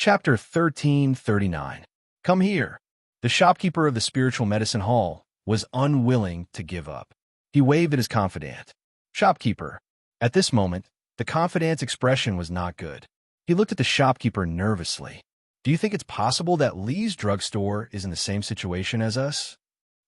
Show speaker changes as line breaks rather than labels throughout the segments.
Chapter 1339. Come here. The shopkeeper of the spiritual medicine hall was unwilling to give up. He waved at his confidant. Shopkeeper. At this moment, the confidant's expression was not good. He looked at the shopkeeper nervously. Do you think it's possible that Lee's drugstore is in the same situation as us?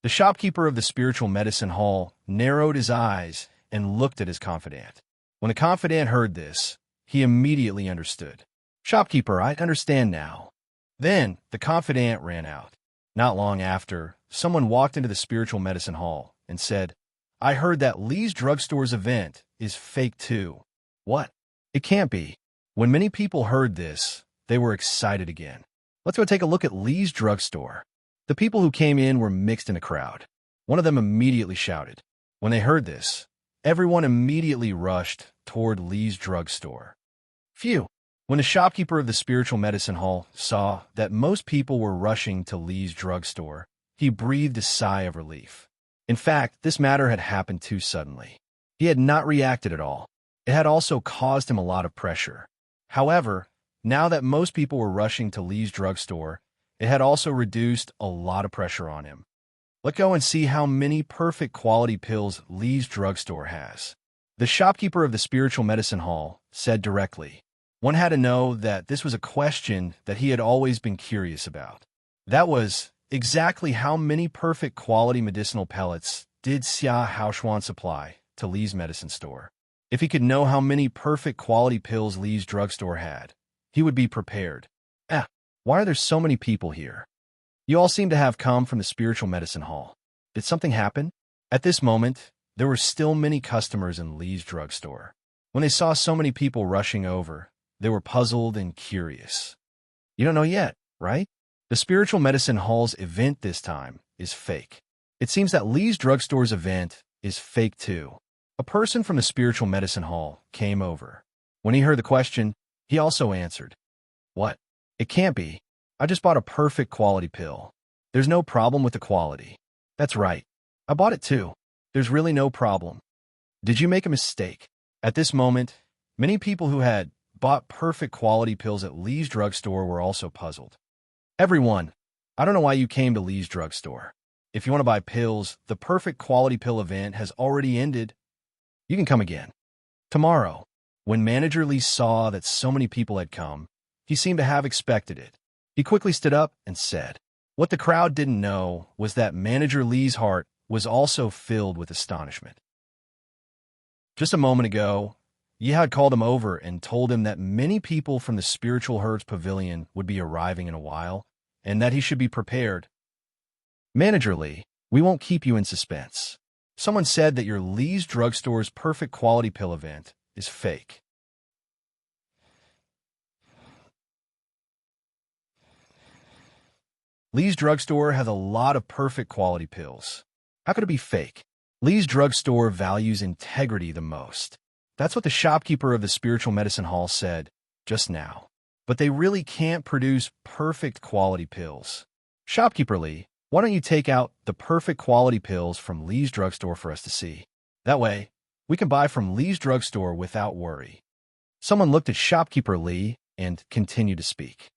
The shopkeeper of the spiritual medicine hall narrowed his eyes and looked at his confidant. When the confidant heard this, he immediately understood. Shopkeeper, I understand now. Then the confidant ran out. Not long after, someone walked into the spiritual medicine hall and said, I heard that Lee's drugstore's event is fake too. What? It can't be. When many people heard this, they were excited again. Let's go take a look at Lee's drugstore. The people who came in were mixed in a crowd. One of them immediately shouted. When they heard this, everyone immediately rushed toward Lee's drugstore. Phew! When the shopkeeper of the spiritual medicine hall saw that most people were rushing to Lee's drugstore, he breathed a sigh of relief. In fact, this matter had happened too suddenly. He had not reacted at all. It had also caused him a lot of pressure. However, now that most people were rushing to Lee's drugstore, it had also reduced a lot of pressure on him. Let's go and see how many perfect quality pills Lee's drugstore has. The shopkeeper of the spiritual medicine hall said directly. One had to know that this was a question that he had always been curious about. That was, exactly how many perfect quality medicinal pellets did Xia Haoxuan supply to Lee's medicine store? If he could know how many perfect quality pills Lee's drugstore had, he would be prepared. Why are there so many people here? You all seem to have come from the spiritual medicine hall. Did something happen? At this moment, there were still many customers in Lee's drugstore. When they saw so many people rushing over, they were puzzled and curious. You don't know yet, right? The spiritual medicine hall's event this time is fake. It seems that Lee's drugstore's event is fake too. A person from the spiritual medicine hall came over. When he heard the question, he also answered. What? It can't be. I just bought a perfect quality pill. There's no problem with the quality. That's right. I bought it too. There's really no problem. Did you make a mistake? At this moment, many people who had bought perfect quality pills at Lee's drugstore were also puzzled. Everyone, I don't know why you came to Lee's drugstore. If you want to buy pills, the perfect quality pill event has already ended. You can come again. Tomorrow, when Manager Lee saw that so many people had come, he seemed to have expected it. He quickly stood up and said, what the crowd didn't know was that Manager Lee's heart was also filled with astonishment. Just a moment ago, Yi had called him over and told him that many people from the Spiritual Herds Pavilion would be arriving in a while, and that he should be prepared. Manager Lee, we won't keep you in suspense. Someone said that your Lee's drugstore's perfect quality pill event is fake. Lee's drugstore has a lot of perfect quality pills. How could it be fake? Lee's drugstore values integrity the most. That's what the shopkeeper of the spiritual medicine hall said just now. But they really can't produce perfect quality pills. Shopkeeper Lee, why don't you take out the perfect quality pills from Lee's drugstore for us to see? That way, we can buy from Lee's drugstore without worry. Someone looked at Shopkeeper Lee and continued to speak.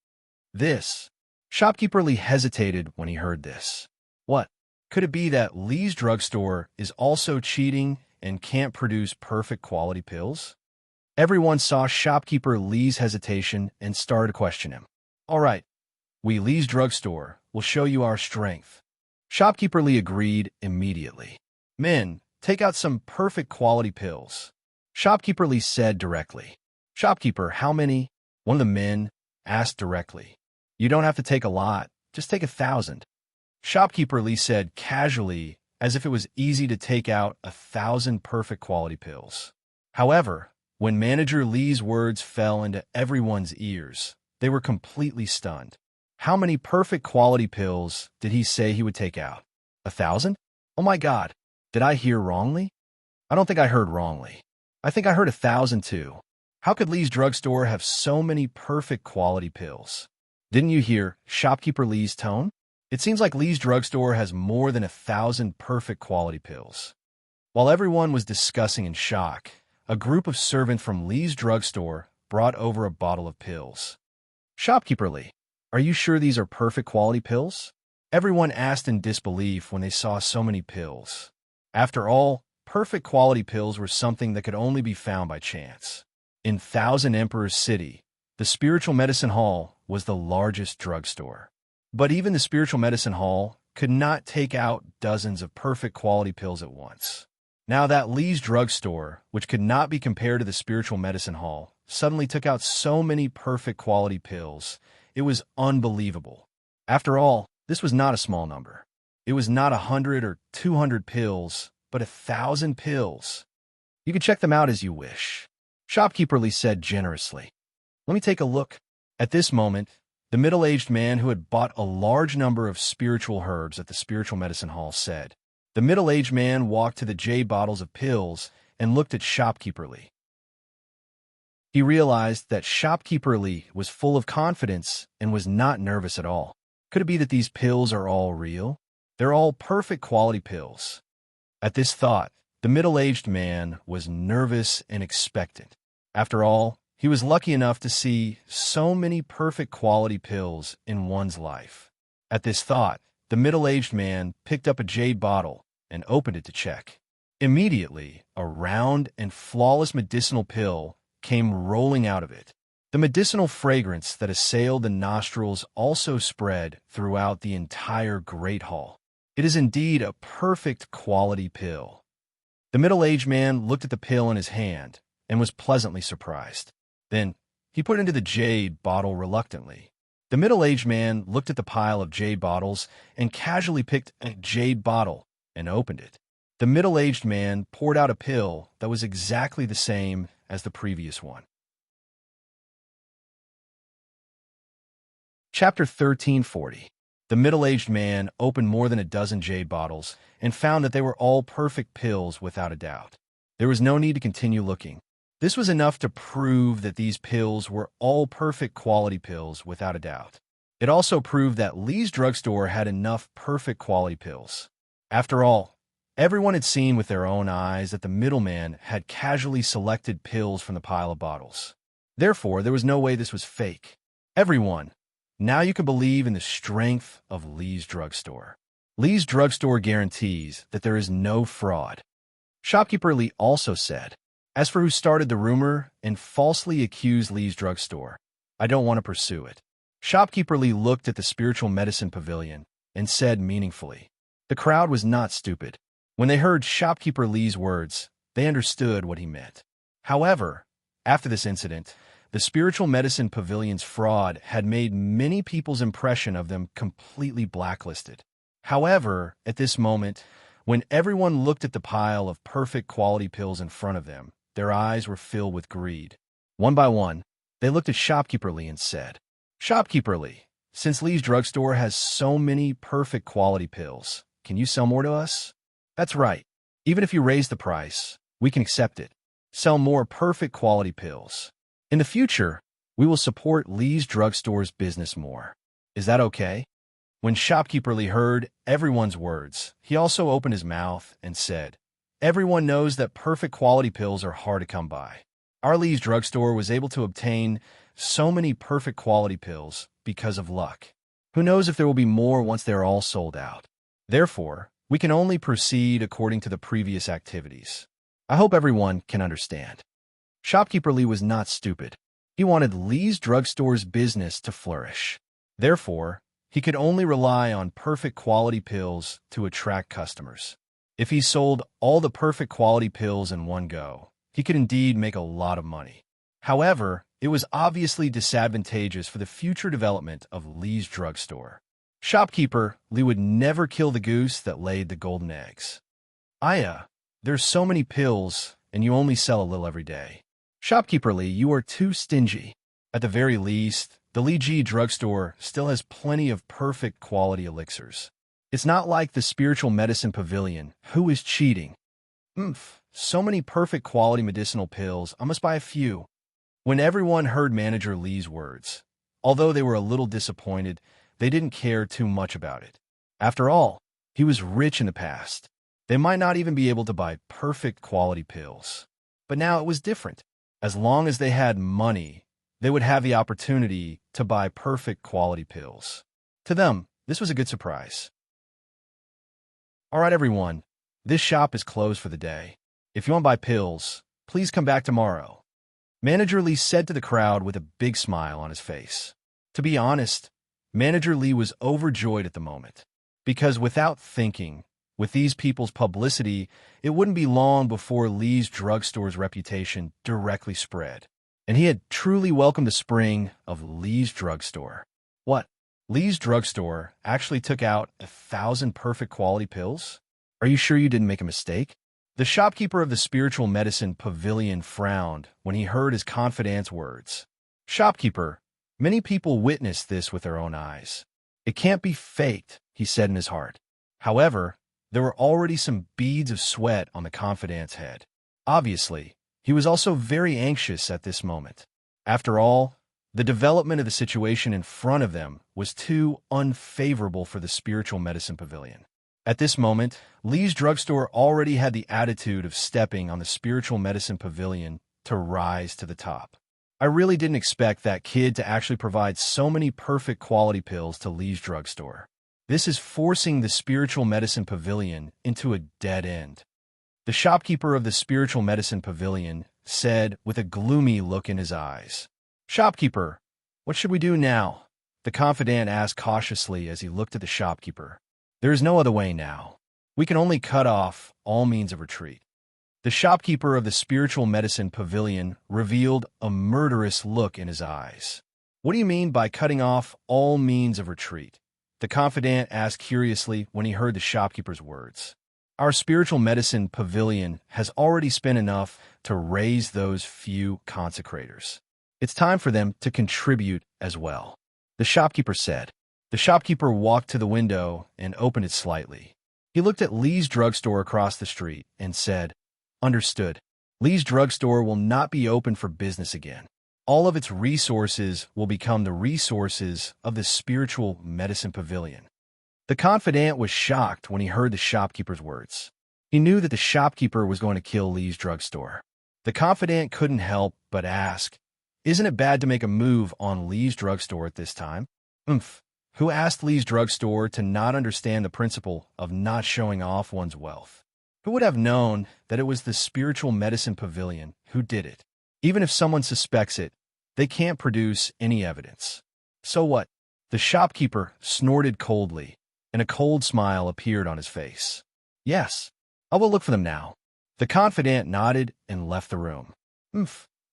Shopkeeper Lee hesitated when he heard this. What? Could it be that Lee's drugstore is also cheating and can't produce perfect quality pills? Everyone saw Shopkeeper Lee's hesitation and started to question him. All right, we Lee's drugstore will show you our strength. Shopkeeper Lee agreed immediately. Men, take out some perfect quality pills. Shopkeeper Lee said directly. Shopkeeper, how many? One of the men asked directly. You don't have to take a lot, just take 1,000. Shopkeeper Lee said casually, as if it was easy to take out 1,000 perfect quality pills. However, when Manager Lee's words fell into everyone's ears, they were completely stunned. How many perfect quality pills did he say he would take out? 1,000? Oh my God, did I hear wrongly? I don't think I heard wrongly. I think I heard 1,000 too. How could Lee's drugstore have so many perfect quality pills? Didn't you hear Shopkeeper Lee's tone? It seems like Lee's drugstore has more than 1,000 perfect quality pills. While everyone was discussing in shock, a group of servants from Lee's drugstore brought over a bottle of pills. "Shopkeeper Lee, are you sure these are perfect quality pills?" Everyone asked in disbelief when they saw so many pills. After all, perfect quality pills were something that could only be found by chance. In Thousand Emperors City, the Spiritual Medicine Hall was the largest drugstore. But even the Spiritual Medicine Hall could not take out dozens of perfect quality pills at once. Now that Lee's drugstore, which could not be compared to the Spiritual Medicine Hall, suddenly took out so many perfect quality pills, it was unbelievable. After all, this was not a small number. It was not 100 or 200 pills, but 1,000 pills. "You can check them out as you wish," Shopkeeper Lee said generously. "Let me take a look." At this moment, the middle-aged man who had bought a large number of spiritual herbs at the Spiritual Medicine Hall said. The middle-aged man walked to the jade bottles of pills and looked at Shopkeeper Lee. He realized that Shopkeeper Lee was full of confidence and was not nervous at all. Could it be that these pills are all real? They're all perfect quality pills. At this thought, the middle-aged man was nervous and expectant. After all, he was lucky enough to see so many perfect quality pills in one's life. At this thought, the middle-aged man picked up a jade bottle and opened it to check. Immediately, a round and flawless medicinal pill came rolling out of it. The medicinal fragrance that assailed the nostrils also spread throughout the entire great hall. It is indeed a perfect quality pill. The middle-aged man looked at the pill in his hand and was pleasantly surprised. Then, he put it into the jade bottle reluctantly. The middle-aged man looked at the pile of jade bottles and casually picked a jade bottle and opened it. The middle-aged man poured out a pill that was exactly the same as the previous one. Chapter 1340. The middle-aged man opened more than a dozen jade bottles and found that they were all perfect pills without a doubt. There was no need to continue looking. This was enough to prove that these pills were all perfect quality pills without a doubt. It also proved that Lee's drugstore had enough perfect quality pills. After all, everyone had seen with their own eyes that the middleman had casually selected pills from the pile of bottles. Therefore, there was no way this was fake. Everyone, now you can believe in the strength of Lee's drugstore. Lee's drugstore guarantees that there is no fraud. Shopkeeper Lee also said, "As for who started the rumor and falsely accused Lee's drugstore, I don't want to pursue it." Shopkeeper Lee looked at the Spiritual Medicine Pavilion and said meaningfully. The crowd was not stupid. When they heard Shopkeeper Lee's words, they understood what he meant. However, after this incident, the Spiritual Medicine Pavilion's fraud had made many people's impression of them completely blacklisted. However, at this moment, when everyone looked at the pile of perfect quality pills in front of them, their eyes were filled with greed. One by one, they looked at Shopkeeper Lee and said, "Shopkeeper Lee, since Lee's drugstore has so many perfect quality pills, can you sell more to us?" "That's right. Even if you raise the price, we can accept it. Sell more perfect quality pills. In the future, we will support Lee's drugstore's business more. Is that okay?" When Shopkeeper Lee heard everyone's words, he also opened his mouth and said, "Everyone knows that perfect quality pills are hard to come by. Our Lee's drugstore was able to obtain so many perfect quality pills because of luck. Who knows if there will be more once they're all sold out. Therefore, we can only proceed according to the previous activities. I hope everyone can understand." Shopkeeper Lee was not stupid. He wanted Lee's drugstore's business to flourish. Therefore, he could only rely on perfect quality pills to attract customers. If he sold all the perfect quality pills in one go, he could indeed make a lot of money. However, it was obviously disadvantageous for the future development of Lee's drugstore. Shopkeeper Lee would never kill the goose that laid the golden eggs. There's so many pills, and you only sell a little every day. Shopkeeper Lee, you are too stingy. At the very least, the Lee G drugstore still has plenty of perfect quality elixirs. It's not like the Spiritual Medicine Pavilion, who is cheating. So many perfect quality medicinal pills, I must buy a few." When everyone heard Manager Lee's words, although they were a little disappointed, they didn't care too much about it. After all, he was rich in the past. They might not even be able to buy perfect quality pills. But now it was different. As long as they had money, they would have the opportunity to buy perfect quality pills. To them, this was a good surprise. All right, everyone, this shop is closed for the day. If you want to buy pills, please come back tomorrow. Manager Lee said to the crowd with a big smile on his face. To be honest, Manager Lee was overjoyed at the moment, because without thinking, with these people's publicity, it wouldn't be long before Lee's drugstore's reputation directly spread, and he had truly welcomed the spring of Lee's drugstore. What? Lee's drugstore actually took out 1,000 perfect quality pills? Are you sure you didn't make a mistake? The shopkeeper of the spiritual medicine pavilion frowned when he heard his confidant's words. Shopkeeper, many people witnessed this with their own eyes. It can't be faked, he said in his heart. However, there were already some beads of sweat on the confidant's head. Obviously, he was also very anxious at this moment. After all, the development of the situation in front of them was too unfavorable for the spiritual medicine pavilion. At this moment, Lee's drugstore already had the attitude of stepping on the spiritual medicine pavilion to rise to the top. I really didn't expect that kid to actually provide so many perfect quality pills to Lee's drugstore. This is forcing the spiritual medicine pavilion into a dead end. The shopkeeper of the spiritual medicine pavilion said with a gloomy look in his eyes. Shopkeeper, what should we do now? The confidant asked cautiously as he looked at the shopkeeper. There is no other way now. We can only cut off all means of retreat. The shopkeeper of the spiritual medicine pavilion revealed a murderous look in his eyes. What do you mean by cutting off all means of retreat? The confidant asked curiously when he heard the shopkeeper's words. Our spiritual medicine pavilion has already spent enough to raise those few consecrators. It's time for them to contribute as well, the shopkeeper said. The shopkeeper walked to the window and opened it slightly. He looked at Lee's drugstore across the street and said, Understood. Lee's drugstore will not be open for business again. All of its resources will become the resources of the spiritual medicine pavilion. The confidant was shocked when he heard the shopkeeper's words. He knew that the shopkeeper was going to kill Lee's drugstore. The confidant couldn't help but ask, Isn't it bad to make a move on Lee's drugstore at this time? Who asked Lee's drugstore to not understand the principle of not showing off one's wealth? Who would have known that it was the spiritual medicine pavilion who did it? Even if someone suspects it, they can't produce any evidence. So what? The shopkeeper snorted coldly, and a cold smile appeared on his face. Yes, I will look for them now. The confidant nodded and left the room.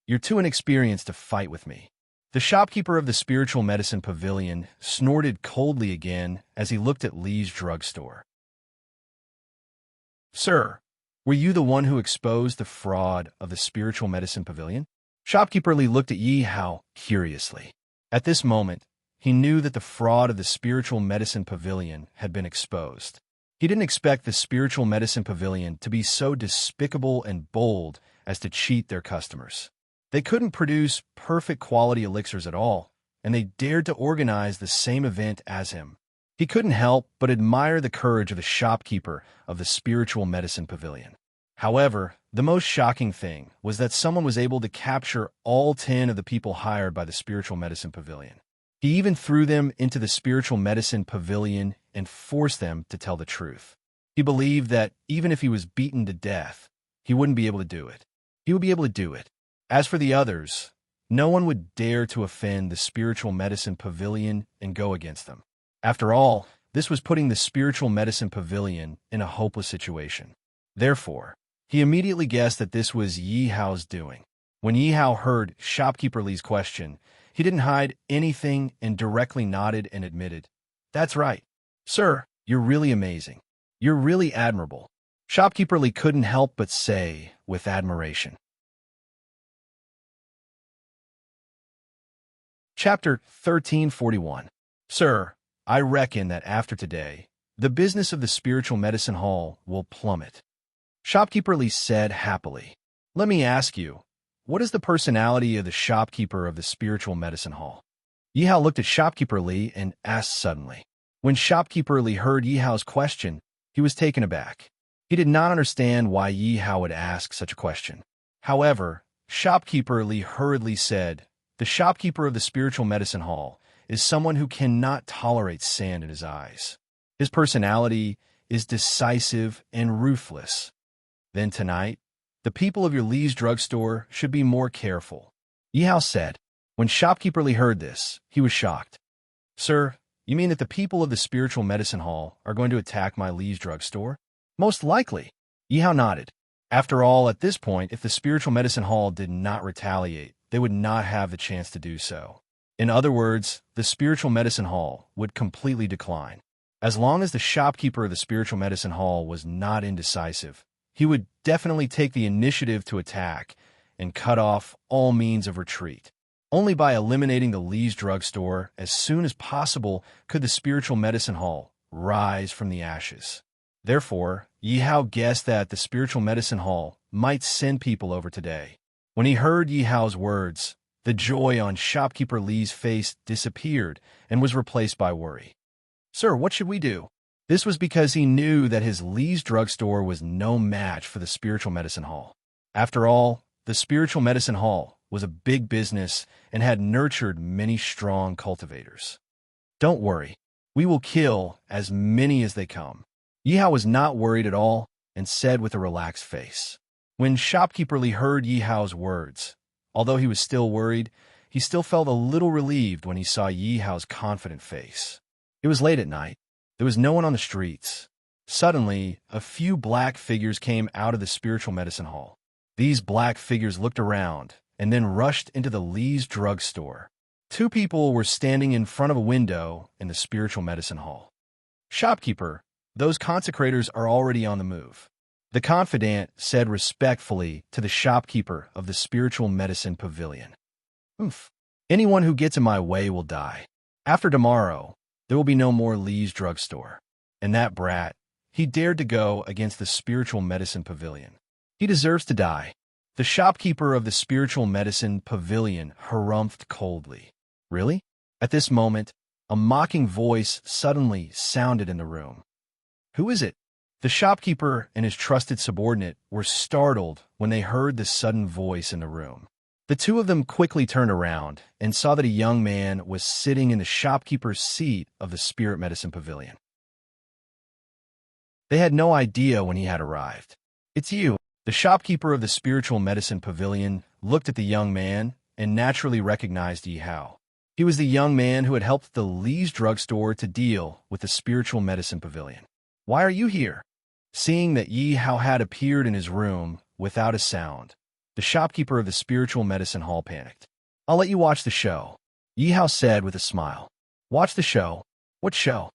You're too inexperienced to fight with me. The shopkeeper of the spiritual medicine pavilion snorted coldly again as he looked at Lee's drugstore. Sir, were you the one who exposed the fraud of the spiritual medicine pavilion? Shopkeeper Lee looked at Yi Hao curiously. At this moment, he knew that the fraud of the spiritual medicine pavilion had been exposed. He didn't expect the spiritual medicine pavilion to be so despicable and bold as to cheat their customers. They couldn't produce perfect quality elixirs at all, and they dared to organize the same event as him. He couldn't help but admire the courage of the shopkeeper of the spiritual medicine pavilion. However, the most shocking thing was that someone was able to capture all 10 of the people hired by the spiritual medicine pavilion. He even threw them into the spiritual medicine pavilion and forced them to tell the truth. He believed that even if he was beaten to death, he wouldn't be able to do it. He would be able to do it. As for the others, no one would dare to offend the spiritual medicine pavilion and go against them. After all, this was putting the spiritual medicine pavilion in a hopeless situation. Therefore, he immediately guessed that this was Yi Hao's doing. When Yi Hao heard Shopkeeper Lee's question, he didn't hide anything and directly nodded and admitted, "That's right. Sir, you're really amazing. You're really admirable." Shopkeeper Lee couldn't help but say with admiration. Chapter 1341. Sir, I reckon that after today, the business of the spiritual medicine hall will plummet. Shopkeeper Lee said happily. Let me ask you, what is the personality of the shopkeeper of the spiritual medicine hall? Yi Hao looked at Shopkeeper Lee and asked suddenly. When Shopkeeper Lee heard Yi Hao's question, he was taken aback. He did not understand why Yi Hao would ask such a question. However, Shopkeeper Lee hurriedly said, The shopkeeper of the spiritual medicine hall is someone who cannot tolerate sand in his eyes. His personality is decisive and ruthless. Then tonight, the people of your Lee's drugstore should be more careful. Yi Hao said. When shopkeeper Lee heard this, he was shocked. Sir, you mean that the people of the spiritual medicine hall are going to attack my Lee's drugstore? Most likely. Yi Hao nodded. After all, at this point, if the spiritual medicine hall did not retaliate, they would not have the chance to do so. In other words, the spiritual medicine hall would completely decline. As long as the shopkeeper of the spiritual medicine hall was not indecisive, he would definitely take the initiative to attack and cut off all means of retreat. Only by eliminating the Lee's drugstore as soon as possible could the spiritual medicine hall rise from the ashes. Therefore, Yi Hao guessed that the spiritual medicine hall might send people over today. When he heard Yi Hao's words, the joy on shopkeeper Lee's face disappeared and was replaced by worry. Sir, what should we do? This was because he knew that his Lee's drugstore was no match for the spiritual medicine hall. After all, the spiritual medicine hall was a big business and had nurtured many strong cultivators. Don't worry, we will kill as many as they come. Yi Hao was not worried at all and said with a relaxed face. When shopkeeper Lee heard Yi Hao's words, although he was still worried, he still felt a little relieved when he saw Yi Hao's confident face. It was late at night. There was no one on the streets. Suddenly, a few black figures came out of the spiritual medicine hall. These black figures looked around and then rushed into the Lee's drugstore. Two people were standing in front of a window in the spiritual medicine hall. Shopkeeper, those consecrators are already on the move. The confidant said respectfully to the shopkeeper of the spiritual medicine pavilion. Oof. Anyone who gets in my way will die. After tomorrow, there will be no more Lee's drugstore. And that brat, he dared to go against the spiritual medicine pavilion. He deserves to die. The shopkeeper of the spiritual medicine pavilion harumphed coldly. Really? At this moment, a mocking voice suddenly sounded in the room. Who is it? The shopkeeper and his trusted subordinate were startled when they heard the sudden voice in the room. The two of them quickly turned around and saw that a young man was sitting in the shopkeeper's seat of the spirit medicine pavilion. They had no idea when he had arrived. It's you. The shopkeeper of the spiritual medicine pavilion looked at the young man and naturally recognized Yi Hao. He was the young man who had helped the Lee's drugstore to deal with the spiritual medicine pavilion. Why are you here? Seeing that Yi Hao had appeared in his room without a sound, the shopkeeper of the spiritual medicine hall panicked. I'll let you watch the show, Yi Hao said with a smile. Watch the show? What show?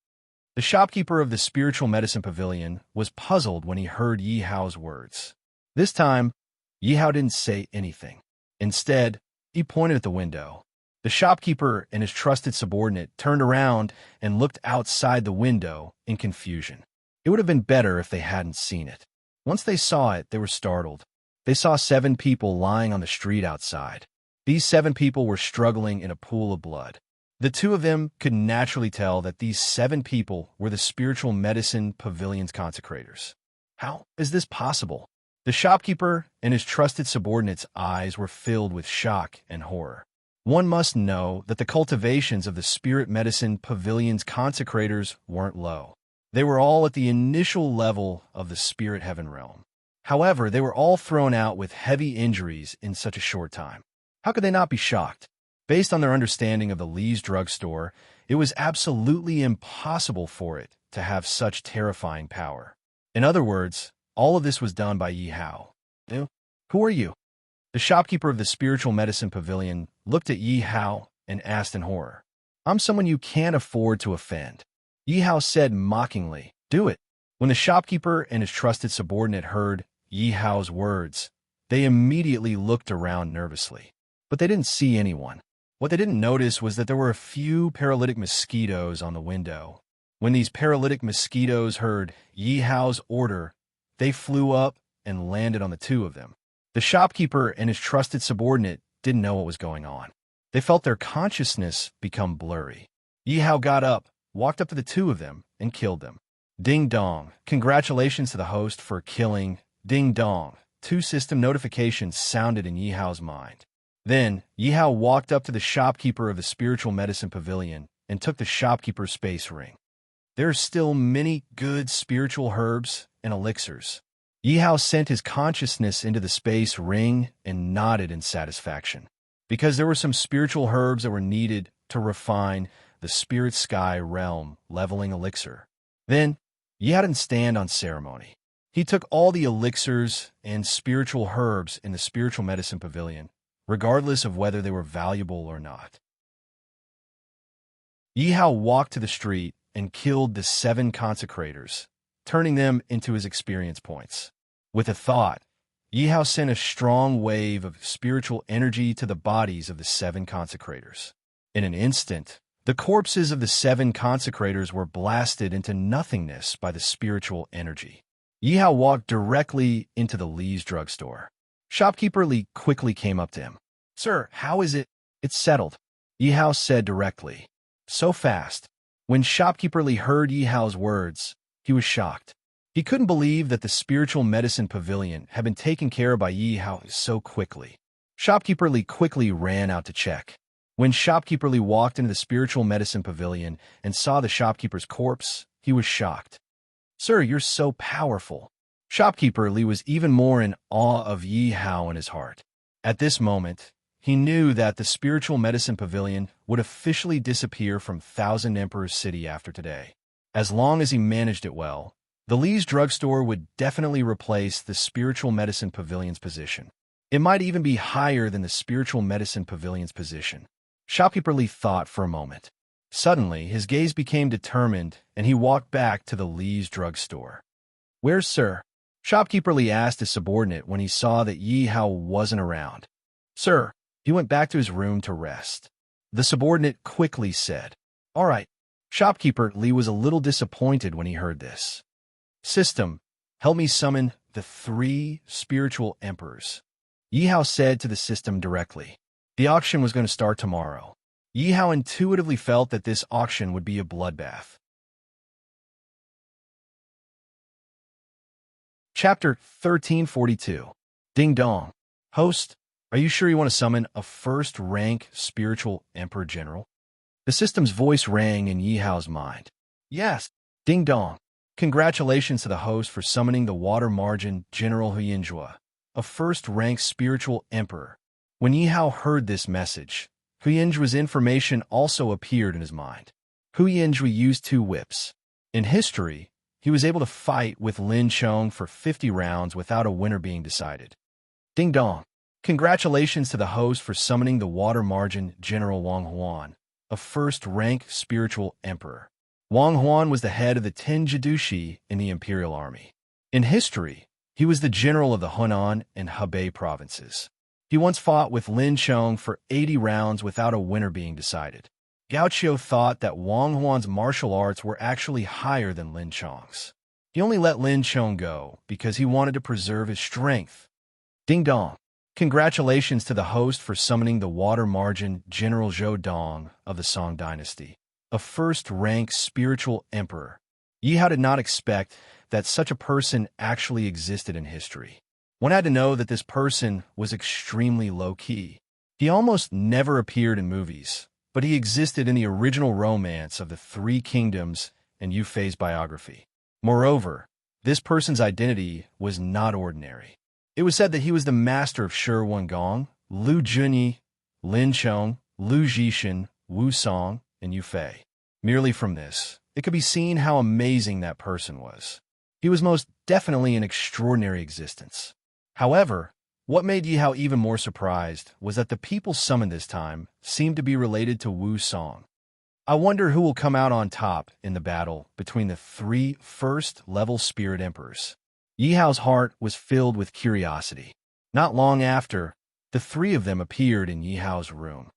The shopkeeper of the spiritual medicine pavilion was puzzled when he heard Yi Hao's words. This time, Yi Hao didn't say anything. Instead, he pointed at the window. The shopkeeper and his trusted subordinate turned around and looked outside the window in confusion. It would have been better if they hadn't seen it. Once they saw it, they were startled. They saw 7 people lying on the street outside. These 7 people were struggling in a pool of blood. The two of them could naturally tell that these 7 people were the spiritual medicine pavilion's consecrators. How is this possible? The shopkeeper and his trusted subordinate's eyes were filled with shock and horror. One must know that the cultivations of the spirit medicine pavilion's consecrators weren't low. They were all at the initial level of the spirit heaven realm. However, they were all thrown out with heavy injuries in such a short time. How could they not be shocked? Based on their understanding of the Lee's drugstore, it was absolutely impossible for it to have such terrifying power. In other words, all of this was done by Yi Hao. Who are you? The shopkeeper of the spiritual medicine pavilion looked at Yi Hao and asked in horror. I'm someone you can't afford to offend. Yi Hao said mockingly, do it. When the shopkeeper and his trusted subordinate heard Yi Hao's words, they immediately looked around nervously. But they didn't see anyone. What they didn't notice was that there were a few paralytic mosquitoes on the window. When these paralytic mosquitoes heard Yi Hao's order, they flew up and landed on the two of them. The shopkeeper and his trusted subordinate didn't know what was going on. They felt their consciousness become blurry. Yi Hao got up, walked up to the two of them, and killed them. Ding dong. Congratulations to the host for killing. Ding dong. 2 system notifications sounded in Yi Hao's mind. Then, Yi Hao walked up to the shopkeeper of the spiritual medicine pavilion and took the shopkeeper's space ring. There are still many good spiritual herbs and elixirs. Yi Hao sent his consciousness into the space ring and nodded in satisfaction, because there were some spiritual herbs that were needed to refine the spirit sky realm leveling elixir. Then, Yi Hao didn't stand on ceremony. He took all the elixirs and spiritual herbs in the spiritual medicine pavilion, regardless of whether they were valuable or not. Yi Hao walked to the street and killed the 7 consecrators, turning them into his experience points. With a thought, Yi Hao sent a strong wave of spiritual energy to the bodies of the 7 consecrators. In an instant, the corpses of the 7 consecrators were blasted into nothingness by the spiritual energy. Yi Hao walked directly into the Li's drugstore. Shopkeeper Li quickly came up to him. "Sir, how is it?" "It's settled," Yi Hao said directly. So fast. When Shopkeeper Li heard Yi Hao's words, he was shocked. He couldn't believe that the spiritual medicine pavilion had been taken care of by Yi Hao so quickly. Shopkeeper Li quickly ran out to check. When Shopkeeper Li walked into the spiritual medicine pavilion and saw the shopkeeper's corpse, he was shocked. "Sir, you're so powerful." Shopkeeper Li was even more in awe of Yi Hao in his heart. At this moment, he knew that the spiritual medicine pavilion would officially disappear from Thousand Emperors City after today. As long as he managed it well, the Li's drugstore would definitely replace the spiritual medicine pavilion's position. It might even be higher than the spiritual medicine pavilion's position. Shopkeeper Li thought for a moment. Suddenly, his gaze became determined, and he walked back to the Li's drugstore. "Where's Sir?" Shopkeeper Li asked his subordinate when he saw that Yi Hao wasn't around. "Sir, he went back to his room to rest," the subordinate quickly said. "All right." Shopkeeper Li was a little disappointed when he heard this. "System, help me summon the 3 spiritual emperors," Yi Hao said to the system directly. The auction was going to start tomorrow. Yi Hao intuitively felt that this auction would be a bloodbath. Chapter 1342. Ding Dong. "Host, are you sure you want to summon a first-rank spiritual emperor general?" The system's voice rang in Yi Hao's mind. "Yes." Ding Dong. "Congratulations to the host for summoning the Water Margin General Huyenjue, a first-rank spiritual emperor." When Yi Hao heard this message, Huyenjue's information also appeared in his mind. Huyenjue used 2 whips. In history, he was able to fight with Lin Chong for 50 rounds without a winner being decided. Ding Dong. "Congratulations to the host for summoning the Water Margin General Wang Huan, a first-rank spiritual emperor." Wang Huan was the head of the Tenjidushi in the Imperial Army. In history, he was the general of the Hunan and Hebei provinces. He once fought with Lin Chong for 80 rounds without a winner being decided. Gao Qiu thought that Wang Huan's martial arts were actually higher than Lin Chong's. He only let Lin Chong go because he wanted to preserve his strength. Ding Dong. "Congratulations to the host for summoning the Water Margin General Zhou Dong of the Song Dynasty, a first-rank spiritual emperor." Yi Hao did not expect that such a person actually existed in history. One had to know that this person was extremely low-key. He almost never appeared in movies, but he existed in the original romance of the 3 Kingdoms and Yu Fei's biography. Moreover, this person's identity was not ordinary. It was said that he was the master of Shi Wengong, Lu Junyi, Lin Chong, Lu Jishin, Wu Song, and Yu Fei. Merely from this, it could be seen how amazing that person was. He was most definitely an extraordinary existence. However, what made Yi Hao even more surprised was that the people summoned this time seemed to be related to Wu Song. I wonder who will come out on top in the battle between the 3 first-level spirit emperors. Yi Hao's heart was filled with curiosity. Not long after, the 3 of them appeared in Yi Hao's room.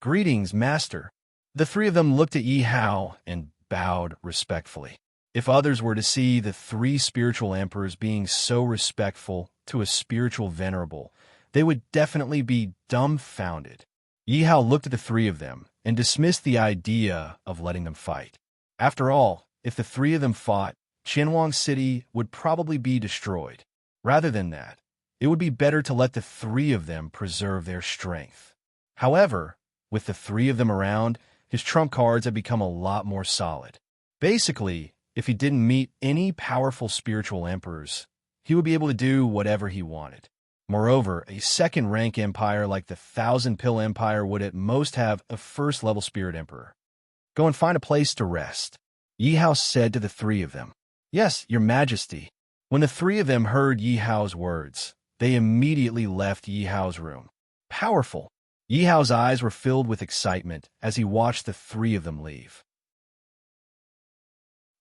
"Greetings, master." The 3 of them looked at Yi Hao and bowed respectfully. If others were to see the 3 spiritual emperors being so respectful to a spiritual venerable, they would definitely be dumbfounded. Yi Hao looked at the 3 of them and dismissed the idea of letting them fight. After all, if the 3 of them fought, Qianwang City would probably be destroyed. Rather than that, it would be better to let the three of them preserve their strength. However, with the three of them around, his trump cards had become a lot more solid. Basically, if he didn't meet any powerful spiritual emperors, he would be able to do whatever he wanted. Moreover, a second-rank empire like the Thousand Pill Empire would at most have a first-level spirit emperor. Go and find a place to rest, Yi Hao said to the three of them. Yes, your majesty. When the three of them heard Yi Hao's words, they immediately left Yi Hao's room. Powerful. Yi Hao's eyes were filled with excitement as he watched the three of them leave.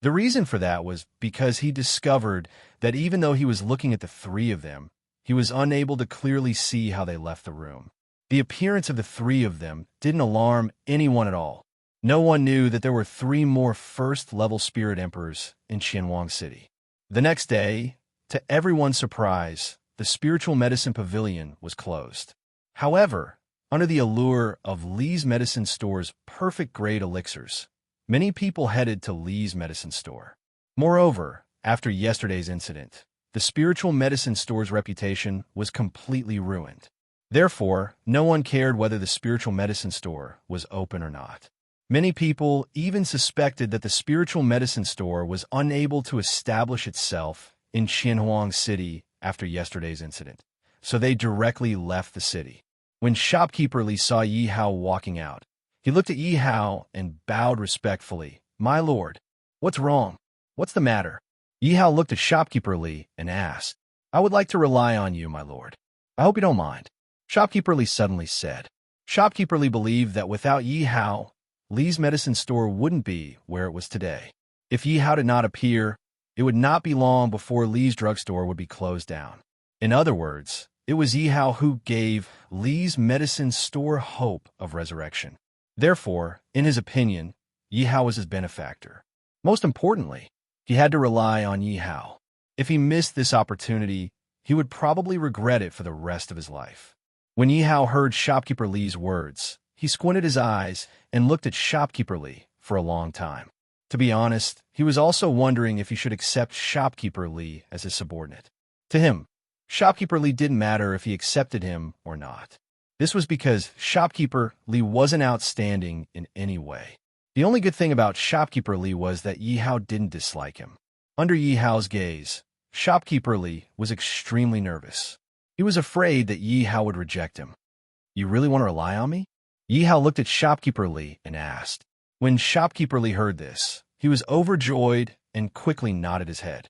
The reason for that was because he discovered that even though he was looking at the three of them, he was unable to clearly see how they left the room. The appearance of the three of them didn't alarm anyone at all. No one knew that there were three more first-level spirit emperors in Qianhuang City. The next day, to everyone's surprise, the spiritual medicine pavilion was closed. However, under the allure of Li's medicine store's perfect-grade elixirs, many people headed to Li's medicine store. Moreover, after yesterday's incident, the spiritual medicine store's reputation was completely ruined. Therefore, no one cared whether the spiritual medicine store was open or not. Many people even suspected that the spiritual medicine store was unable to establish itself in Qianhuang City after yesterday's incident, so they directly left the city. When shopkeeper Li saw Yi Hao walking out, he looked at Yi Hao and bowed respectfully. My lord, what's wrong? What's the matter? Yi Hao looked at shopkeeper Li and asked, I would like to rely on you, my lord. I hope you don't mind. Shopkeeper Li suddenly said. Shopkeeper Li believed that without Yi Hao, Li's medicine store wouldn't be where it was today. If Yi Hao did not appear, it would not be long before Li's drugstore would be closed down. In other words, it was Yi Hao who gave Li's medicine store hope of resurrection. Therefore, in his opinion, Yi Hao was his benefactor. Most importantly, he had to rely on Yi Hao. If he missed this opportunity, he would probably regret it for the rest of his life. When Yi Hao heard shopkeeper Li's words, he squinted his eyes and looked at shopkeeper Li for a long time. To be honest, he was also wondering if he should accept shopkeeper Li as his subordinate. To him, shopkeeper Li didn't matter if he accepted him or not. This was because shopkeeper Li wasn't outstanding in any way. The only good thing about shopkeeper Li was that Yi Hao didn't dislike him. Under Yi Hao's gaze, shopkeeper Li was extremely nervous. He was afraid that Yi Hao would reject him. You really want to rely on me? Yi Hao looked at shopkeeper Li and asked. When shopkeeper Li heard this, he was overjoyed and quickly nodded his head.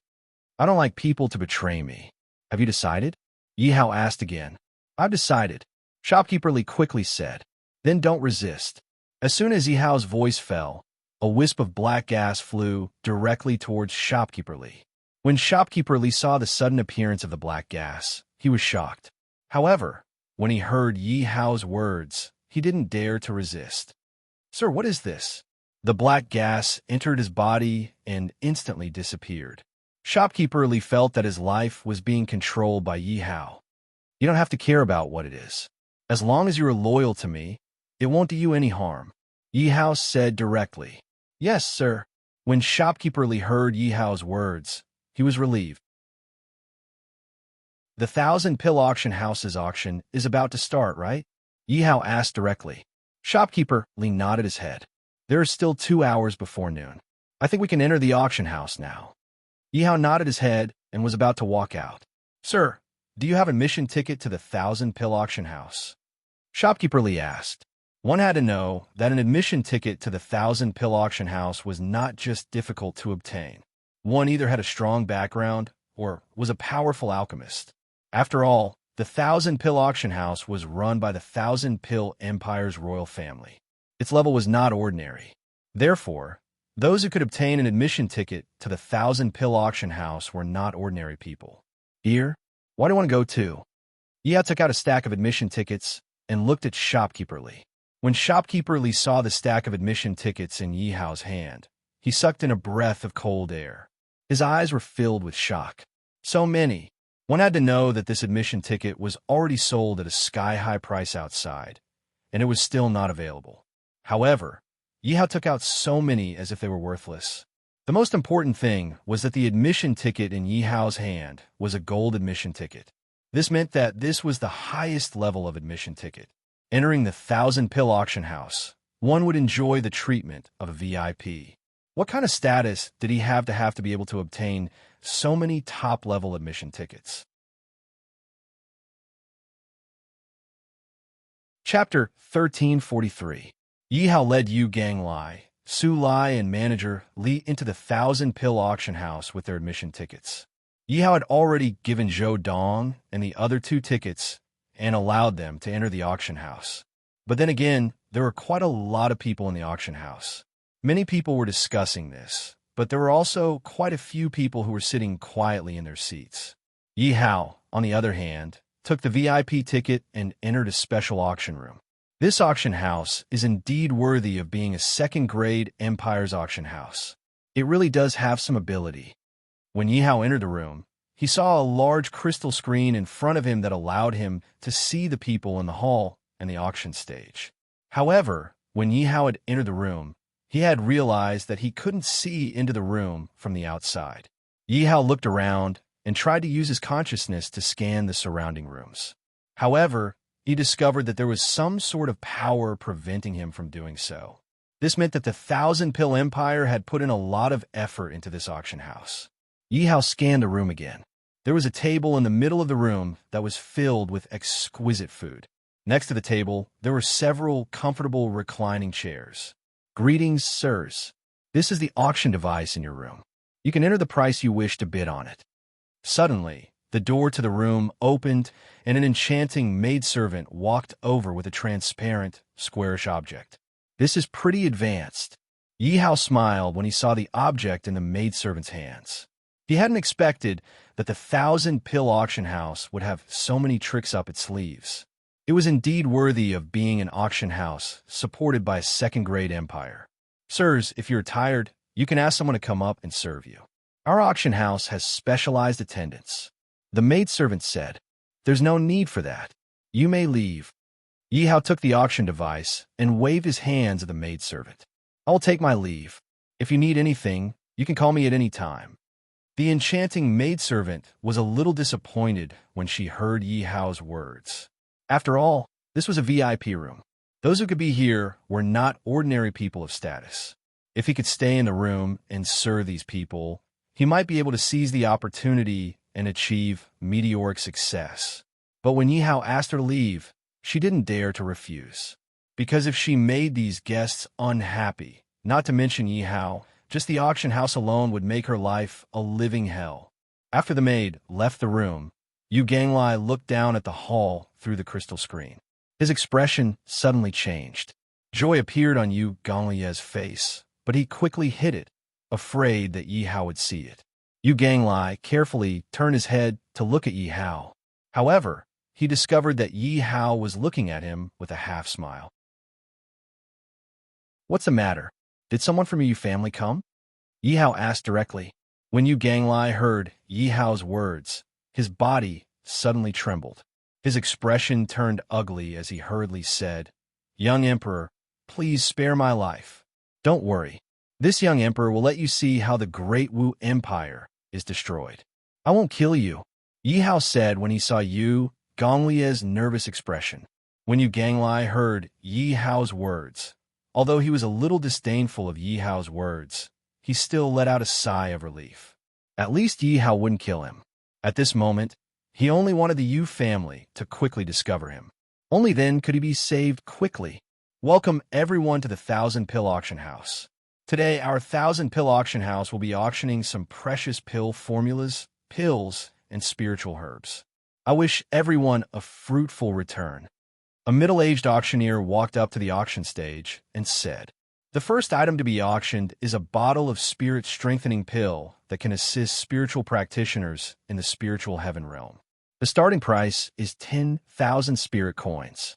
I don't like people to betray me. Have you decided? Yi Hao asked again. I've decided. Shopkeeper Li quickly said. Then don't resist. As soon as Yi Hao's voice fell, a wisp of black gas flew directly towards shopkeeper Li. When shopkeeper Li saw the sudden appearance of the black gas, he was shocked. However, when he heard Yi Hao's words, he didn't dare to resist. Sir, what is this? The black gas entered his body and instantly disappeared. Shopkeeper Li felt that his life was being controlled by Yi Hao. You don't have to care about what it is. As long as you are loyal to me, it won't do you any harm. Yi Hao said directly. Yes, sir. When shopkeeper Li heard Yi Hao's words, he was relieved. The Thousand Pill Auction House's auction is about to start, right? Yi Hao asked directly. Shopkeeper Li nodded his head. There are still 2 hours before noon. I think we can enter the auction house now. Yi Hao nodded his head and was about to walk out. Sir, do you have a admission ticket to the Thousand Pill Auction House? Shopkeeper Li asked. One had to know that an admission ticket to the Thousand Pill Auction House was not just difficult to obtain. One either had a strong background or was a powerful alchemist. After all, the Thousand Pill Auction House was run by the Thousand Pill Empire's royal family. Its level was not ordinary. Therefore, those who could obtain an admission ticket to the Thousand Pill Auction House were not ordinary people. Here, why do you want to go too? Yi Hao took out a stack of admission tickets and looked at shopkeeper Li. When shopkeeper Li saw the stack of admission tickets in Yi Hao's hand, he sucked in a breath of cold air. His eyes were filled with shock. So many. One had to know that this admission ticket was already sold at a sky-high price outside, and it was still not available. However, Yi Hao took out so many as if they were worthless. The most important thing was that the admission ticket in Yi Hao's hand was a gold admission ticket. This meant that this was the highest level of admission ticket. Entering the 1,000 pill auction house, one would enjoy the treatment of a VIP. What kind of status did he have to be able to obtain so many top-level admission tickets? Chapter 1343. Yi Hao led Yu Gang Lai, Su Lai, and manager Li into the 1,000 pill auction house with their admission tickets. Yi Hao had already given Zhou Dong and the other 2 tickets and allowed them to enter the auction house. But then again, there were quite a lot of people in the auction house. Many people were discussing this, but there were also quite a few people who were sitting quietly in their seats. Yi Hao, on the other hand, took the VIP ticket and entered a special auction room. This auction house is indeed worthy of being a second-grade Empire's auction house. It really does have some ability. When Yi Hao entered the room, he saw a large crystal screen in front of him that allowed him to see the people in the hall and the auction stage. However, when Yi Hao had entered the room, he had realized that he couldn't see into the room from the outside. Yi Hao looked around and tried to use his consciousness to scan the surrounding rooms. However, he discovered that there was some sort of power preventing him from doing so. This meant that the 1,000 pill Empire had put in a lot of effort into this auction house. Yi Hao scanned the room again. There was a table in the middle of the room that was filled with exquisite food. Next to the table, there were several comfortable reclining chairs. Greetings, sirs. This is the auction device in your room. You can enter the price you wish to bid on it. Suddenly, the door to the room opened, and an enchanting maidservant walked over with a transparent, squarish object. This is pretty advanced. Yi Hao smiled when he saw the object in the maidservant's hands. He hadn't expected that the 1,000 pill auction house would have so many tricks up its sleeves. It was indeed worthy of being an auction house supported by a second-grade empire. Sirs, if you're tired, you can ask someone to come up and serve you. Our auction house has specialized attendants. The maidservant said, There's no need for that. You may leave. Yi Hao took the auction device and waved his hands at the maidservant. I'll take my leave. If you need anything, you can call me at any time. The enchanting maidservant was a little disappointed when she heard Yi Hao's words. After all, this was a VIP room. Those who could be here were not ordinary people of status. If he could stay in the room and serve these people, he might be able to seize the opportunity and achieve meteoric success. But when Yi Hao asked her to leave, she didn't dare to refuse. Because if she made these guests unhappy, not to mention Yi Hao, just the auction house alone would make her life a living hell. After the maid left the room, Yu Ganglai looked down at the hall through the crystal screen. His expression suddenly changed. Joy appeared on Yu Ganglai's face, but he quickly hid it, afraid that Yi Hao would see it. Yu Ganglai carefully turned his head to look at Yi Hao. However, he discovered that Yi Hao was looking at him with a half-smile. What's the matter? Did someone from your family come? Yi Hao asked directly. When Yu Ganglai heard Yi Hao's words, his body suddenly trembled. His expression turned ugly as he hurriedly said, Young Emperor, please spare my life. Don't worry. This young emperor will let you see how the Great Wu Empire is destroyed. I won't kill you, Yi Hao said when he saw Yu Ganglai's nervous expression. When Yu Ganglai heard Yi Hao's words, although he was a little disdainful of Yi Hao's words, he still let out a sigh of relief. At least Yi Hao wouldn't kill him. At this moment, he only wanted the Yu family to quickly discover him. Only then could he be saved quickly. Welcome everyone to the 1,000 pill auction house. Today, our 1,000 pill auction house will be auctioning some precious pill formulas, pills, and spiritual herbs. I wish everyone a fruitful return. A middle-aged auctioneer walked up to the auction stage and said, The first item to be auctioned is a bottle of spirit-strengthening pill that can assist spiritual practitioners in the spiritual heaven realm. The starting price is 10,000 spirit coins.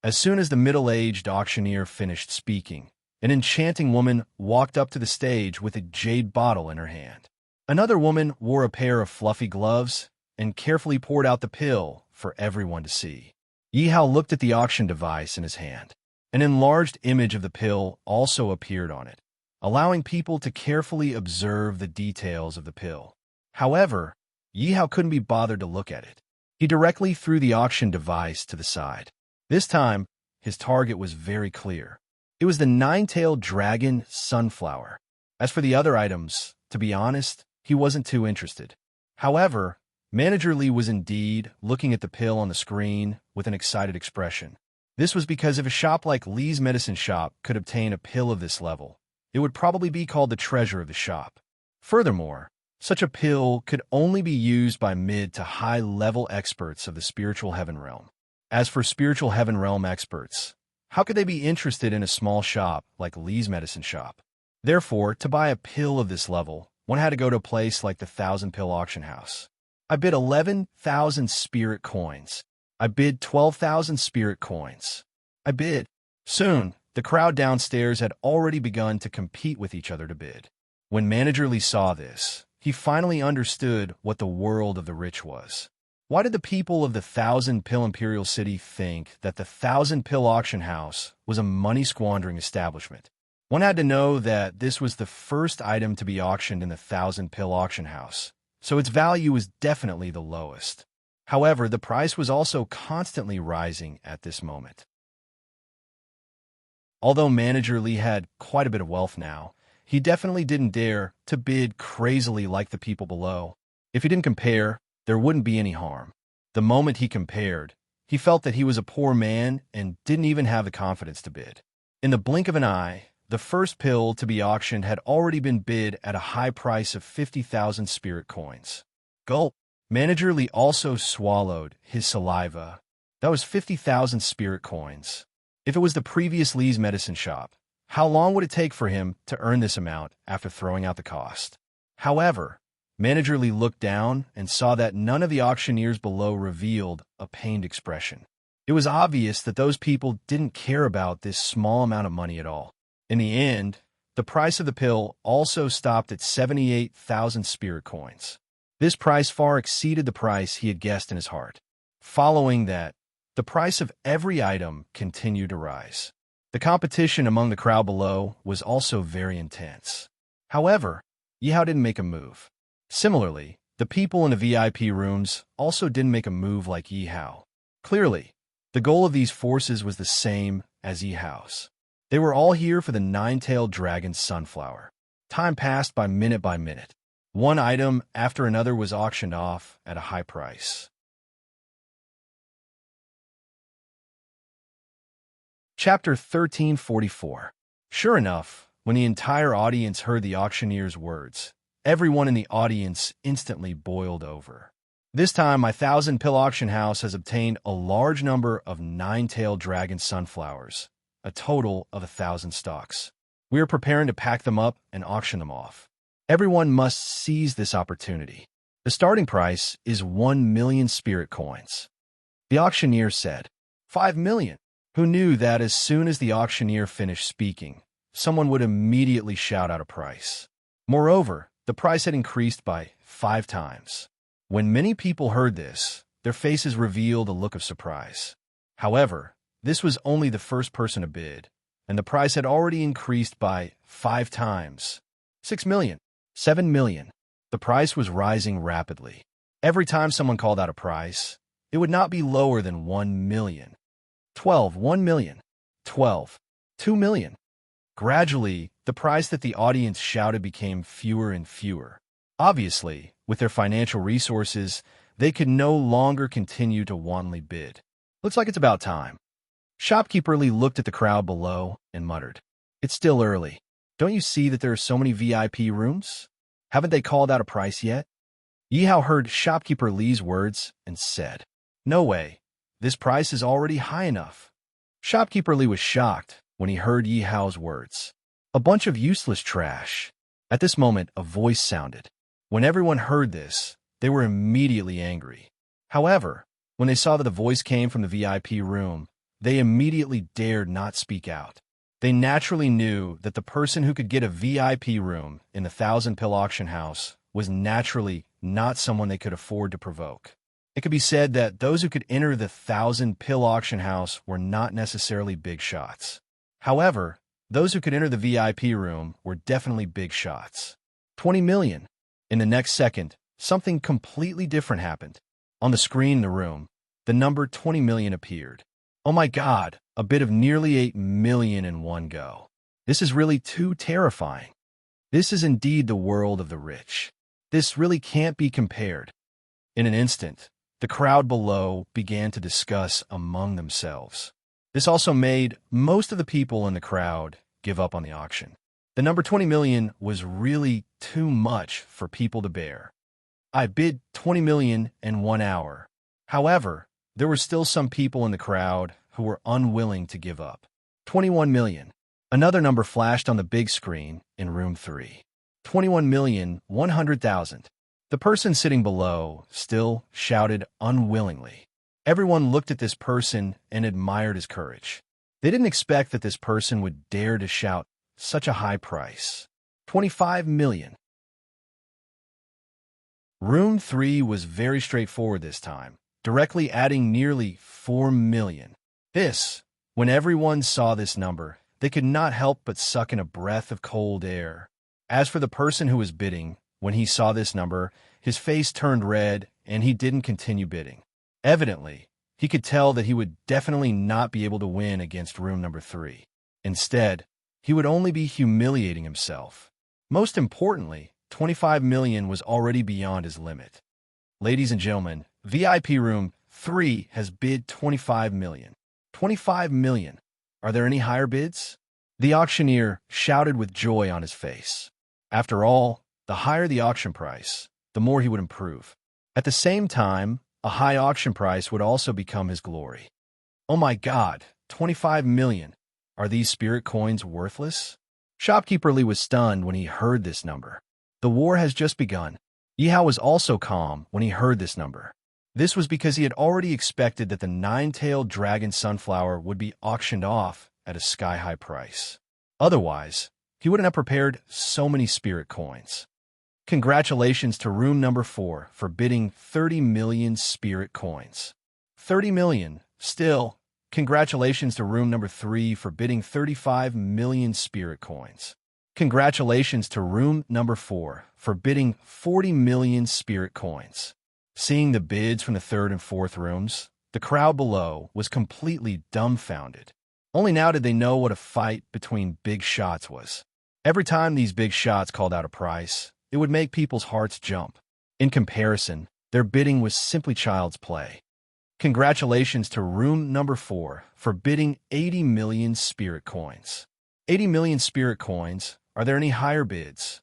As soon as the middle-aged auctioneer finished speaking, an enchanting woman walked up to the stage with a jade bottle in her hand. Another woman wore a pair of fluffy gloves and carefully poured out the pill for everyone to see. Yi Hao looked at the auction device in his hand. An enlarged image of the pill also appeared on it, allowing people to carefully observe the details of the pill. However, Yi Hao couldn't be bothered to look at it. He directly threw the auction device to the side. This time, his target was very clear. It was the nine-tailed dragon sunflower. As for the other items, to be honest, he wasn't too interested. However, Manager Lee was indeed looking at the pill on the screen with an excited expression. This was because if a shop like Lee's Medicine Shop could obtain a pill of this level, it would probably be called the treasure of the shop. Furthermore, such a pill could only be used by mid to high-level experts of the spiritual heaven realm. As for spiritual heaven realm experts, how could they be interested in a small shop like Lee's Medicine Shop? Therefore, to buy a pill of this level, one had to go to a place like the 1,000-pill auction house. I bid 11,000 spirit coins. I bid 12,000 spirit coins. I bid. Soon, the crowd downstairs had already begun to compete with each other to bid. When Manager Lee saw this, he finally understood what the world of the rich was. Why did the people of the 1,000-pill Imperial City think that the 1,000-pill auction house was a money-squandering establishment? One had to know that this was the first item to be auctioned in the 1,000-pill auction house, so its value was definitely the lowest. However, the price was also constantly rising at this moment. Although Manager Lee had quite a bit of wealth now, he definitely didn't dare to bid crazily like the people below. If he didn't compare, there wouldn't be any harm. The moment he compared, he felt that he was a poor man and didn't even have the confidence to bid. In the blink of an eye, the first pill to be auctioned had already been bid at a high price of 50,000 spirit coins. Gulp! Manager Lee also swallowed his saliva. That was 50,000 spirit coins. If it was the previous Lee's Medicine Shop, how long would it take for him to earn this amount after throwing out the cost? However, Manager Lee looked down and saw that none of the auctioneers below revealed a pained expression. It was obvious that those people didn't care about this small amount of money at all. In the end, the price of the pill also stopped at 78,000 spirit coins. This price far exceeded the price he had guessed in his heart. Following that, the price of every item continued to rise. The competition among the crowd below was also very intense. However, Yihao didn't make a move. Similarly, the people in the VIP rooms also didn't make a move like Yihao. Clearly, the goal of these forces was the same as Yihao's. They were all here for the nine-tailed dragon sunflower. Time passed by minute. One item after another was auctioned off at a high price. Chapter 1344. Sure enough, when the entire audience heard the auctioneer's words, everyone in the audience instantly boiled over. This time, my 1,000-pill auction house has obtained a large number of nine-tailed dragon sunflowers, a total of 1,000 stalks. We are preparing to pack them up and auction them off. Everyone must seize this opportunity. The starting price is 1 million spirit coins. The auctioneer said, 5 million. Who knew that as soon as the auctioneer finished speaking, someone would immediately shout out a price. Moreover, the price had increased by 5 times. When many people heard this, their faces revealed a look of surprise. However, this was only the first person to bid, and the price had already increased by 5 times. 6 million. 7 million. The price was rising rapidly. Every time someone called out a price, it would not be lower than 1 million. 12, 1 million. 12, 2 million. Gradually, the price that the audience shouted became fewer and fewer. Obviously, with their financial resources, they could no longer continue to wantonly bid. Looks like it's about time. Shopkeeper Lee looked at the crowd below and muttered, "It's still early. Don't you see that there are so many VIP rooms? Haven't they called out a price yet?" Yihao heard Shopkeeper Lee's words and said, "No way. This price is already high enough." Shopkeeper Lee was shocked when he heard Yihao's words. A bunch of useless trash. At this moment, a voice sounded. When everyone heard this, they were immediately angry. However, when they saw that the voice came from the VIP room, they immediately dared not speak out. They naturally knew that the person who could get a VIP room in the 1,000-pill auction house was naturally not someone they could afford to provoke. It could be said that those who could enter the 1,000-pill auction house were not necessarily big shots. However, those who could enter the VIP room were definitely big shots. 20 million. In the next second, something completely different happened. On the screen in the room, the number 20 million appeared. Oh my God, a bid of nearly 8 million in one go. This is really too terrifying. This is indeed the world of the rich. This really can't be compared. In an instant, the crowd below began to discuss among themselves. This also made most of the people in the crowd give up on the auction. The number 20 million was really too much for people to bear. I bid 20 million in 1 hour. However, there were still some people in the crowd who were unwilling to give up. 21 million. Another number flashed on the big screen in room 3. 21,100,000. The person sitting below still shouted unwillingly. Everyone looked at this person and admired his courage. They didn't expect that this person would dare to shout such a high price. 25 million. Room 3 was very straightforward this time, directly adding nearly 4 million. When everyone saw this number, they could not help but suck in a breath of cold air. As for the person who was bidding, when he saw this number, his face turned red and he didn't continue bidding. Evidently, he could tell that he would definitely not be able to win against room number 3. Instead, he would only be humiliating himself. Most importantly, 25 million was already beyond his limit. Ladies and gentlemen, VIP room 3 has bid 25 million. 25 million. Are there any higher bids? The auctioneer shouted with joy on his face. After all, the higher the auction price, the more he would improve. At the same time, a high auction price would also become his glory. Oh my God, 25 million. Are these spirit coins worthless? Shopkeeper Lee was stunned when he heard this number. The war has just begun. Yihao was also calm when he heard this number. This was because he had already expected that the 9-tailed dragon sunflower would be auctioned off at a sky-high price. Otherwise, he wouldn't have prepared so many spirit coins. Congratulations to room number 4 for bidding 30 million spirit coins. 30 million. Still, congratulations to room number 3 for bidding 35 million spirit coins. Congratulations to room number 4 for bidding 40 million spirit coins. Seeing the bids from the 3rd and 4th rooms, the crowd below was completely dumbfounded. Only now did they know what a fight between big shots was. Every time these big shots called out a price, it would make people's hearts jump. In comparison, their bidding was simply child's play. Congratulations to room number 4 for bidding 80 million spirit coins. 80 million spirit coins. Are there any higher bids?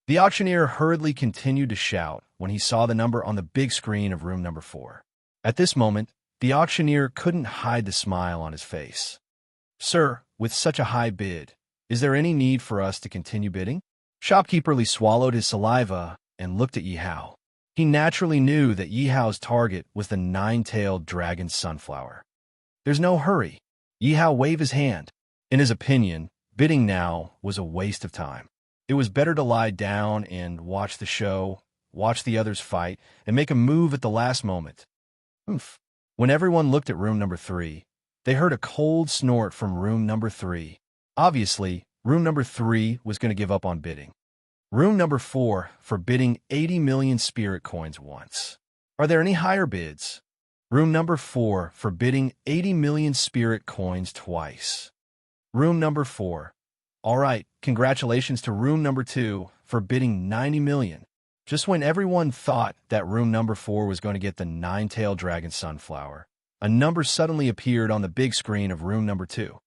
The auctioneer hurriedly continued to shout when he saw the number on the big screen of room number 4. At this moment, the auctioneer couldn't hide the smile on his face. Sir, with such a high bid, is there any need for us to continue bidding? Shopkeeper Lee swallowed his saliva and looked at Yihao. He naturally knew that Yihao's target was the 9-tailed dragon sunflower. There's no hurry. Yihao waved his hand. In his opinion, bidding now was a waste of time. It was better to lie down and watch the show, watch the others fight, and make a move at the last moment. Oof. When everyone looked at room number 3, they heard a cold snort from room number 3. Obviously, room number 3 was going to give up on bidding. Room number 4 for bidding 80 million spirit coins once. Are there any higher bids? Room number 4 for bidding 80 million spirit coins twice. Room number 4. All right, congratulations to room number 2 for bidding 90 million. Just when everyone thought that room number 4 was going to get the 9-tailed dragon sunflower, a number suddenly appeared on the big screen of room number 2.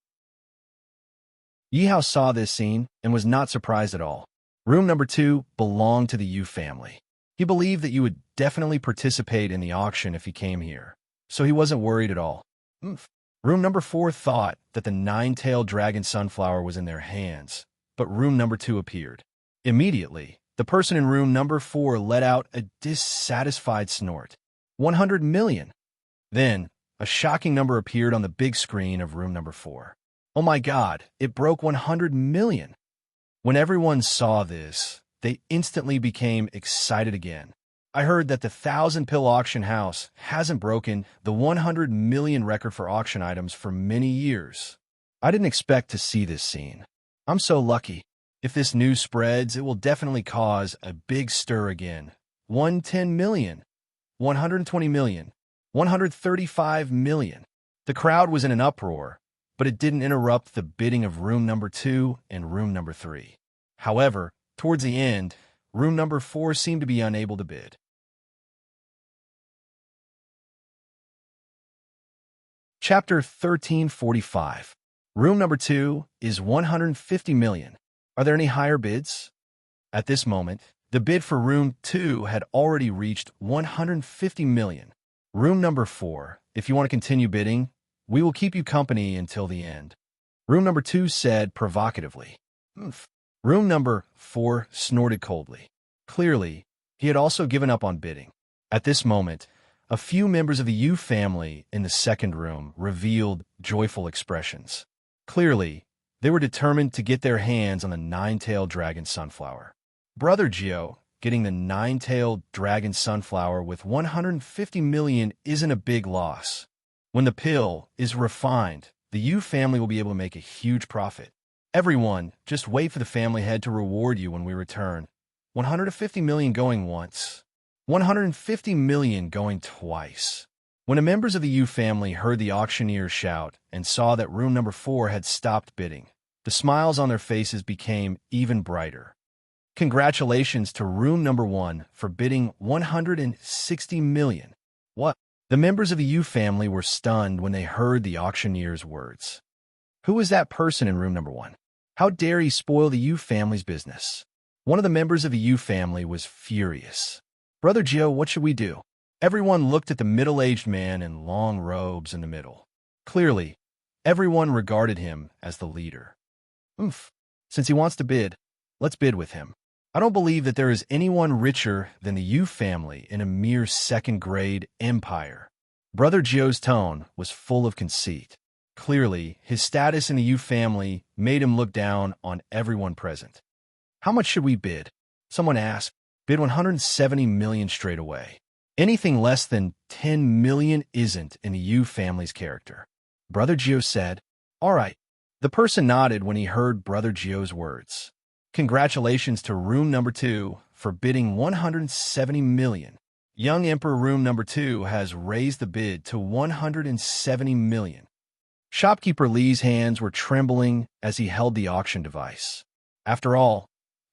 Yihao saw this scene and was not surprised at all. Room number 2 belonged to the Yu family. He believed that you would definitely participate in the auction if he came here, so he wasn't worried at all. Room number 4 thought that the 9-tailed dragon sunflower was in their hands, but room number 2 appeared. Immediately, the person in room number 4 let out a dissatisfied snort. 100 million. Then, a shocking number appeared on the big screen of room number 4. Oh my God, it broke 100 million. When everyone saw this, they instantly became excited again. I heard that the 1,000-pill auction house hasn't broken the 100 million record for auction items for many years. I didn't expect to see this scene. I'm so lucky. If this news spreads, it will definitely cause a big stir again. 110 million. 120 million, 135 million. The crowd was in an uproar, but it didn't interrupt the bidding of room number 2 and room number 3. However, towards the end, room number 4 seemed to be unable to bid. Chapter 1345. Room number 2 is 150 million. Are there any higher bids? At this moment, the bid for room 2 had already reached 150 million. Room number 4, if you want to continue bidding, we will keep you company until the end. Room number 2 said provocatively. Oomph. Room number 4 snorted coldly. Clearly, he had also given up on bidding. At this moment, a few members of the Yu family in the second room revealed joyful expressions. Clearly, they were determined to get their hands on the nine-tailed dragon sunflower. Brother Gio, getting the nine-tailed dragon sunflower with 150 million isn't a big loss. When the pill is refined, the Yu family will be able to make a huge profit. Everyone, just wait for the family head to reward you when we return. 150 million going once. 150 million going twice. When the members of the Yu family heard the auctioneer shout and saw that room number 4 had stopped bidding, the smiles on their faces became even brighter. Congratulations to room number 1 for bidding 160 million. What? The members of the Yu family were stunned when they heard the auctioneer's words. Who is that person in room number 1? How dare he spoil the Yu family's business? One of the members of the Yu family was furious. Brother Gio, what should we do? Everyone looked at the middle-aged man in long robes in the middle. Clearly, everyone regarded him as the leader. Oomph. Since he wants to bid, let's bid with him. I don't believe that there is anyone richer than the Yu family in a mere second-grade empire. Brother Gio's tone was full of conceit. Clearly, his status in the Yu family made him look down on everyone present. How much should we bid? Someone asked. Bid 170 million straight away. Anything less than 10 million isn't in the Yu family's character. Brother Gio said, All right. The person nodded when he heard Brother Gio's words. Congratulations to room number 2 for bidding 170 million. Young Emperor room number 2 has raised the bid to 170 million. Shopkeeper Li's hands were trembling as he held the auction device. After all,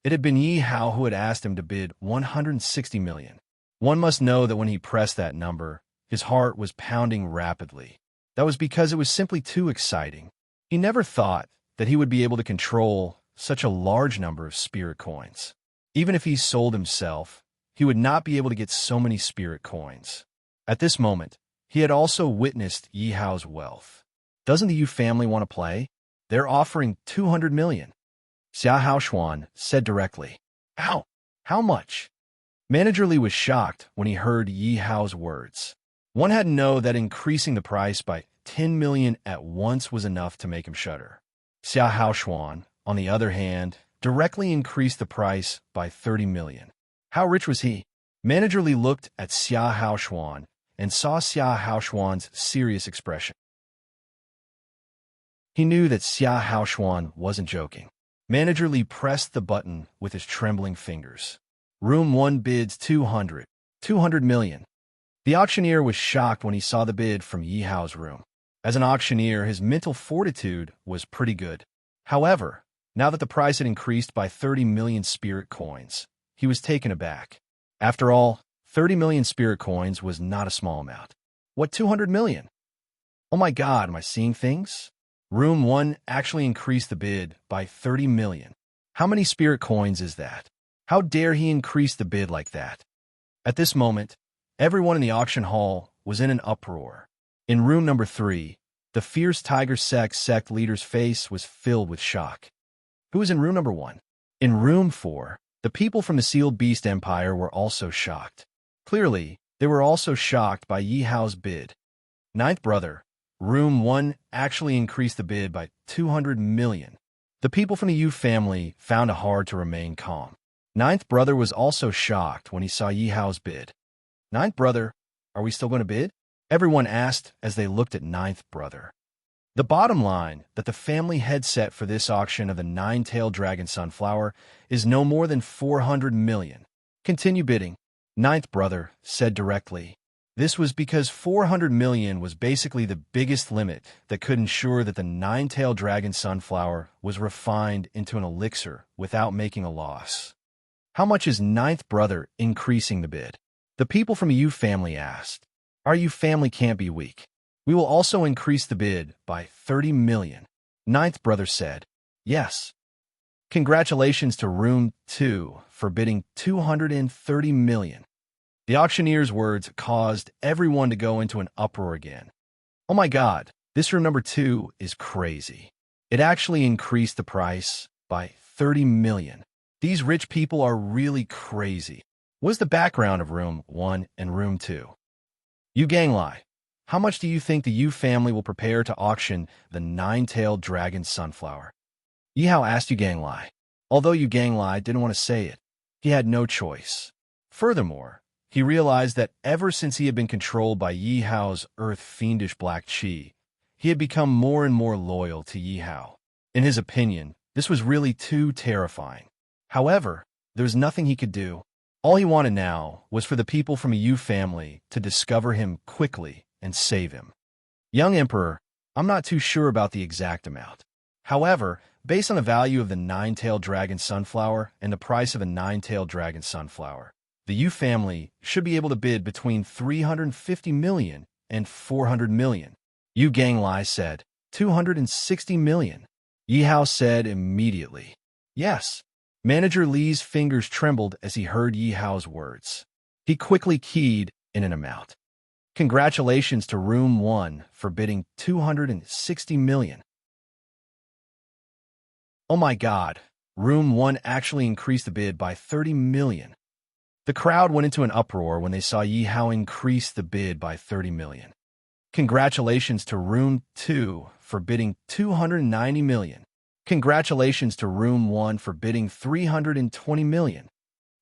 it had been Yi Hao who had asked him to bid 160 million. One must know that when he pressed that number, his heart was pounding rapidly. That was because it was simply too exciting. He never thought that he would be able to control such a large number of spirit coins. Even if he sold himself, he would not be able to get so many spirit coins. At this moment, he had also witnessed Yi Hao's wealth. Doesn't the Yu family want to play? They're offering 200 million. Xia Haoshuan said directly. How much? Manager Li was shocked when he heard Yi Hao's words. One had to know that increasing the price by 10 million at once was enough to make him shudder. Xia Haoshuan, on the other hand, directly increased the price by 30 million. How rich was he? Manager Li looked at Xia Haoshuan and saw Xia Haoshuan's serious expression. He knew that Xia Haoshuan wasn't joking. Manager Li pressed the button with his trembling fingers. Room 1 bids 200 million. The auctioneer was shocked when he saw the bid from Yi Hao's room. As an auctioneer, his mental fortitude was pretty good. However, now that the price had increased by 30 million spirit coins, he was taken aback. After all, 30 million spirit coins was not a small amount. What, 200 million? Oh my God, am I seeing things? Room 1 actually increased the bid by 30 million. How many spirit coins is that? How dare he increase the bid like that? At this moment, everyone in the auction hall was in an uproar. In room number 3, the fierce tiger sect leader's face was filled with shock. Who was in room number 1? In room 4, the people from the Sealed Beast Empire were also shocked. Clearly, they were also shocked by Yi Hao's bid. Ninth brother, room 1 actually increased the bid by 200 million. The people from the Yu family found it hard to remain calm. Ninth brother was also shocked when he saw Yi Hao's bid. Ninth brother, are we still going to bid? Everyone asked as they looked at ninth brother. The bottom line that the family headset for this auction of the nine-tailed dragon sunflower is no more than 400 million. Continue bidding. Ninth brother said directly. This was because 400 million was basically the biggest limit that could ensure that the nine-tailed dragon sunflower was refined into an elixir without making a loss. How much is ninth brother increasing the bid? The people from Yu family asked. Our Yu family can't be weak. We will also increase the bid by 30 million. Ninth brother said. Yes. Congratulations to Room 2 for bidding 230 million. The auctioneer's words caused everyone to go into an uproar again. Oh my God, this room number 2 is crazy. It actually increased the price by 30 million. These rich people are really crazy. What's the background of Room 1 and Room 2? Yu Ganglai, how much do you think the Yu family will prepare to auction the nine-tailed dragon sunflower? Yi Hao asked Yu Ganglai. Although Yu Ganglai didn't want to say it, he had no choice. Furthermore, he realized that ever since he had been controlled by Yi Hao's earth-fiendish black qi, he had become more and more loyal to Yi Hao. In his opinion, this was really too terrifying. However, there was nothing he could do. All he wanted now was for the people from a Yu family to discover him quickly and save him. Young Emperor, I'm not too sure about the exact amount. However, based on the value of the nine-tailed dragon sunflower and the price of a nine-tailed dragon sunflower, the Yu family should be able to bid between 350 million and 400 million. Yu Ganglai said, 260 million. Yi Hao said immediately. Yes. Manager Li's fingers trembled as he heard Yi Hao's words. He quickly keyed in an amount. Congratulations to Room 1 for bidding 260 million. Oh my God, Room 1 actually increased the bid by 30 million. The crowd went into an uproar when they saw Yi Hao increase the bid by 30 million. Congratulations to Room 2 for bidding 290 million. Congratulations to Room 1 for bidding 320 million.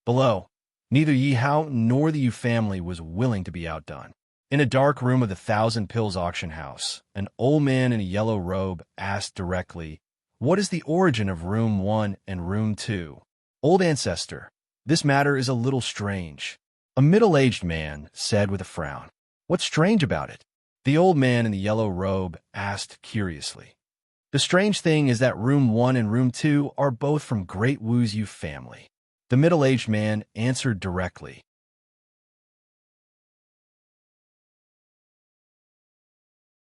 Below, neither Yi Hao nor the Yu family was willing to be outdone. In a dark room of the Thousand Pills auction house, an old man in a yellow robe asked directly, what is the origin of Room 1 and Room 2? Old ancestor, this matter is a little strange. A middle-aged man said with a frown. What's strange about it? The old man in the yellow robe asked curiously. The strange thing is that Room 1 and Room 2 are both from Great Wu's Yu family. The middle-aged man answered directly.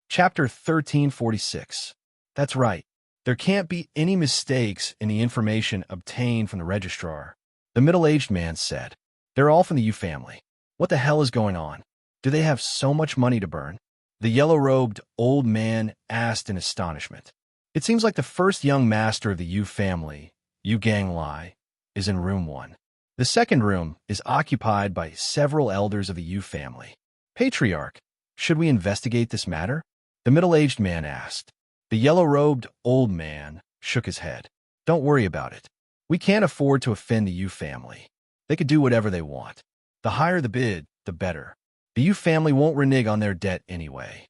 Chapter 1346. That's right. There can't be any mistakes in the information obtained from the registrar. The middle-aged man said. They're all from the Yu family. What the hell is going on? Do they have so much money to burn? The yellow-robed old man asked in astonishment. It seems like the first young master of the Yu family, Yu Ganglai, is in Room 1. The second room is occupied by several elders of the Yu family. Patriarch, should we investigate this matter? The middle-aged man asked. The yellow-robed old man shook his head. Don't worry about it. We can't afford to offend the Yu family. They could do whatever they want. The higher the bid, the better. The Yu family won't renege on their debt anyway.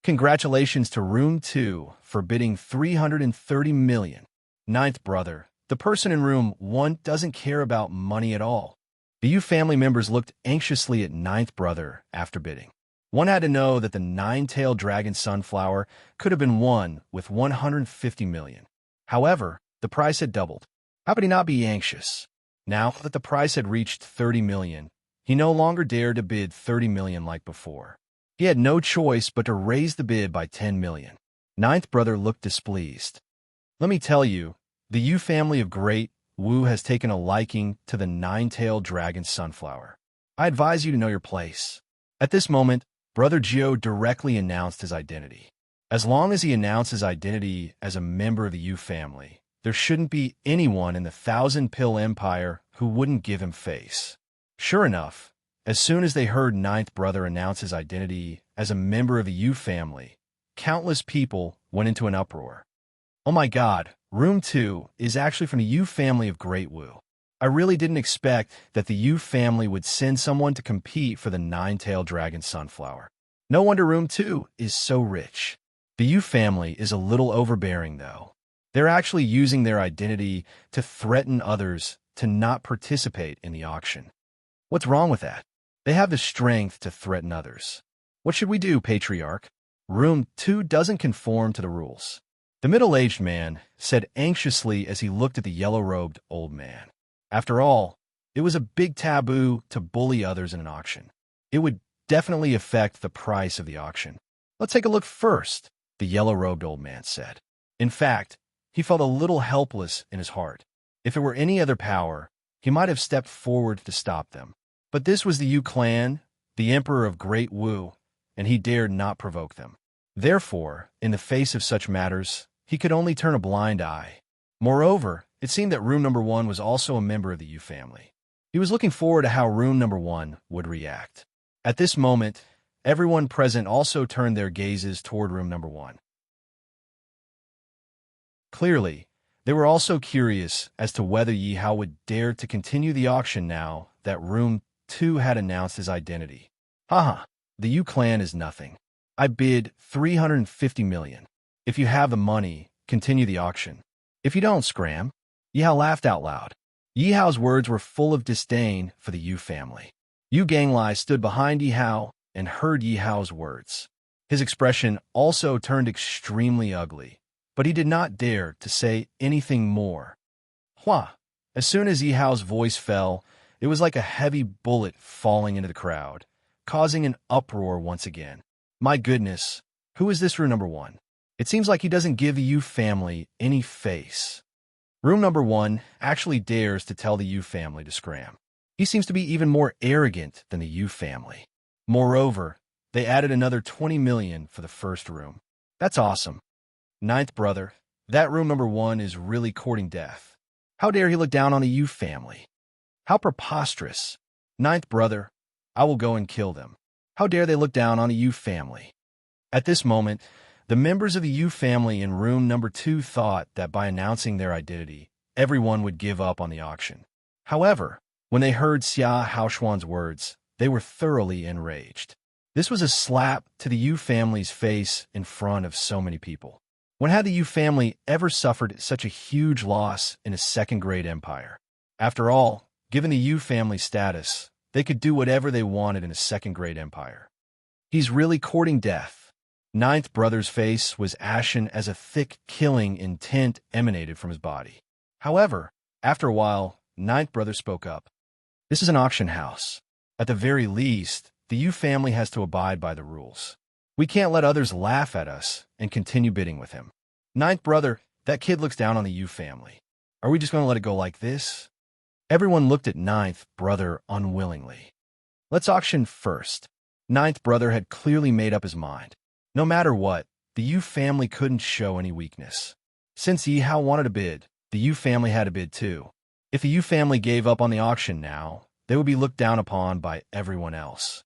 Congratulations to Room 2 for bidding 330 million. Ninth brother, the person in Room 1 doesn't care about money at all. The Yu family members looked anxiously at ninth brother after bidding. One had to know that the nine-tailed dragon sunflower could have been won with 150 million. However, the price had doubled. How could he not be anxious? Now that the price had reached 30 million, he no longer dared to bid 30 million like before. He had no choice but to raise the bid by 10 million. Ninth brother looked displeased. Let me tell you, the Yu family of Great Wu has taken a liking to the nine-tailed dragon sunflower. I advise you to know your place. At this moment, Brother Jiu directly announced his identity. As long as he announced his identity as a member of the Yu family, there shouldn't be anyone in the Thousand Pill Empire who wouldn't give him face. Sure enough, as soon as they heard ninth brother announce his identity as a member of the Yu family, countless people went into an uproar. Oh my God, Room 2 is actually from the Yu family of Great Wu. I really didn't expect that the Yu family would send someone to compete for the nine-tailed dragon sunflower. No wonder Room 2 is so rich. The Yu family is a little overbearing, though. They're actually using their identity to threaten others to not participate in the auction. What's wrong with that? They have the strength to threaten others. What should we do, patriarch? Room 2 doesn't conform to the rules. The middle-aged man said anxiously as he looked at the yellow-robed old man. After all, it was a big taboo to bully others in an auction. It would definitely affect the price of the auction. Let's take a look first, the yellow-robed old man said. In fact, he felt a little helpless in his heart. If it were any other power, he might have stepped forward to stop them. But this was the Yu clan, the Emperor of Great Wu, and he dared not provoke them. Therefore, in the face of such matters, he could only turn a blind eye. Moreover, it seemed that room number 1 was also a member of the Yu family. He was looking forward to how room number 1 would react. At this moment, everyone present also turned their gazes toward room number 1. Clearly, they were also curious as to whether Yi Hao would dare to continue the auction now that room 2 had announced his identity. Haha, the Yu clan is nothing. I bid 350 million. If you have the money, continue the auction. If you don't, scram. Yi Hao laughed out loud. Yi Hao's words were full of disdain for the Yu family. Yu Ganglai stood behind Yi Hao and heard Yi Hao's words. His expression also turned extremely ugly, but he did not dare to say anything more. Hua! As soon as Yi Hao's voice fell, it was like a heavy bullet falling into the crowd, causing an uproar once again. My goodness, who is this room number 1? It seems like he doesn't give the Yu family any face. Room number 1 actually dares to tell the Yu family to scram. He seems to be even more arrogant than the Yu family. Moreover, they added another 20 million for the first room. That's awesome. Ninth brother, that room number 1 is really courting death. How dare he look down on the Yu family? How preposterous. Ninth brother, I will go and kill them. How dare they look down on the Yu family? At this moment, the members of the Yu family in room number 2 thought that by announcing their identity, everyone would give up on the auction. However, when they heard Xia Haoshuan's words, they were thoroughly enraged. This was a slap to the Yu family's face in front of so many people. When had the Yu family ever suffered such a huge loss in a second-grade empire? After all, given the Yu family status, they could do whatever they wanted in a second-grade empire. He's really courting death. Ninth brother's face was ashen as a thick killing intent emanated from his body. However, after a while, Ninth brother spoke up. This is an auction house. At the very least, the Yu family has to abide by the rules. We can't let others laugh at us and continue bidding with him. Ninth brother, that kid looks down on the Yu family. Are we just going to let it go like this? Everyone looked at Ninth brother unwillingly. Let's auction first. Ninth brother had clearly made up his mind. No matter what, the Yu family couldn't show any weakness. Since Yi Hao wanted to bid, the Yu family had to bid too. If the Yu family gave up on the auction now, they would be looked down upon by everyone else.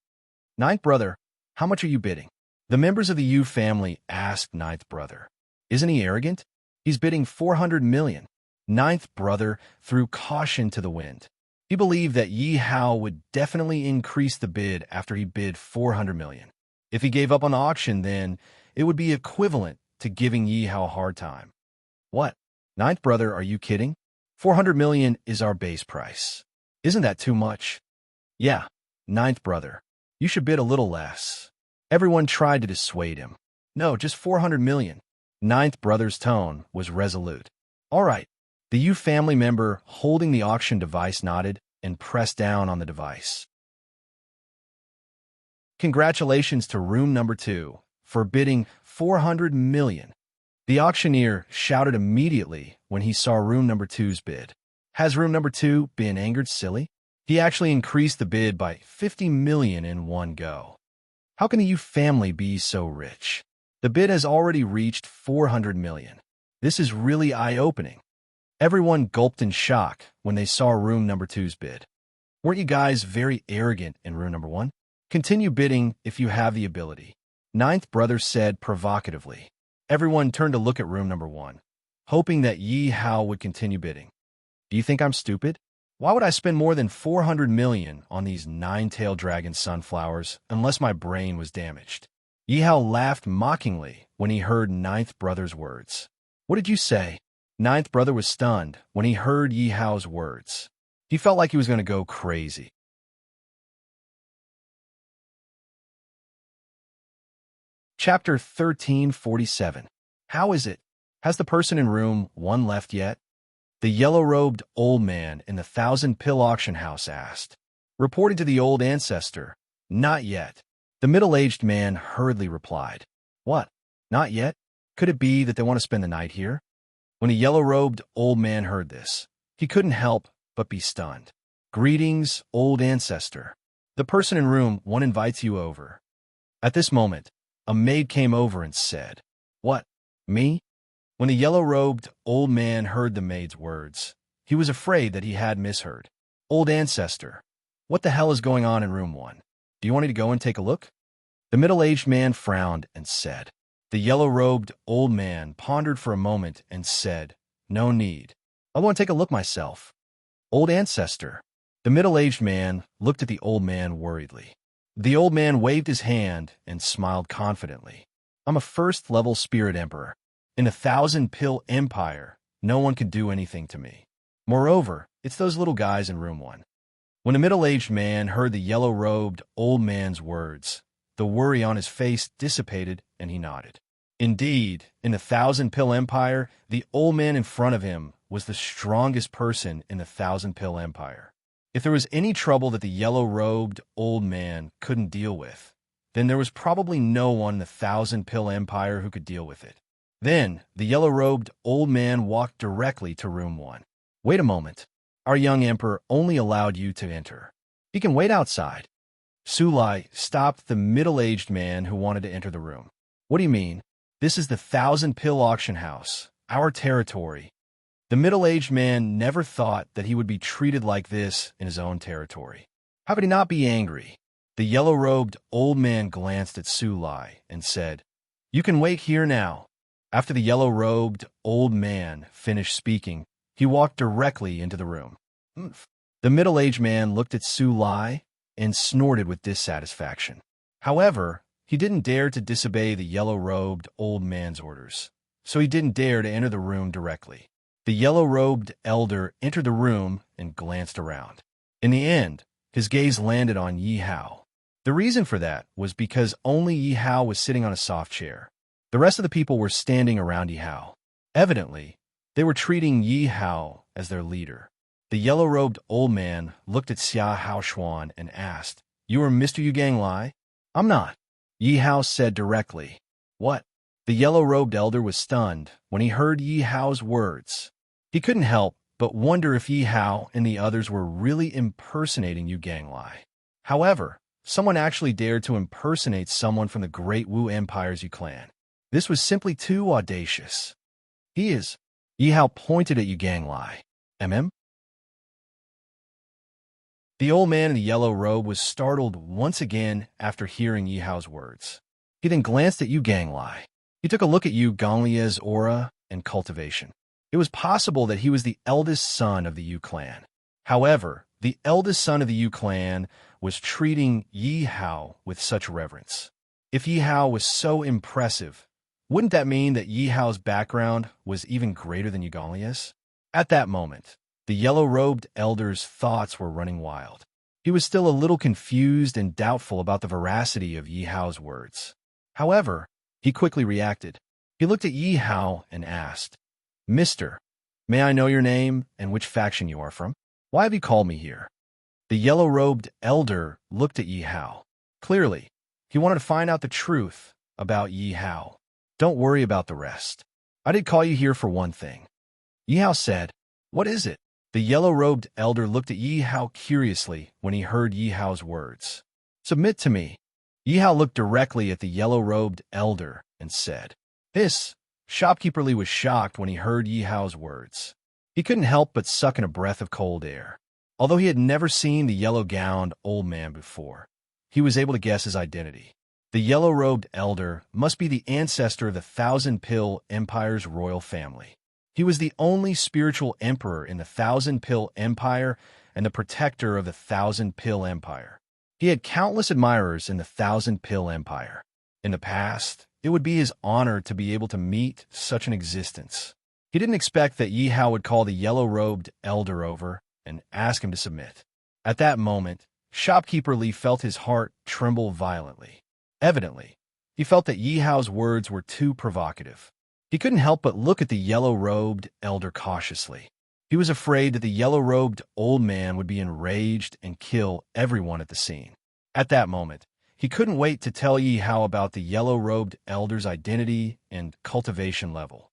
Ninth brother, how much are you bidding? The members of the Yu family asked Ninth brother. Isn't he arrogant? He's bidding 400 million. Ninth brother threw caution to the wind. He believed that Yi Hao would definitely increase the bid after he bid 400 million. If he gave up on the auction, then it would be equivalent to giving Yi Hao a hard time. What? Ninth brother, are you kidding? 400 million is our base price. Isn't that too much? Yeah, Ninth brother, you should bid a little less. Everyone tried to dissuade him. No, just 400 million. Ninth brother's tone was resolute. All right. The Yu family member holding the auction device nodded and pressed down on the device. Congratulations to room number 2 for bidding 400 million. The auctioneer shouted immediately when he saw room number 2's bid. Has room number 2 been angered silly? He actually increased the bid by 50 million in one go. How can the Yu family be so rich? The bid has already reached 400 million. This is really eye-opening. Everyone gulped in shock when they saw room number 2's bid. Weren't you guys very arrogant in room number 1? Continue bidding if you have the ability. Ninth brother said provocatively. Everyone turned to look at room number 1, hoping that Yi Hao would continue bidding. Do you think I'm stupid? Why would I spend more than 400 million on these nine-tailed dragon sunflowers unless my brain was damaged? Yi Hao laughed mockingly when he heard Ninth brother's words. What did you say? Ninth brother was stunned when he heard Yi Hao's words. He felt like he was going to go crazy. Chapter 1347. How is it? Has the person in room 1 left yet? The yellow-robed old man in the thousand-pill auction house asked. Reporting to the old ancestor, "Not yet." The middle-aged man hurriedly replied, "What? Not yet? Could it be that they want to spend the night here?" When the yellow-robed old man heard this, he couldn't help but be stunned. "Greetings, old ancestor. The person in room 1 invites you over." At this moment, a maid came over and said, "What? Me?" When the yellow-robed old man heard the maid's words, he was afraid that he had misheard. "Old ancestor, what the hell is going on in room 1? Do you want me to go and take a look?" The middle-aged man frowned and said. The yellow-robed old man pondered for a moment and said, "No need. I want to take a look myself." "Old ancestor." The middle-aged man looked at the old man worriedly. The old man waved his hand and smiled confidently. "I'm a first-level spirit emperor. In a thousand-pill empire, no one could do anything to me. Moreover, it's those little guys in room 1. When the middle-aged man heard the yellow-robed old man's words, the worry on his face dissipated and he nodded. Indeed, in the thousand-pill empire, the old man in front of him was the strongest person in the thousand-pill empire. If there was any trouble that the yellow-robed old man couldn't deal with, then there was probably no one in the thousand-pill empire who could deal with it. Then, the yellow-robed old man walked directly to room 1. "Wait a moment. Our young emperor only allowed you to enter. He can wait outside." Sulai stopped the middle-aged man who wanted to enter the room. "What do you mean? This is the thousand-pill auction house, our territory." The middle-aged man never thought that he would be treated like this in his own territory. How could he not be angry? The yellow-robed old man glanced at Sulai and said, "You can wait here now." After the yellow-robed old man finished speaking, he walked directly into the room. The middle-aged man looked at Sulai and snorted with dissatisfaction. However, he didn't dare to disobey the yellow-robed old man's orders, so he didn't dare to enter the room directly. The yellow-robed elder entered the room and glanced around. In the end, his gaze landed on Yi Hao. The reason for that was because only Yi Hao was sitting on a soft chair. The rest of the people were standing around Yi Hao. Evidently, they were treating Yi Hao as their leader. The yellow-robed old man looked at Xia Haoshuan and asked, "You are Mr. Yu Ganglai?" "I'm not," Yi Hao said directly. "What?" The yellow-robed elder was stunned when he heard Yi Hao's words. He couldn't help but wonder if Yi Hao and the others were really impersonating Yu Ganglai. However, someone actually dared to impersonate someone from the Great Wu Empire's Yu clan. This was simply too audacious. "He is." Yi Hao pointed at Yu Ganglai. "Mm?" The old man in the yellow robe was startled once again after hearing Yi Hao's words. He then glanced at Yu Ganglai. He took a look at Yu Ganglia's aura and cultivation. It was possible that he was the eldest son of the Yu clan. However, the eldest son of the Yu clan was treating Yi Hao with such reverence. If Yi Hao was so impressive, wouldn't that mean that Yi Hao's background was even greater than Yu Ganglia's? At that moment, the yellow-robed elder's thoughts were running wild. He was still a little confused and doubtful about the veracity of Yi Hao's words. However, he quickly reacted. He looked at Yi Hao and asked, "Mister, may I know your name and which faction you are from? Why have you called me here?" The yellow-robed elder looked at Yi Hao. Clearly, he wanted to find out the truth about Yi Hao. "Don't worry about the rest. I did call you here for one thing." Yi Hao said, "What is it?" The yellow-robed elder looked at Yi Hao curiously when he heard Yi Hao's words. "Submit to me." Yi Hao looked directly at the yellow-robed elder and said, "This." Shopkeeper Li was shocked when he heard Yi Hao's words. He couldn't help but suck in a breath of cold air. Although he had never seen the yellow-gowned old man before, he was able to guess his identity. The yellow-robed elder must be the ancestor of the Thousand-Pill Empire's royal family. He was the only spiritual emperor in the Thousand-Pill Empire and the protector of the Thousand-Pill Empire. He had countless admirers in the Thousand-Pill Empire. In the past, it would be his honor to be able to meet such an existence. He didn't expect that Yi Hao would call the yellow-robed elder over and ask him to submit. At that moment, Shopkeeper Li felt his heart tremble violently. Evidently, He felt that Yi Hao's words were too provocative. He couldn't help but look at the yellow-robed elder cautiously. He was afraid that the yellow-robed old man would be enraged and kill everyone at the scene. At that moment, he couldn't wait to tell Yi Hao about the yellow-robed elder's identity and cultivation level.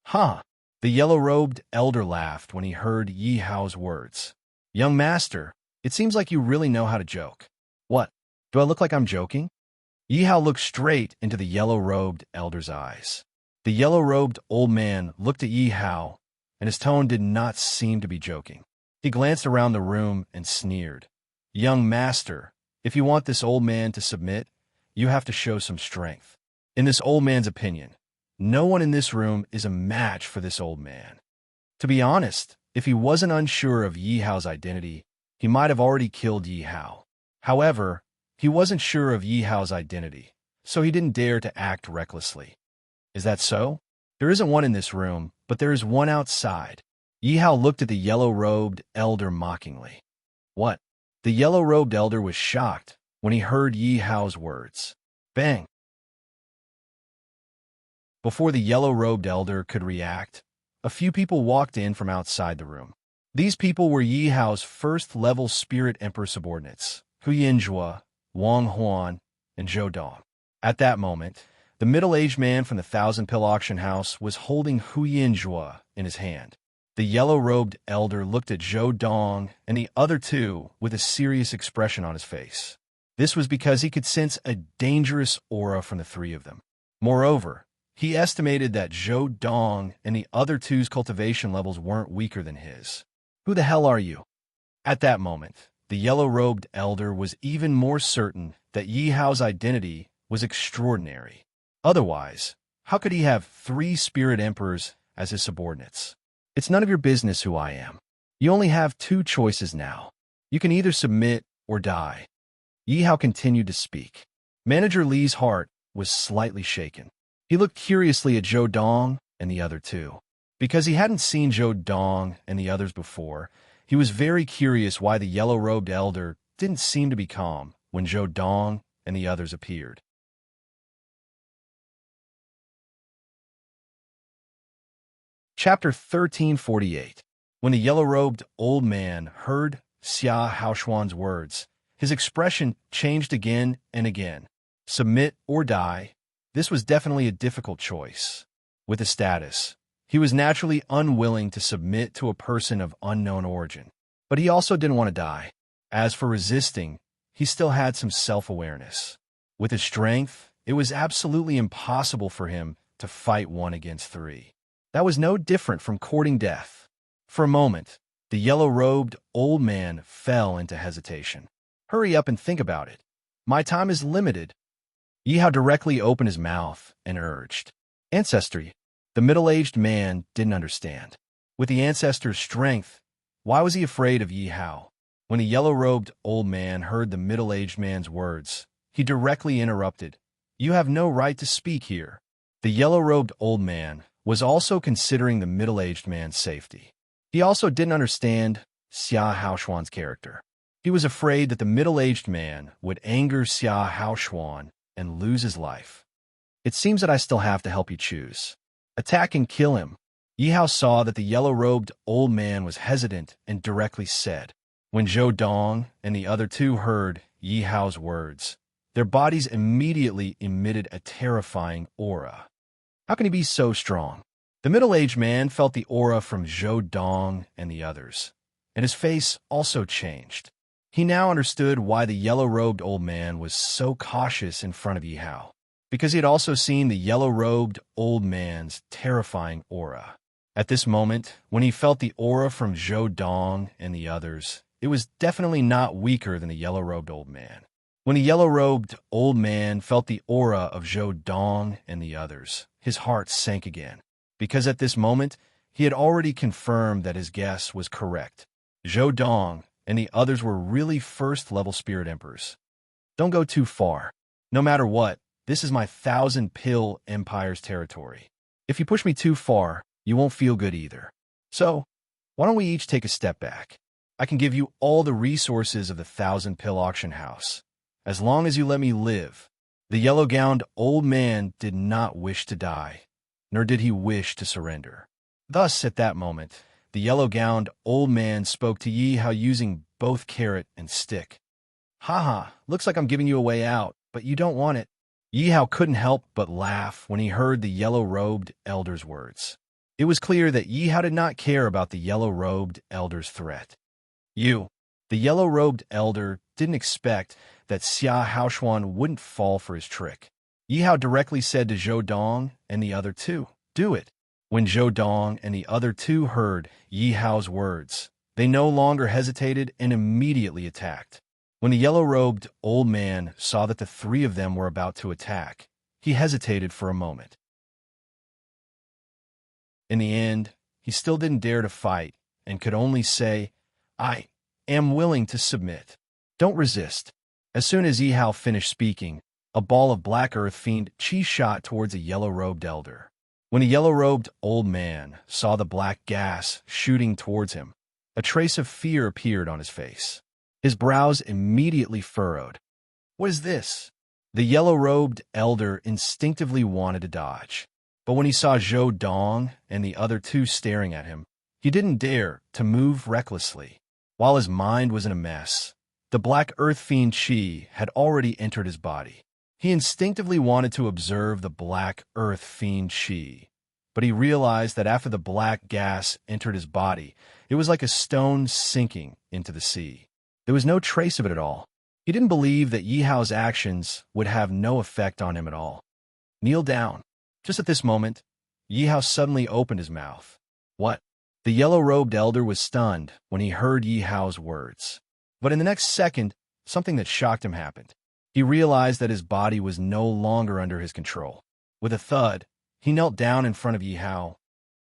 Huh! The yellow-robed elder laughed when he heard Yi Hao's words. Young master, it seems like you really know how to joke. What? Do I look like I'm joking? Yi Hao looked straight into the yellow-robed elder's eyes. The yellow-robed old man looked at Yi Hao, and his tone did not seem to be joking. He glanced around the room and sneered. Young master, if you want this old man to submit, you have to show some strength. In this old man's opinion, no one in this room is a match for this old man. To be honest, if he wasn't unsure of Yi Hao's identity, he might have already killed Yi Hao. However, he wasn't sure of Yi Hao's identity, so he didn't dare to act recklessly. Is that so? There isn't one in this room, but there is one outside. Yi Hao looked at the yellow-robed elder mockingly. What? The yellow-robed elder was shocked when he heard Yi Hao's words. Bang! Before the yellow-robed elder could react, a few people walked in from outside the room. These people were Yi Hao's first-level Spirit Emperor subordinates, Hu Yinjue, Wang Huan, and Zhou Dong. At that moment, the middle-aged man from the Thousand Pill Auction House was holding Hu Yinjue in his hand. The yellow-robed elder looked at Zhou Dong and the other two with a serious expression on his face. This was because he could sense a dangerous aura from the three of them. Moreover, he estimated that Zhou Dong and the other two's cultivation levels weren't weaker than his. Who the hell are you? At that moment, the yellow-robed elder was even more certain that Yi Hao's identity was extraordinary. Otherwise, how could he have 3 Spirit Emperors as his subordinates? It's none of your business who I am. You only have 2 choices now. You can either submit or die. Yi Hao continued to speak. Manager Li's heart was slightly shaken. He looked curiously at Zhou Dong and the other two. Because he hadn't seen Zhou Dong and the others before, he was very curious why the yellow-robed elder didn't seem to be calm when Zhou Dong and the others appeared. Chapter 1348. When the yellow-robed old man heard Xia Haoshuan's words, his expression changed again and again. Submit or die. This was definitely a difficult choice. With his status, he was naturally unwilling to submit to a person of unknown origin. But he also didn't want to die. As for resisting, he still had some self-awareness. With his strength, it was absolutely impossible for him to fight 1 against 3. That was no different from courting death. For a moment, the yellow-robed old man fell into hesitation. Hurry up and think about it. My time is limited. Yi Hao directly opened his mouth and urged. Ancestry. The middle-aged man didn't understand. With the ancestor's strength, why was he afraid of Yi Hao? When the yellow-robed old man heard the middle-aged man's words, he directly interrupted. You have no right to speak here. The yellow-robed old man was also considering the middle-aged man's safety. He also didn't understand Xia Haoshuan's character. He was afraid that the middle-aged man would anger Xia Haoshuan and lose his life. It seems that I still have to help you choose. Attack and kill him. Yi Hao saw that the yellow-robed old man was hesitant and directly said. When Zhou Dong and the other two heard Yi Hao's words, their bodies immediately emitted a terrifying aura. How can he be so strong? The middle-aged man felt the aura from Zhou Dong and the others, and his face also changed. He now understood why the yellow-robed old man was so cautious in front of Yi Hao, because he had also seen the yellow-robed old man's terrifying aura. At this moment, when he felt the aura from Zhou Dong and the others, it was definitely not weaker than the yellow-robed old man. When the yellow-robed old man felt the aura of Zhou Dong and the others, his heart sank again, because at this moment, he had already confirmed that his guess was correct. Zhou Dong and the others were really first-level Spirit Emperors. Don't go too far. No matter what, this is my 1,000-pill empire's territory. If you push me too far, you won't feel good either. So, why don't we each take a step back? I can give you all the resources of the 1,000-pill auction house, as long as you let me live. The yellow-gowned old man did not wish to die, nor did he wish to surrender. Thus, at that moment, the yellow-gowned old man spoke to Yi Hao using both carrot and stick. "Haha, looks like I'm giving you a way out, but you don't want it." Yi Hao couldn't help but laugh when he heard the yellow-robed elder's words. It was clear that Yi Hao did not care about the yellow-robed elder's threat. The yellow-robed elder didn't expect that Xia Haoshuan wouldn't fall for his trick. Yi Hao directly said to Zhou Dong and the other two, "Do it." When Zhou Dong and the other two heard Yi Hao's words, they no longer hesitated and immediately attacked. When the yellow-robed old man saw that the three of them were about to attack, he hesitated for a moment. In the end, he still didn't dare to fight and could only say, "I am willing to submit. Don't resist." As soon as Yi Hao finished speaking, a ball of black earth fiend chi shot towards a yellow-robed elder. When a yellow-robed old man saw the black gas shooting towards him, a trace of fear appeared on his face. His brows immediately furrowed. "What is this?" The yellow-robed elder instinctively wanted to dodge. But when he saw Zhou Dong and the other two staring at him, he didn't dare to move recklessly. While his mind was in a mess, the black earth fiend Qi had already entered his body. He instinctively wanted to observe the black earth fiend Qi, but he realized that after the black gas entered his body, it was like a stone sinking into the sea. There was no trace of it at all. He didn't believe that Yi Hao's actions would have no effect on him at all. "Kneel down." Just at this moment, Yi Hao suddenly opened his mouth. "What?" The yellow-robed elder was stunned when he heard Yi Hao's words. But in the next second, something that shocked him happened. He realized that his body was no longer under his control. With a thud, he knelt down in front of Yi Hao.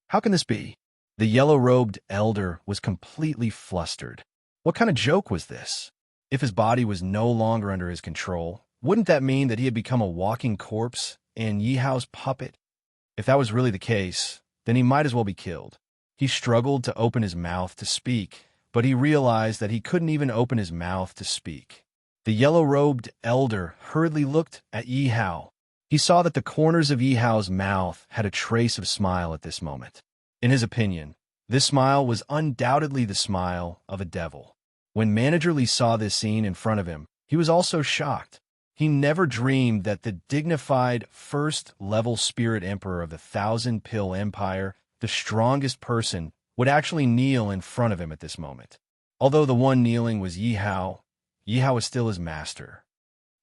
"How can this be?" The yellow-robed elder was completely flustered. What kind of joke was this? If his body was no longer under his control, wouldn't that mean that he had become a walking corpse and Yi Hao's puppet? If that was really the case, then he might as well be killed. He struggled to open his mouth to speak, but he realized that he couldn't even open his mouth to speak. The yellow-robed elder hurriedly looked at Yi Hao. He saw that the corners of Yi Hao's mouth had a trace of smile at this moment. In his opinion, this smile was undoubtedly the smile of a devil. When Manager Li saw this scene in front of him, he was also shocked. He never dreamed that the dignified first-level spirit emperor of the Thousand Pill Empire, the strongest person, would actually kneel in front of him at this moment. Although the one kneeling was Yi Hao is still his master.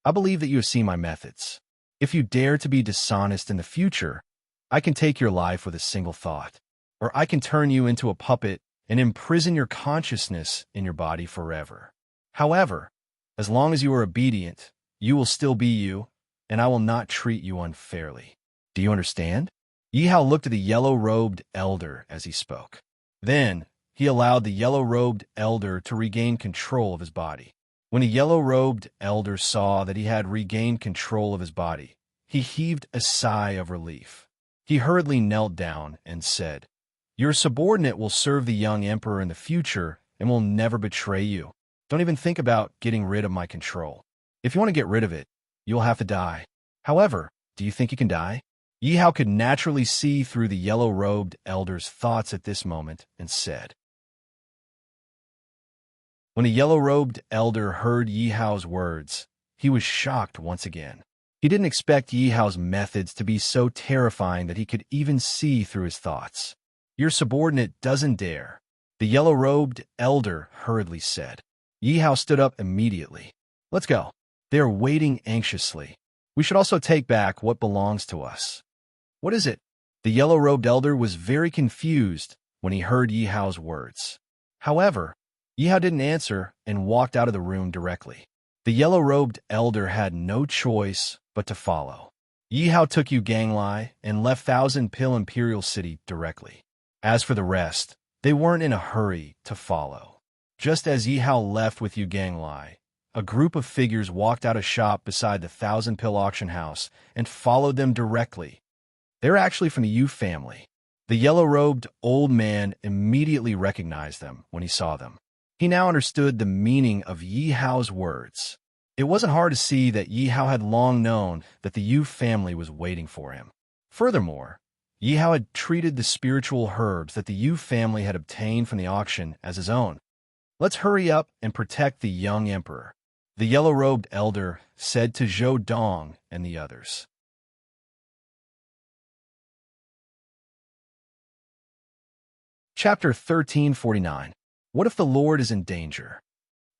"I believe that you have seen my methods. If you dare to be dishonest in the future, I can take your life with a single thought, or I can turn you into a puppet and imprison your consciousness in your body forever. However, as long as you are obedient, you will still be you, and I will not treat you unfairly. Do you understand?" Yi Hao looked at the yellow-robed elder as he spoke. Then, he allowed the yellow-robed elder to regain control of his body. When the yellow-robed elder saw that he had regained control of his body, he heaved a sigh of relief. He hurriedly knelt down and said, "Your subordinate will serve the young emperor in the future and will never betray you. Don't even think about getting rid of my control. If you want to get rid of it, you'll have to die. However, do you think you can die?" Yi Hao could naturally see through the yellow-robed elder's thoughts at this moment and said. When the yellow-robed elder heard Yi Hao's words, he was shocked once again. He didn't expect Yi Hao's methods to be so terrifying that he could even see through his thoughts. "Your subordinate doesn't dare," the yellow-robed elder hurriedly said. Yi Hao stood up immediately. "Let's go." They are waiting anxiously. "We should also take back what belongs to us." "What is it?" The yellow-robed elder was very confused when he heard Yi Hao's words. However, Yi Hao didn't answer and walked out of the room directly. The yellow-robed elder had no choice but to follow. Yi Hao took Yu Ganglai and left Thousand Pill Imperial City directly. As for the rest, they weren't in a hurry to follow. Just as Yi Hao left with Yu Ganglai, a group of figures walked out a shop beside the Thousand Pill auction house and followed them directly. They were actually from the Yu family. The yellow-robed old man immediately recognized them when he saw them. He now understood the meaning of Yi Hao's words. It wasn't hard to see that Yi Hao had long known that the Yu family was waiting for him. Furthermore, Yi Hao had treated the spiritual herbs that the Yu family had obtained from the auction as his own. Let's hurry up and protect the young emperor, the yellow-robed elder said to Zhou Dong and the others. Chapter 1349. What if the Lord is in danger?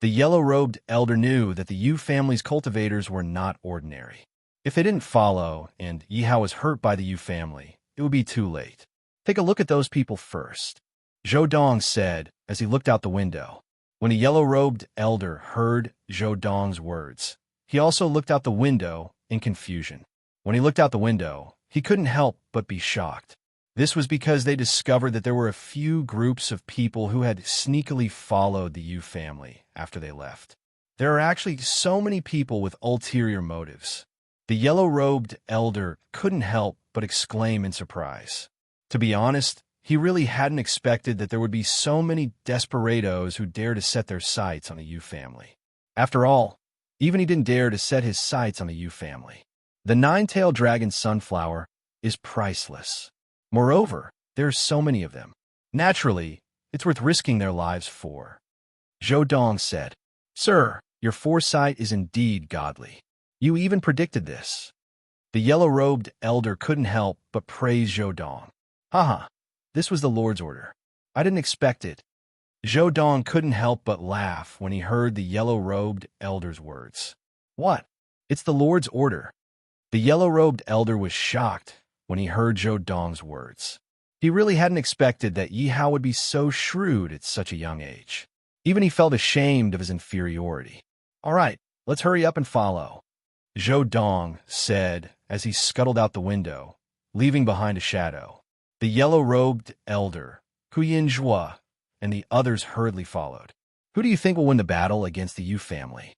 The yellow-robed elder knew that the Yu family's cultivators were not ordinary. If they didn't follow and Yi Hao was hurt by the Yu family, it would be too late. Take a look at those people first, Zhou Dong said as he looked out the window. When a yellow-robed elder heard Zhou Dong's words, he also looked out the window in confusion. When he looked out the window, he couldn't help but be shocked. This was because they discovered that there were a few groups of people who had sneakily followed the Yu family after they left. There are actually so many people with ulterior motives. The yellow-robed elder couldn't help but exclaim in surprise. To be honest, he really hadn't expected that there would be so many desperados who dare to set their sights on the Yu family. After all, even he didn't dare to set his sights on the Yu family. The nine-tailed dragon sunflower is priceless. Moreover, there are so many of them. Naturally, it's worth risking their lives for. Zhou Dong said, "Sir, your foresight is indeed godly. You even predicted this." The yellow-robed elder couldn't help but praise Zhou Dong. Haha, this was the Lord's order. I didn't expect it. Zhou Dong couldn't help but laugh when he heard the yellow-robed elder's words. What? It's the Lord's order. The yellow-robed elder was shocked when he heard Zhou Dong's words. He really hadn't expected that Yi Hao would be so shrewd at such a young age. Even he felt ashamed of his inferiority. All right, let's hurry up and follow, Zhou Dong said as he scuttled out the window, leaving behind a shadow. The yellow-robed elder, Huyin Zhua, and the others hurriedly followed. Who do you think will win the battle against the Yu family?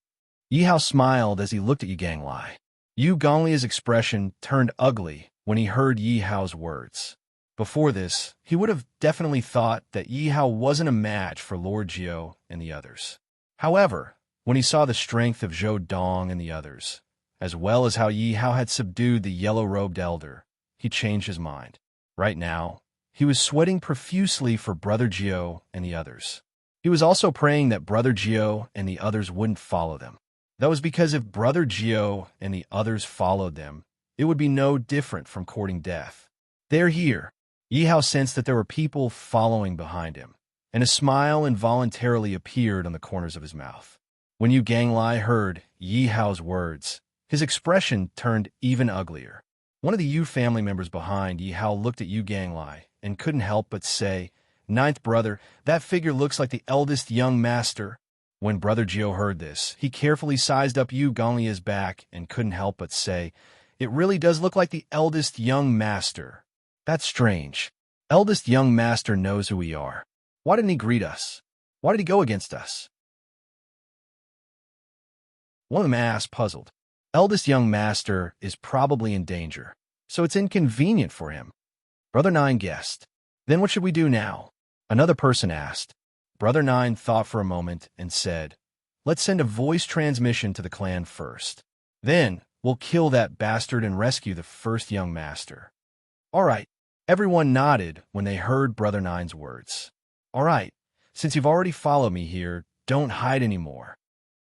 Yi Hao smiled as he looked at Yu Ganglai. Yu Gonglia's expression turned ugly when he heard Yi Hao's words. Before this, he would have definitely thought that Yi Hao wasn't a match for Lord Jiao and the others. However, when he saw the strength of Zhou Dong and the others, as well as how Yi Hao had subdued the yellow-robed elder, he changed his mind. Right now, he was sweating profusely for Brother Jiao and the others. He was also praying that Brother Jiao and the others wouldn't follow them. That was because if Brother Jiao and the others followed them, it would be no different from courting death. They're here. Yi Hao sensed that there were people following behind him, and a smile involuntarily appeared on the corners of his mouth. When Yu Ganglai heard Yi Hao's words, his expression turned even uglier. One of the Yu family members behind Yi Hao looked at Yu Ganglai and couldn't help but say, "Ninth brother, that figure looks like the eldest young master." When Brother Jiao heard this, he carefully sized up Yu Gonglia's back and couldn't help but say, "It really does look like the eldest young master. That's strange. Eldest young master knows who we are. Why didn't he greet us? Why did he go against us?" One of them asked, puzzled. Eldest young master is probably in danger, so it's inconvenient for him. Brother Nine guessed. Then what should we do now? Another person asked. Brother Nine thought for a moment and said, "Let's send a voice transmission to the clan first. Then we'll kill that bastard and rescue the first young master." All right. Everyone nodded when they heard Brother Nine's words. All right. Since you've already followed me here, don't hide anymore.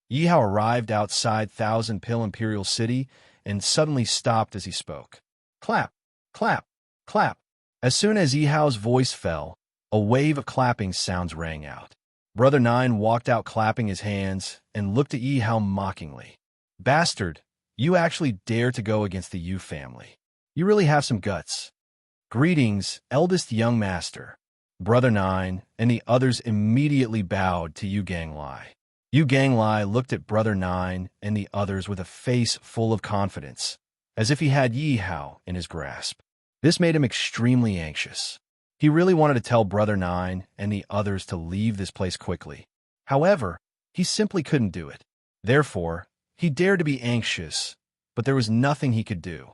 Yi Hao arrived outside Thousand Pill Imperial City and suddenly stopped as he spoke. Clap, clap, clap. As soon as Yi Hao's voice fell, a wave of clapping sounds rang out. Brother Nine walked out clapping his hands and looked at Yi Hao mockingly. Bastard, you actually dare to go against the Yu family. You really have some guts. Greetings, eldest young master. Brother Nine and the others immediately bowed to Yu Ganglai. Yu Ganglai looked at Brother Nine and the others with a face full of confidence, as if he had Yi Hao in his grasp. This made him extremely anxious. He really wanted to tell Brother Nine and the others to leave this place quickly. However, he simply couldn't do it. Therefore, he dared to be anxious, but there was nothing he could do.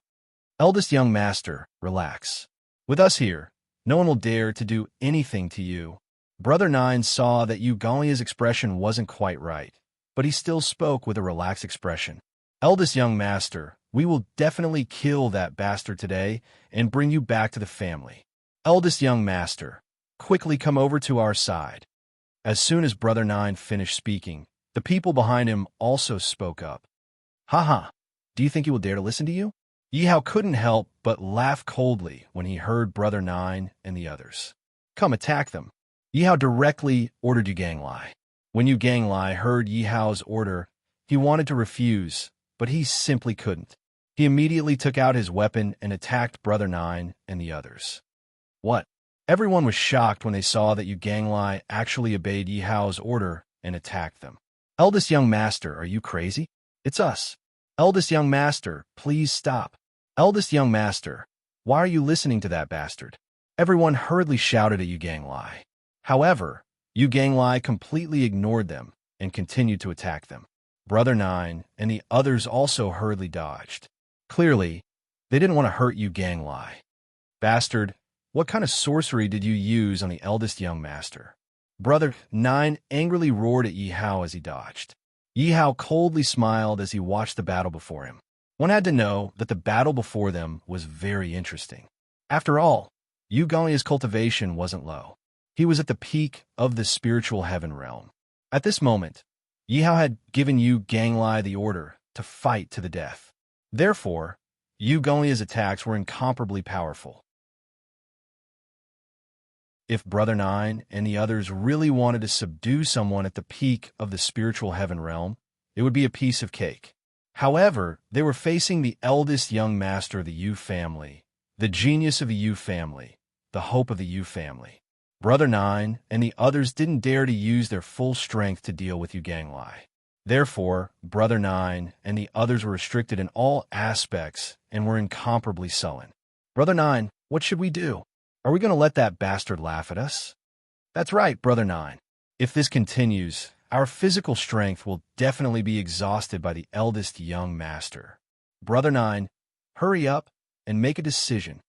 Eldest young master, relax. With us here, no one will dare to do anything to you. Brother Nine saw that Yu Gonglia's expression wasn't quite right, but he still spoke with a relaxed expression. Eldest young master, we will definitely kill that bastard today and bring you back to the family. Eldest young master, quickly come over to our side. As soon as Brother Nine finished speaking, the people behind him also spoke up. Haha, do you think he will dare to listen to you? Yihao couldn't help but laugh coldly when he heard Brother Nine and the others. Come attack them. Yihao directly ordered Yu Ganglai. When Yu Ganglai heard Yihao's order, he wanted to refuse, but he simply couldn't. He immediately took out his weapon and attacked Brother Nine and the others. What? Everyone was shocked when they saw that Yu Ganglai actually obeyed Yihao's order and attacked them. Eldest young master, are you crazy? It's us. Eldest young master, please stop. Eldest young master, why are you listening to that bastard? Everyone hurriedly shouted at Yu Ganglai. However, Yu Ganglai completely ignored them and continued to attack them. Brother Nine and the others also hurriedly dodged. Clearly, they didn't want to hurt Yu Ganglai. Bastard, what kind of sorcery did you use on the eldest young master? Brother Nine angrily roared at Yihao as he dodged. Yihao coldly smiled as he watched the battle before him. One had to know that the battle before them was very interesting. After all, Yu Ganglai's cultivation wasn't low. He was at the peak of the spiritual heaven realm. At this moment, Yihao had given Yu Ganglai the order to fight to the death. Therefore, Yu Ganglai's attacks were incomparably powerful. If Brother Nine and the others really wanted to subdue someone at the peak of the spiritual heaven realm, it would be a piece of cake. However, they were facing the eldest young master of the Yu family, the genius of the Yu family, the hope of the Yu family. Brother Nine and the others didn't dare to use their full strength to deal with Yu Ganglai. Therefore, Brother Nine and the others were restricted in all aspects and were incomparably sullen. Brother Nine, what should we do? Are we going to let that bastard laugh at us? That's right, Brother Nine. If this continues, our physical strength will definitely be exhausted by the eldest young master. Brother Nine, hurry up and make a decision.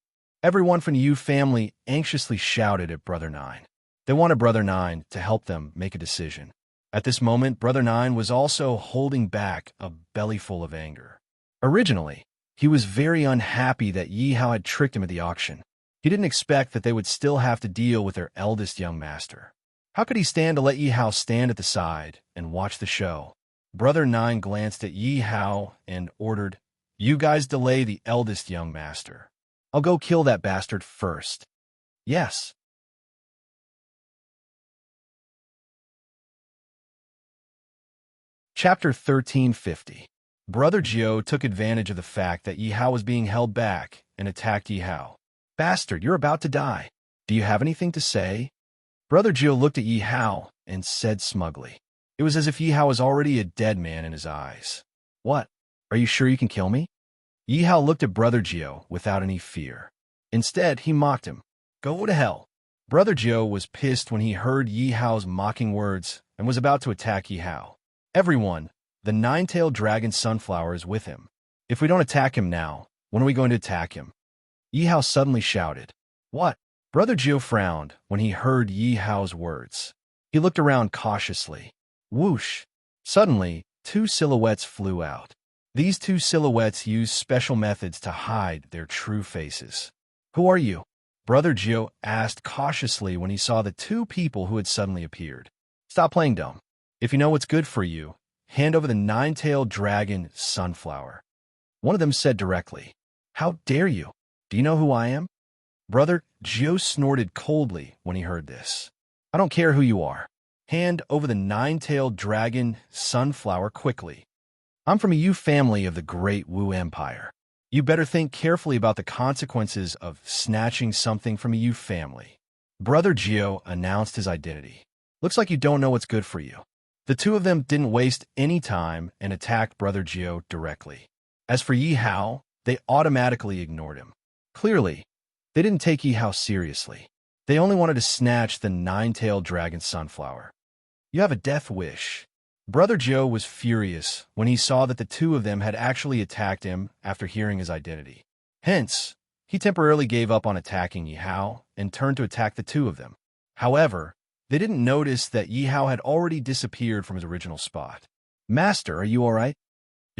Everyone from the Yu family anxiously shouted at Brother Nine. They wanted Brother Nine to help them make a decision. At this moment, Brother Nine was also holding back a bellyful of anger. Originally, he was very unhappy that Yihao had tricked him at the auction. He didn't expect that they would still have to deal with their eldest young master. How could he stand to let Yihao stand at the side and watch the show? Brother Nine glanced at Yihao and ordered, "You guys delay the eldest young master. I'll go kill that bastard first." Yes. Chapter 1350. Brother Jiao took advantage of the fact that Yihao was being held back and attacked Yihao. Bastard, you're about to die. Do you have anything to say? Brother Jiao looked at Yihao and said smugly. It was as if Yihao was already a dead man in his eyes. What? Are you sure you can kill me? Yihao looked at Brother Jiao without any fear. Instead, he mocked him. Go to hell. Brother Jiao was pissed when he heard Yihao's mocking words and was about to attack Yihao. Everyone, the nine-tailed dragon Sunflower is with him. If we don't attack him now, when are we going to attack him? Yihao suddenly shouted. What? Brother Jiao frowned when he heard Yihao's words. He looked around cautiously. Whoosh! Suddenly, two silhouettes flew out. These two silhouettes used special methods to hide their true faces. Who are you? Brother Jiao asked cautiously when he saw the two people who had suddenly appeared. Stop playing dumb. If you know what's good for you, hand over the nine-tailed dragon Sunflower. One of them said directly. How dare you? Do you know who I am? Brother Jiao snorted coldly when he heard this. I don't care who you are. Hand over the nine-tailed dragon Sunflower quickly. I'm from a Yu family of the great Wu Empire. You better think carefully about the consequences of snatching something from a Yu family. Brother Jiao announced his identity. Looks like you don't know what's good for you. The two of them didn't waste any time and attacked Brother Jiao directly. As for Yihao, they automatically ignored him. Clearly, they didn't take Yihao seriously. They only wanted to snatch the nine-tailed dragon Sunflower. You have a death wish. Brother Jiao was furious when he saw that the two of them had actually attacked him after hearing his identity. Hence, he temporarily gave up on attacking Yihao and turned to attack the two of them. However, they didn't notice that Yihao had already disappeared from his original spot. Master, are you all right?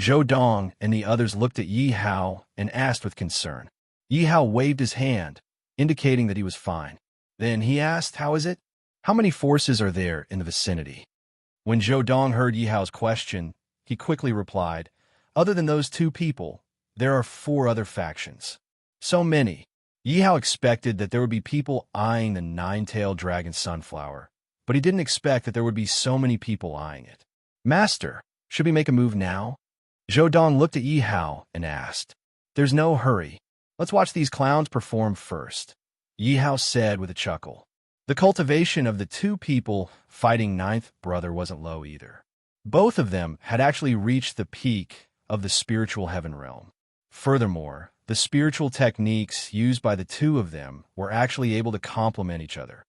Zhou Dong and the others looked at Yi Hao and asked with concern. Yi Hao waved his hand, indicating that he was fine. Then he asked, how is it? How many forces are there in the vicinity? When Zhou Dong heard Yi Hao's question, he quickly replied, other than those two people, there are 4 other factions. So many. Yi Hao expected that there would be people eyeing the 9-tailed dragon sunflower, but he didn't expect that there would be so many people eyeing it. Master, should we make a move now? Zhou Dong looked at Yi Hao and asked. There's no hurry. Let's watch these clowns perform first, Yi Hao said with a chuckle. The cultivation of the 2 people fighting 9th brother wasn't low either. Both of them had actually reached the peak of the spiritual heaven realm. Furthermore, the spiritual techniques used by the 2 of them were actually able to complement each other.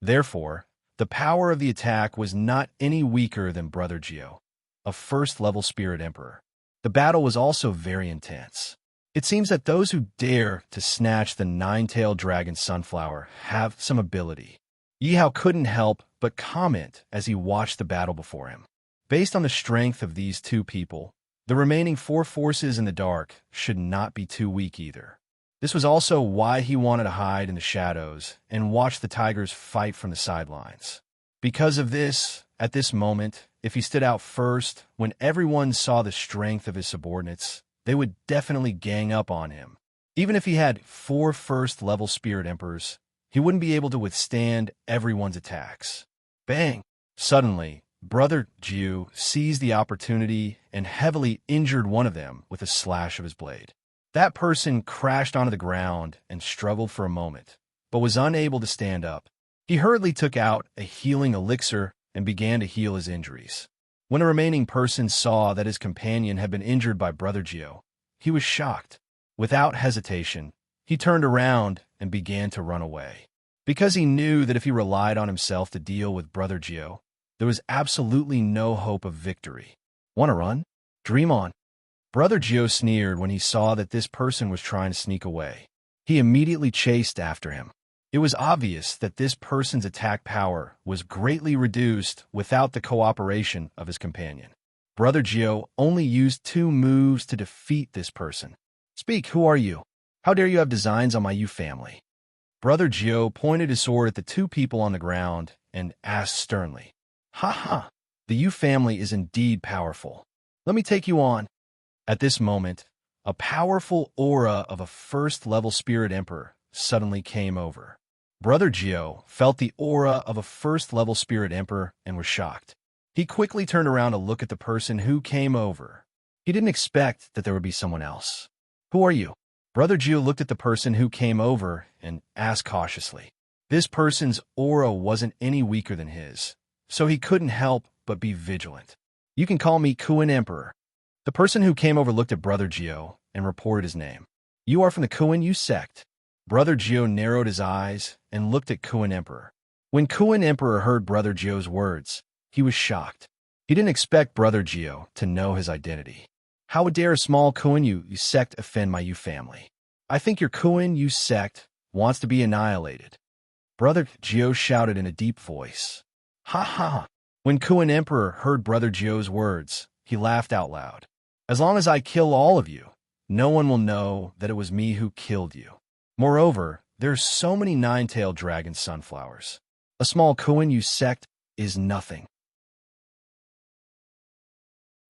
Therefore, the power of the attack was not any weaker than Brother Gio, a first-level spirit emperor. The battle was also very intense. It seems that those who dare to snatch the 9-tailed dragon sunflower have some ability. Yi Hao couldn't help but comment as he watched the battle before him. Based on the strength of these 2 people, the remaining 4 forces in the dark should not be too weak either. This was also why he wanted to hide in the shadows and watch the tigers fight from the sidelines. Because of this, at this moment, if he stood out first, when everyone saw the strength of his subordinates, they would definitely gang up on him. Even if he had 4 first-level spirit emperors, he wouldn't be able to withstand everyone's attacks. Bang! Suddenly, Brother Jiu seized the opportunity and heavily injured one of them with a slash of his blade. That person crashed onto the ground and struggled for a moment, but was unable to stand up. He hurriedly took out a healing elixir and began to heal his injuries. When a remaining person saw that his companion had been injured by Brother Gio, he was shocked. Without hesitation, he turned around and began to run away. Because he knew that if he relied on himself to deal with Brother Gio, there was absolutely no hope of victory. Want to run? Dream on. Brother Gio sneered when he saw that this person was trying to sneak away. He immediately chased after him. It was obvious that this person's attack power was greatly reduced without the cooperation of his companion. Brother Gio only used 2 moves to defeat this person. Speak, who are you? How dare you have designs on my Yu family? Brother Gio pointed his sword at the 2 people on the ground and asked sternly. Ha ha! The Yu family is indeed powerful. Let me take you on. At this moment, a powerful aura of a first-level spirit emperor suddenly came over. Brother Gio felt the aura of a first-level spirit emperor and was shocked. He quickly turned around to look at the person who came over. He didn't expect that there would be someone else. Who are you? Brother Gio looked at the person who came over and asked cautiously. This person's aura wasn't any weaker than his, so he couldn't help but be vigilant. You can call me Kuan Emperor. The person who came over looked at Brother Gio and reported his name. You are from the Kuan Yu sect. Brother Gio narrowed his eyes and looked at Kuan Emperor. When Kuan Emperor heard Brother Gio's words, he was shocked. He didn't expect Brother Gio to know his identity. How would dare a small Kuan Yu sect offend my Yu family? I think your Kuan Yu sect wants to be annihilated. Brother Gio shouted in a deep voice. Ha ha! When Kuan Emperor heard Brother Gio's words, he laughed out loud. As long as I kill all of you, no one will know that it was me who killed you. Moreover, there are so many 9-tailed dragon sunflowers. A small Kuan Yu sect is nothing.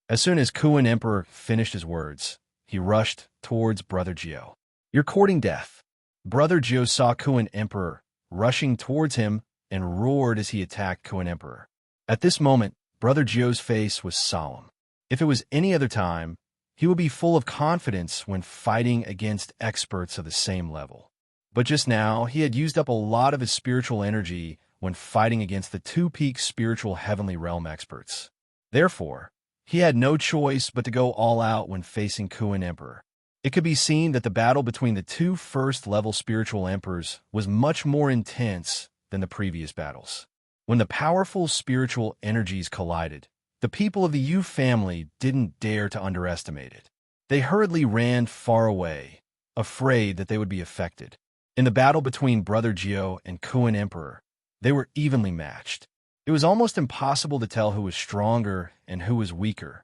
As soon as Kuan Emperor finished his words, he rushed towards Brother Gio. You're courting death. Brother Gio saw Kuan Emperor rushing towards him and roared as he attacked Kuan Emperor. At this moment, Brother Gio's face was solemn. If it was any other time, he would be full of confidence when fighting against experts of the same level. But just now, he had used up a lot of his spiritual energy when fighting against the 2-peak spiritual heavenly realm experts. Therefore, he had no choice but to go all out when facing Kuan Emperor. It could be seen that the battle between the 2 first-level spiritual emperors was much more intense than the previous battles. When the powerful spiritual energies collided, the people of the Yu family didn't dare to underestimate it. They hurriedly ran far away, afraid that they would be affected. In the battle between Brother Gio and Kuan Emperor, they were evenly matched. It was almost impossible to tell who was stronger and who was weaker.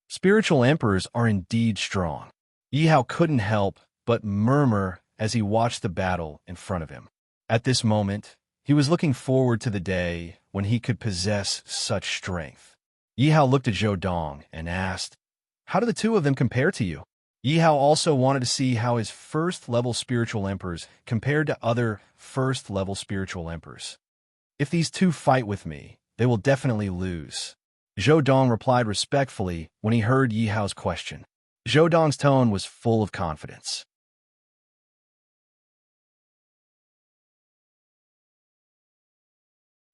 Spiritual emperors are indeed strong. Yi Hao couldn't help but murmur as he watched the battle in front of him. At this moment, he was looking forward to the day when he could possess such strength. Yi Hao looked at Zhou Dong and asked, "How do the two of them compare to you?" Yi Hao also wanted to see how his first-level spiritual emperors compared to other first-level spiritual emperors. "If these two fight with me, they will definitely lose." Zhou Dong replied respectfully when he heard Yi Hao's question. Zhou Dong's tone was full of confidence.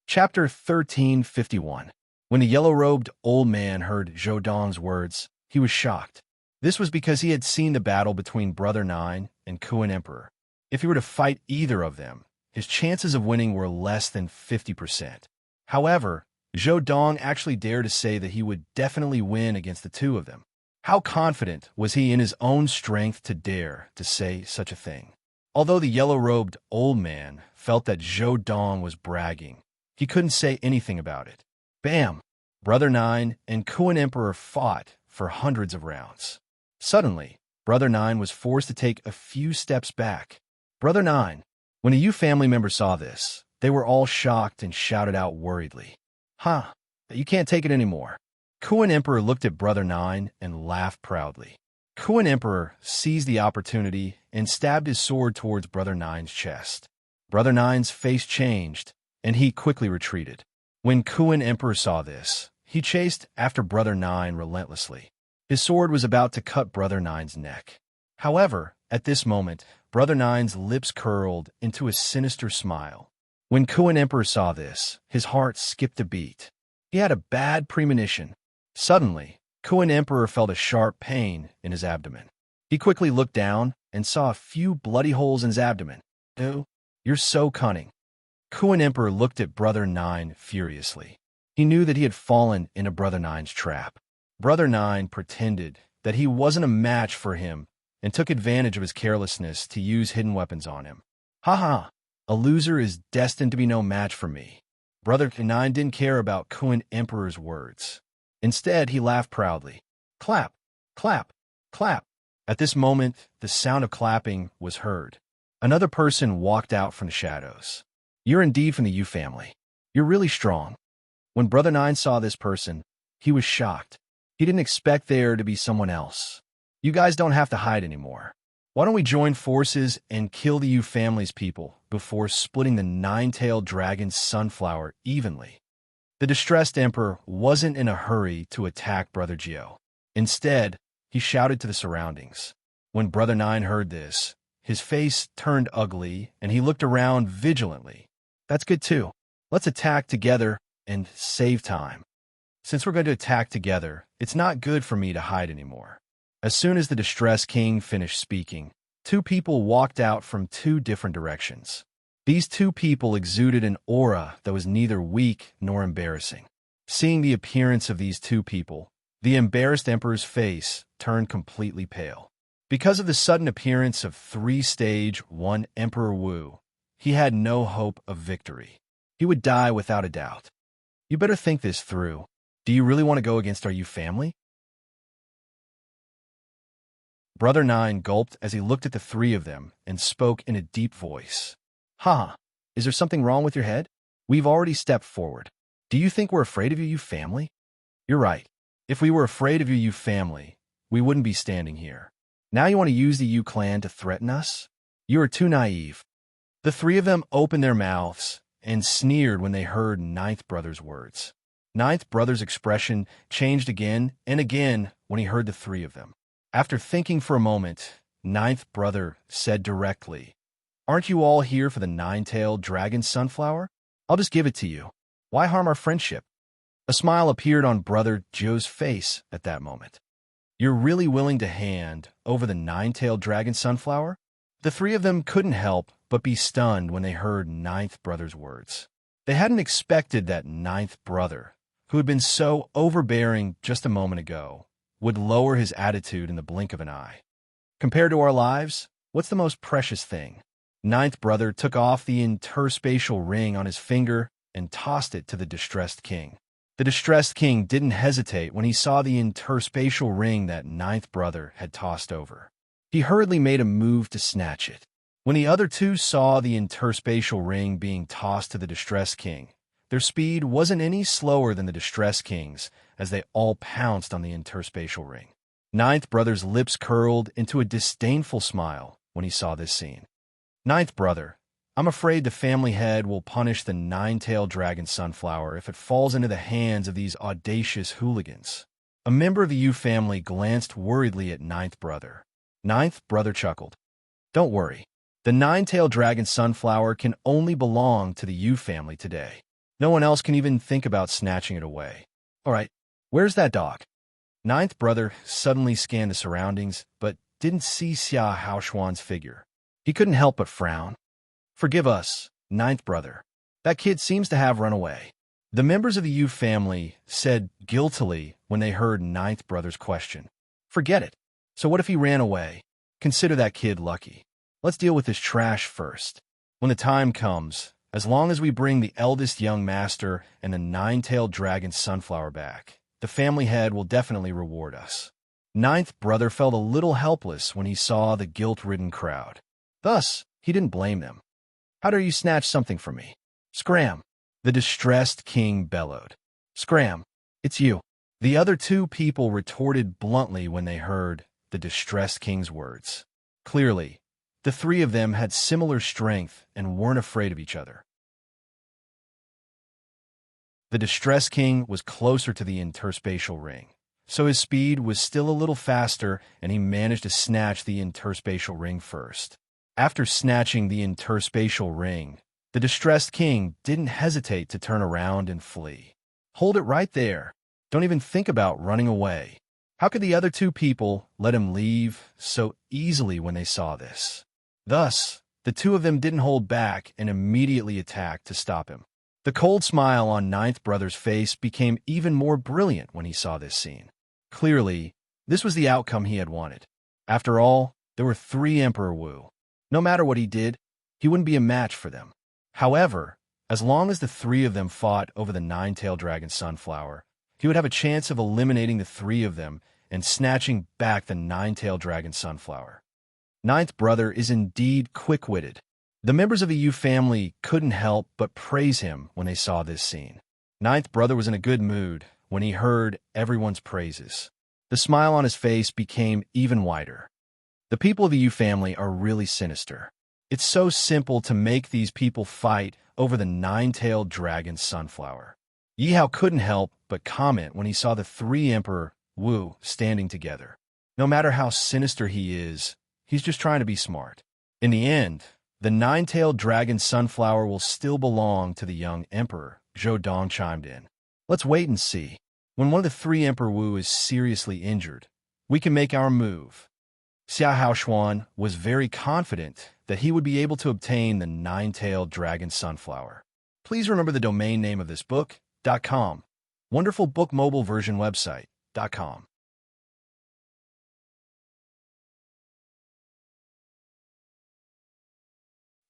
Chapter 1351. When the yellow-robed old man heard Zhou Dong's words, he was shocked. This was because he had seen the battle between Brother Nine and Kuan Emperor. If he were to fight either of them, his chances of winning were less than 50%. However, Zhou Dong actually dared to say that he would definitely win against the two of them. How confident was he in his own strength to dare to say such a thing? Although the yellow-robed old man felt that Zhou Dong was bragging, he couldn't say anything about it. Bam! Brother Nine and Kuan Emperor fought for hundreds of rounds. Suddenly, Brother Nine was forced to take a few steps back. Brother Nine. When a Yu family member saw this, they were all shocked and shouted out worriedly, "Huh, you can't take it anymore." Kuan Emperor looked at Brother Nine and laughed proudly. Kuan Emperor seized the opportunity and stabbed his sword towards Brother Nine's chest. Brother Nine's face changed, and he quickly retreated. When Kuan Emperor saw this, he chased after Brother Nine relentlessly. His sword was about to cut Brother Nine's neck. However, at this moment, Brother Nine's lips curled into a sinister smile. When Kuan Emperor saw this, his heart skipped a beat. He had a bad premonition. Suddenly, Kuan Emperor felt a sharp pain in his abdomen. He quickly looked down and saw a few bloody holes in his abdomen. "Oh, you're so cunning." Kuan Emperor looked at Brother Nine furiously. He knew that he had fallen into Brother Nine's trap. Brother Nine pretended that he wasn't a match for him and took advantage of his carelessness to use hidden weapons on him. "Ha! A loser is destined to be no match for me." Brother Nine didn't care about Kuan Emperor's words. Instead, he laughed proudly. Clap, clap, clap. At this moment, the sound of clapping was heard. Another person walked out from the shadows. "You're indeed from the Yu family. You're really strong." When Brother Nine saw this person, he was shocked. He didn't expect there to be someone else. "You guys don't have to hide anymore. Why don't we join forces and kill the Yu family's people before splitting the nine-tailed dragon's sunflower evenly?" The distressed emperor wasn't in a hurry to attack Brother Jiao. Instead, he shouted to the surroundings. When Brother Nine heard this, his face turned ugly and he looked around vigilantly. "That's good too. Let's attack together and save time. Since we're going to attack together, it's not good for me to hide anymore." As soon as the distressed king finished speaking, two people walked out from two different directions. These two people exuded an aura that was neither weak nor embarrassing. Seeing the appearance of these two people, the embarrassed emperor's face turned completely pale. Because of the sudden appearance of three-stage one Emperor Wu, he had no hope of victory. He would die without a doubt. "You better think this through. Do you really want to go against our Yu family?" Brother Nine gulped as he looked at the three of them and spoke in a deep voice. "Ha! Is there something wrong with your head? We've already stepped forward. Do you think we're afraid of your Yu family?" "You're right. If we were afraid of your Yu family, we wouldn't be standing here. Now you want to use the Yu clan to threaten us? You are too naive." The three of them opened their mouths and sneered when they heard Ninth Brother's words. Ninth Brother's expression changed again and again when he heard the three of them. After thinking for a moment, Ninth Brother said directly, "Aren't you all here for the nine-tailed dragon sunflower? I'll just give it to you. Why harm our friendship?" A smile appeared on Brother Joe's face at that moment. "You're really willing to hand over the nine-tailed dragon sunflower?" The three of them couldn't help but be stunned when they heard Ninth Brother's words. They hadn't expected that Ninth Brother, who had been so overbearing just a moment ago, would lower his attitude in the blink of an eye. "Compared to our lives, what's the most precious thing?" Ninth Brother took off the interspatial ring on his finger and tossed it to the distressed king. The distressed king didn't hesitate when he saw the interspatial ring that ninth brother had tossed over. He hurriedly made a move to snatch it. When the other two saw the interspatial ring being tossed to the distressed king, their speed wasn't any slower than the distressed king's as they all pounced on the interspatial ring. Ninth brother's lips curled into a disdainful smile when he saw this scene. Ninth brother, I'm afraid the family head will punish the nine-tailed dragon sunflower if it falls into the hands of these audacious hooligans. A member of the Yu family glanced worriedly at ninth brother. Ninth brother chuckled. Don't worry. The nine-tailed dragon sunflower can only belong to the Yu family today. No one else can even think about snatching it away. All right, where's that dog? Ninth brother suddenly scanned the surroundings, but didn't see Xia Haoshuan's figure. He couldn't help but frown. Forgive us, ninth brother. That kid seems to have run away. The members of the Yu family said guiltily when they heard ninth brother's question. Forget it. So what if he ran away? Consider that kid lucky. Let's deal with this trash first. When the time comes, as long as we bring the eldest young master and the nine-tailed dragon sunflower back, the family head will definitely reward us. Ninth brother felt a little helpless when he saw the guilt-ridden crowd. Thus, he didn't blame them. How dare you snatch something from me? Scram! The distressed king bellowed. Scram! It's you. The other two people retorted bluntly when they heard the distressed king's words. Clearly, the three of them had similar strength and weren't afraid of each other. The distressed king was closer to the interspatial ring, so his speed was still a little faster and he managed to snatch the interspatial ring first. After snatching the interspatial ring, the distressed king didn't hesitate to turn around and flee. Hold it right there. Don't even think about running away. How could the other two people let him leave so easily when they saw this? Thus, the two of them didn't hold back and immediately attacked to stop him. The cold smile on ninth brother's face became even more brilliant when he saw this scene. Clearly, this was the outcome he had wanted. After all, there were three Emperor Wu. No matter what he did, he wouldn't be a match for them. However, as long as the three of them fought over the nine-tailed dragon sunflower, he would have a chance of eliminating the three of them and snatching back the nine-tailed dragon sunflower. Ninth brother is indeed quick-witted. The members of the Yu family couldn't help but praise him when they saw this scene. Ninth brother was in a good mood when he heard everyone's praises. The smile on his face became even wider. The people of the Yu family are really sinister. It's so simple to make these people fight over the nine-tailed dragon sunflower. Yi Hao couldn't help but comment when he saw the three Emperor Wu standing together. No matter how sinister he is, he's just trying to be smart. In the end, the nine-tailed dragon sunflower will still belong to the young emperor, Zhou Dong chimed in. Let's wait and see. When one of the three Emperor Wu is seriously injured, we can make our move. Xia Haoshuan was very confident that he would be able to obtain the nine-tailed dragon sunflower. Please remember the domain name of this book.com. Wonderful book mobile version website.com.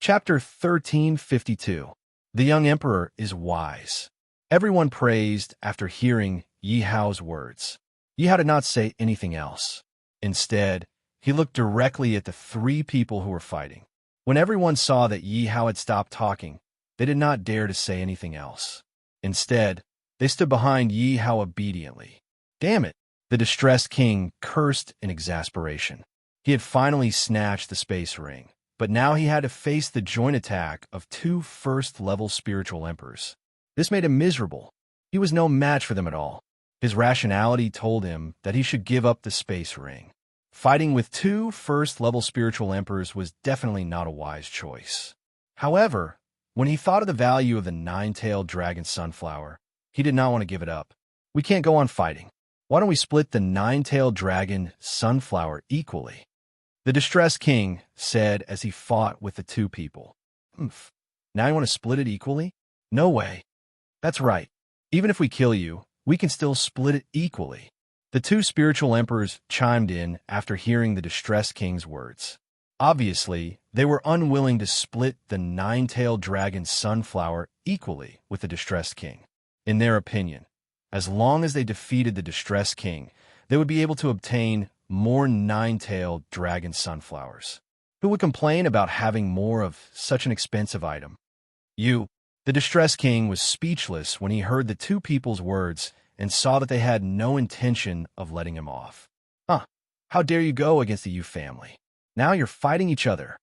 Chapter 1352. The young emperor is wise. Everyone praised after hearing Yi Hao's words. Yi Hao did not say anything else. Instead, he looked directly at the three people who were fighting. When everyone saw that Yi Hao had stopped talking, they did not dare to say anything else. Instead, they stood behind Yi Hao obediently. Damn it! The distressed king cursed in exasperation. He had finally snatched the space ring, but now he had to face the joint attack of two first-level spiritual emperors. This made him miserable. He was no match for them at all. His rationality told him that he should give up the space ring. Fighting with two first-level spiritual emperors was definitely not a wise choice. However, when he thought of the value of the nine-tailed dragon sunflower, he did not want to give it up. We can't go on fighting. Why don't we split the nine-tailed dragon sunflower equally? The distressed king said as he fought with the two people. Now you want to split it equally? No way. That's right. Even if we kill you, we can still split it equally. The two spiritual emperors chimed in after hearing the distressed king's words. Obviously, they were unwilling to split the nine-tailed dragon sunflower equally with the distressed king. In their opinion, as long as they defeated the distressed king, they would be able to obtain more nine-tailed dragon sunflowers. Who would complain about having more of such an expensive item? The distressed king was speechless when he heard the two people's words and saw that they had no intention of letting him off. How dare you go against the Yu family? Now you're fighting each other.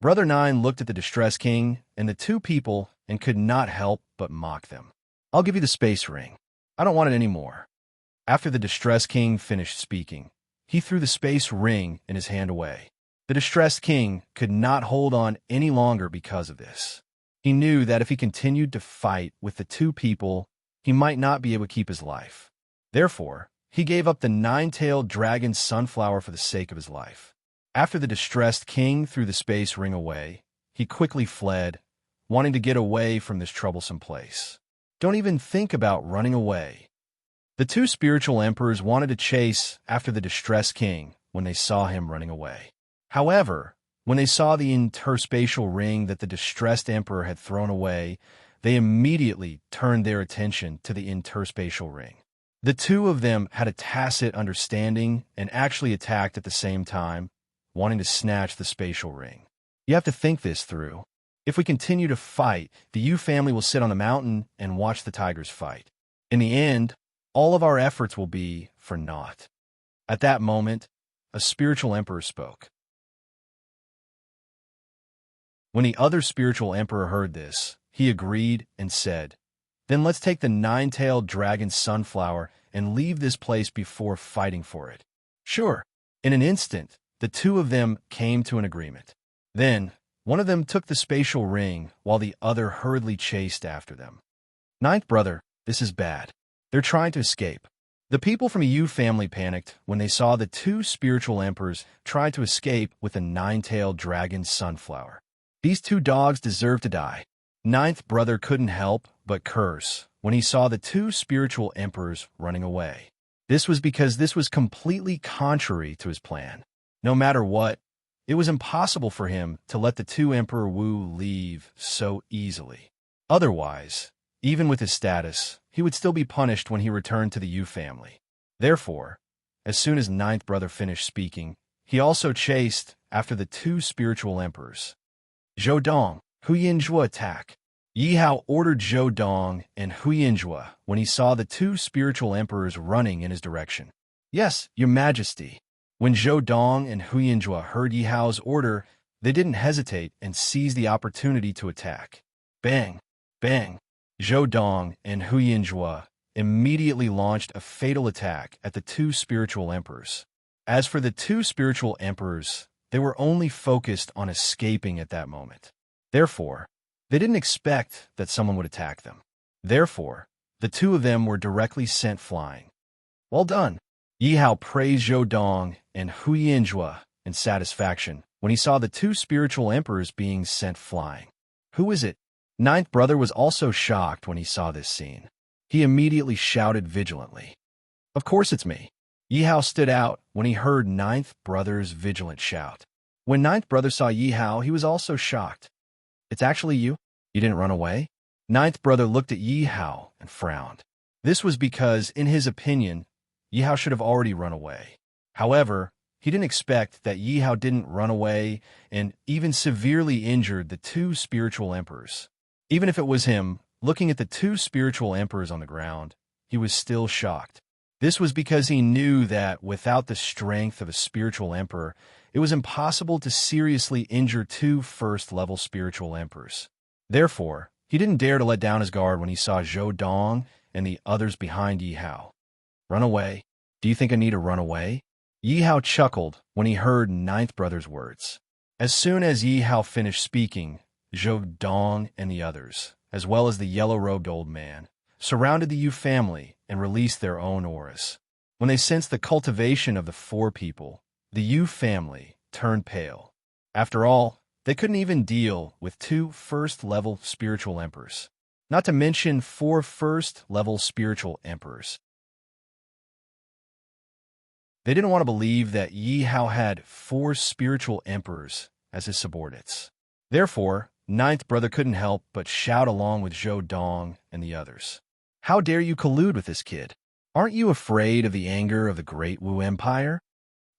Brother Nine looked at the distressed king and the two people and could not help but mock them. I'll give you the space ring. I don't want it anymore. After the distressed king finished speaking, he threw the space ring in his hand away. The distressed king could not hold on any longer because of this. He knew that if he continued to fight with the two people, he might not be able to keep his life. Therefore, he gave up the nine-tailed dragon sunflower for the sake of his life. After the distressed king threw the space ring away, he quickly fled, wanting to get away from this troublesome place. Don't even think about running away. The two spiritual emperors wanted to chase after the distressed king when they saw him running away. However, when they saw the interspatial ring that the distressed emperor had thrown away, they immediately turned their attention to the interspatial ring. The two of them had a tacit understanding and actually attacked at the same time, wanting to snatch the spatial ring. You have to think this through. If we continue to fight, the Yu family will sit on the mountain and watch the tigers fight. In the end, all of our efforts will be for naught. At that moment, a spiritual emperor spoke. When the other spiritual emperor heard this, he agreed and said, "Then let's take the nine-tailed dragon sunflower and leave this place before fighting for it." Sure. In an instant, the two of them came to an agreement. Then, one of them took the spatial ring while the other hurriedly chased after them. Ninth brother, this is bad. They're trying to escape. The people from the Yu family panicked when they saw the two spiritual emperors try to escape with a nine-tailed dragon sunflower. These two dogs deserve to die. Ninth brother couldn't help but curse when he saw the two spiritual emperors running away. This was because this was completely contrary to his plan. No matter what, it was impossible for him to let the two Emperor Wu leave so easily. Otherwise, even with his status, he would still be punished when he returned to the Yu family. Therefore, as soon as ninth brother finished speaking, he also chased after the two spiritual emperors. Zhou Dong, Huyanzhua attack. Yi Hao ordered Zhou Dong and Huyanzhua when he saw the two spiritual emperors running in his direction. Yes, your majesty. When Zhou Dong and Huyanzhua heard Yi Hao's order, they didn't hesitate and seized the opportunity to attack. Bang! Bang! Zhou Dong and Huyanzhua immediately launched a fatal attack at the two spiritual emperors. As for the two spiritual emperors, they were only focused on escaping at that moment. Therefore, they didn't expect that someone would attack them. Therefore, the two of them were directly sent flying. Well done! Yi Hao praised Zhou Dong and Huyanzhua in satisfaction when he saw the two spiritual emperors being sent flying. Who is it? Ninth brother was also shocked when he saw this scene. He immediately shouted vigilantly. Of course it's me. Yi Hao stood out when he heard ninth brother's vigilant shout. When ninth brother saw Yi Hao, he was also shocked. It's actually you? You didn't run away? Ninth brother looked at Yi Hao and frowned. This was because, in his opinion, Yi Hao should have already run away. However, he didn't expect that Yi Hao didn't run away and even severely injured the two spiritual emperors. Even if it was him, looking at the two spiritual emperors on the ground, he was still shocked. This was because he knew that without the strength of a spiritual emperor, it was impossible to seriously injure two first-level spiritual emperors. Therefore, he didn't dare to let down his guard when he saw Zhou Dong and the others behind Yi Hao. Run away? Do you think I need to run away? Yi Hao chuckled when he heard ninth brother's words. As soon as Yi Hao finished speaking, Zhou Dong and the others, as well as the yellow-robed old man, surrounded the Yu family and released their own auras. When they sensed the cultivation of the four people, the Yu family turned pale. After all, they couldn't even deal with two first-level spiritual emperors, not to mention four first-level spiritual emperors. They didn't want to believe that Yi Hao had 4 spiritual emperors as his subordinates. Therefore, ninth brother couldn't help but shout along with Zhou Dong and the others. How dare you collude with this kid? Aren't you afraid of the anger of the great Wu Empire?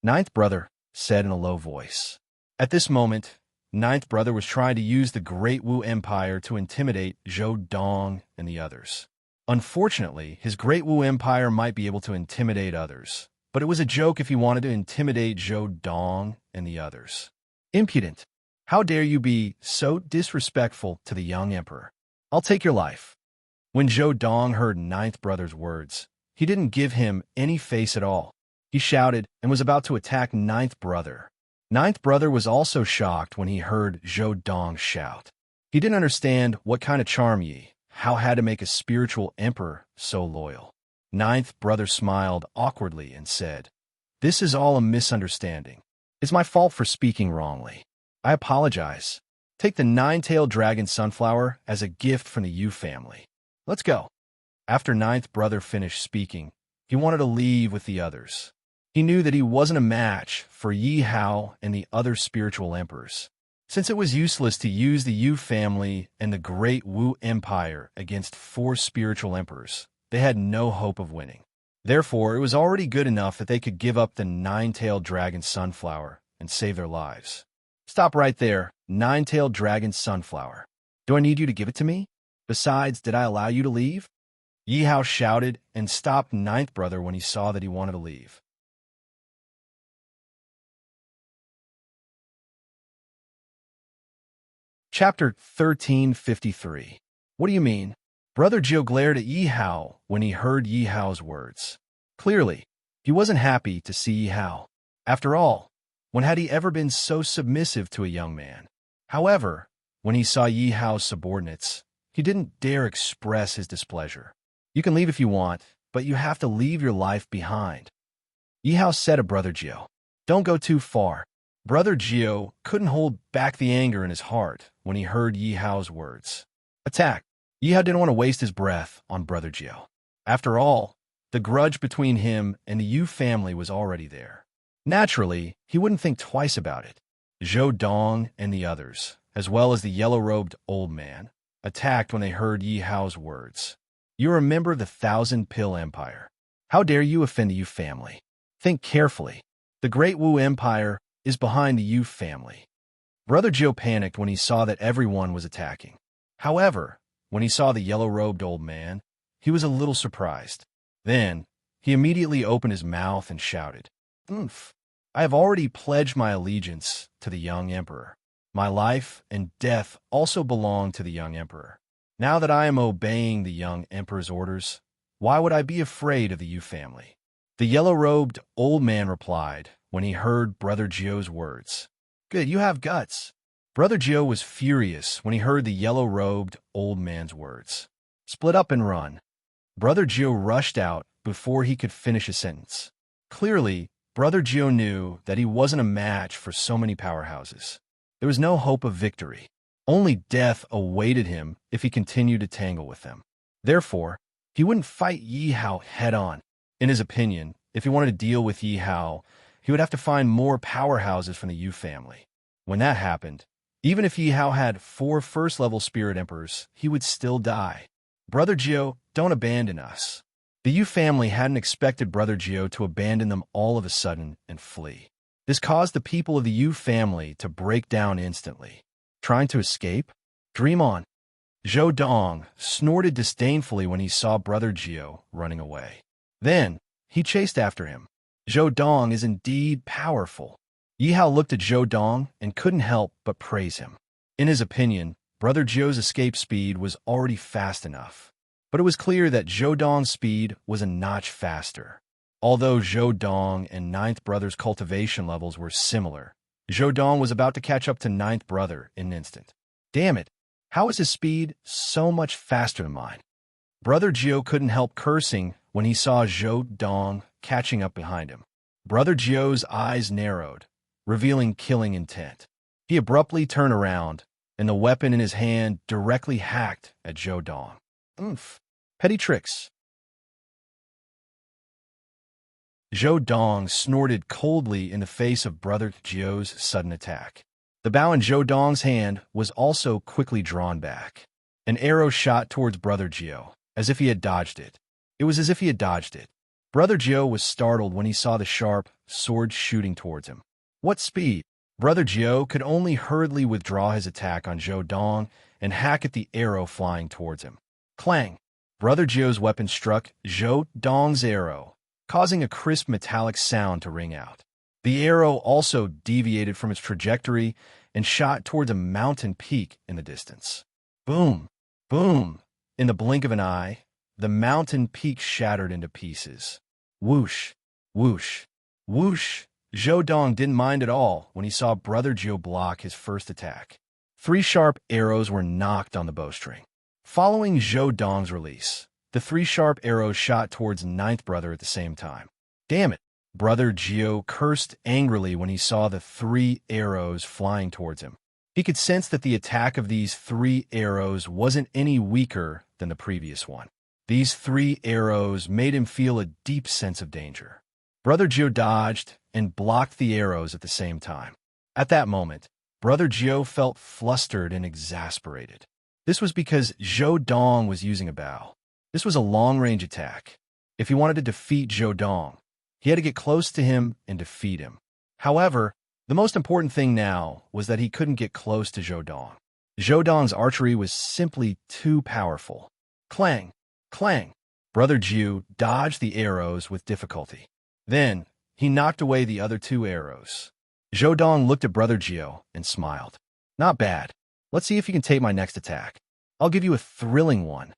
Ninth brother said in a low voice. At this moment, ninth brother was trying to use the great Wu Empire to intimidate Zhou Dong and the others. Unfortunately, his great Wu Empire might be able to intimidate others, but it was a joke if he wanted to intimidate Zhou Dong and the others. Impudent! How dare you be so disrespectful to the young emperor? I'll take your life. When Zhou Dong heard ninth brother's words, he didn't give him any face at all. He shouted and was about to attack ninth brother. Ninth brother was also shocked when he heard Zhou Dong shout. He didn't understand what kind of charm Yi Hao had to make a spiritual emperor so loyal. Ninth brother smiled awkwardly and said, "This is all a misunderstanding. It's my fault for speaking wrongly. I apologize. Take the nine-tailed dragon sunflower as a gift from the Yu family. Let's go." After ninth brother finished speaking, he wanted to leave with the others. He knew that he wasn't a match for Yi Hao and the other spiritual emperors. Since it was useless to use the Yu family and the great Wu Empire against 4 spiritual emperors, they had no hope of winning. Therefore, it was already good enough that they could give up the nine-tailed dragon sunflower and save their lives. Stop right there, nine-tailed dragon sunflower. Do I need you to give it to me? Besides, did I allow you to leave? Yi Hao shouted and stopped ninth brother when he saw that he wanted to leave. Chapter 1353. What do you mean? Brother Jiu glared at Yi Hao when he heard Yi Hao's words. Clearly, he wasn't happy to see Yi Hao. After all, when had he ever been so submissive to a young man? However, when he saw Yi Hao's subordinates, he didn't dare express his displeasure. You can leave if you want, but you have to leave your life behind. Yi Hao said to Brother Jiu, "Don't go too far." Brother Jiu couldn't hold back the anger in his heart when he heard Yi Hao's words. Attack! Yi Hao didn't want to waste his breath on Brother Jiu. After all, the grudge between him and the Yu family was already there. Naturally, he wouldn't think twice about it. Zhou Dong and the others, as well as the yellow-robed old man, attacked when they heard Yi Hao's words. "You are a member of the Thousand-Pill Empire. How dare you offend the Yu family? Think carefully. The great Wu Empire is behind the Yu family." Brother Jiu panicked when he saw that everyone was attacking. However, when he saw the yellow-robed old man, he was a little surprised. Then, he immediately opened his mouth and shouted, "Oomph! I have already pledged my allegiance to the young emperor. My life and death also belong to the young emperor. Now that I am obeying the young emperor's orders, why would I be afraid of the Yu family?" The yellow-robed old man replied when he heard Brother Jiu's words. "Good, you have guts." Brother Jiu was furious when he heard the yellow-robed old man's words. "Split up and run." Brother Jiu rushed out before he could finish his sentence. Clearly, Brother Jiu knew that he wasn't a match for so many powerhouses. There was no hope of victory. Only death awaited him if he continued to tangle with them. Therefore, he wouldn't fight Yi Hao head-on. In his opinion, if he wanted to deal with Yi Hao, he would have to find more powerhouses from the Yu family. When that happened, even if Yi Hao had 4 first-level spirit emperors, he would still die. Brother Jiu, don't abandon us. The Yu family hadn't expected Brother Jiu to abandon them all of a sudden and flee. This caused the people of the Yu family to break down instantly. Trying to escape? Dream on. Zhou Dong snorted disdainfully when he saw Brother Jiu running away. Then, he chased after him. Zhou Dong is indeed powerful. Yi Hao looked at Zhou Dong and couldn't help but praise him. In his opinion, Brother Jiu's escape speed was already fast enough. But it was clear that Zhou Dong's speed was a notch faster. Although Zhou Dong and ninth brother's cultivation levels were similar, Zhou Dong was about to catch up to ninth brother in an instant. Damn it, how is his speed so much faster than mine? Brother Jiu couldn't help cursing when he saw Zhou Dong catching up behind him. Brother Jiu's eyes narrowed, revealing killing intent. He abruptly turned around, and the weapon in his hand directly hacked at Zhou Dong. Oomph. Petty tricks. Zhou Dong snorted coldly in the face of Brother Zhou's sudden attack. The bow in Zhou Dong's hand was also quickly drawn back. An arrow shot towards Brother Zhou, as if he had dodged it. It was as if he had dodged it. Brother Zhou was startled when he saw the sharp sword shooting towards him. What speed! Brother Zhou could only hurriedly withdraw his attack on Zhou Dong and hack at the arrow flying towards him. Clang! Brother Zhou's weapon struck Zhou Dong's arrow, causing a crisp metallic sound to ring out. The arrow also deviated from its trajectory and shot towards a mountain peak in the distance. Boom! Boom! In the blink of an eye, the mountain peak shattered into pieces. Whoosh! Whoosh! Whoosh! Zhou Dong didn't mind at all when he saw Brother Zhou block his first attack. 3 sharp arrows were knocked on the bowstring. Following Zhou Dong's release, the 3 sharp arrows shot towards ninth brother at the same time. Damn it! Brother Zhou cursed angrily when he saw the 3 arrows flying towards him. He could sense that the attack of these 3 arrows wasn't any weaker than the previous one. These 3 arrows made him feel a deep sense of danger. Brother Zhou dodged and blocked the arrows at the same time. At that moment, Brother Zhou felt flustered and exasperated. This was because Zhou Dong was using a bow. This was a long-range attack. If he wanted to defeat Zhou Dong, he had to get close to him and defeat him. However, the most important thing now was that he couldn't get close to Zhou Dong. Zhou Dong's archery was simply too powerful. Clang! Clang! Brother Zhou dodged the arrows with difficulty. Then, he knocked away the other 2 arrows. Zhou Dong looked at Brother Zhou and smiled. Not bad. Let's see if you can take my next attack. I'll give you a thrilling one.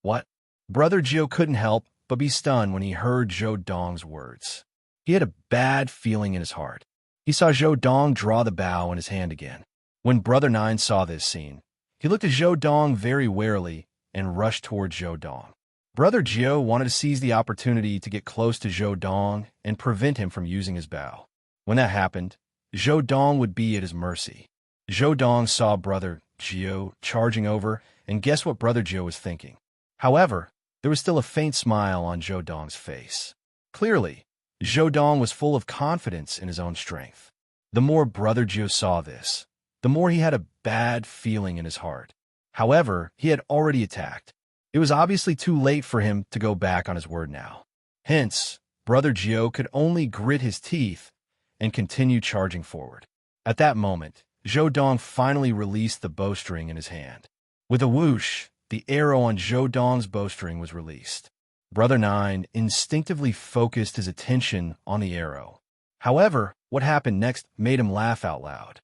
What? Brother Zhou couldn't help but be stunned when he heard Zhou Dong's words. He had a bad feeling in his heart. He saw Zhou Dong draw the bow in his hand again. When Brother Nine saw this scene, he looked at Zhou Dong very warily and rushed toward Zhou Dong. Brother Zhou wanted to seize the opportunity to get close to Zhou Dong and prevent him from using his bow. When that happened, Zhou Dong would be at his mercy. Zhou Dong saw Brother Zhou charging over, and guess what Brother Zhou was thinking? However, there was still a faint smile on Zhou Dong's face. Clearly, Zhou Dong was full of confidence in his own strength. The more Brother Zhou saw this, the more he had a bad feeling in his heart. However, he had already attacked. It was obviously too late for him to go back on his word now. Hence, Brother Zhou could only grit his teeth and continue charging forward. At that moment, Zhou Dong finally released the bowstring in his hand. With a whoosh, the arrow on Zhou Dong's bowstring was released. Brother Nine instinctively focused his attention on the arrow. However, what happened next made him laugh out loud.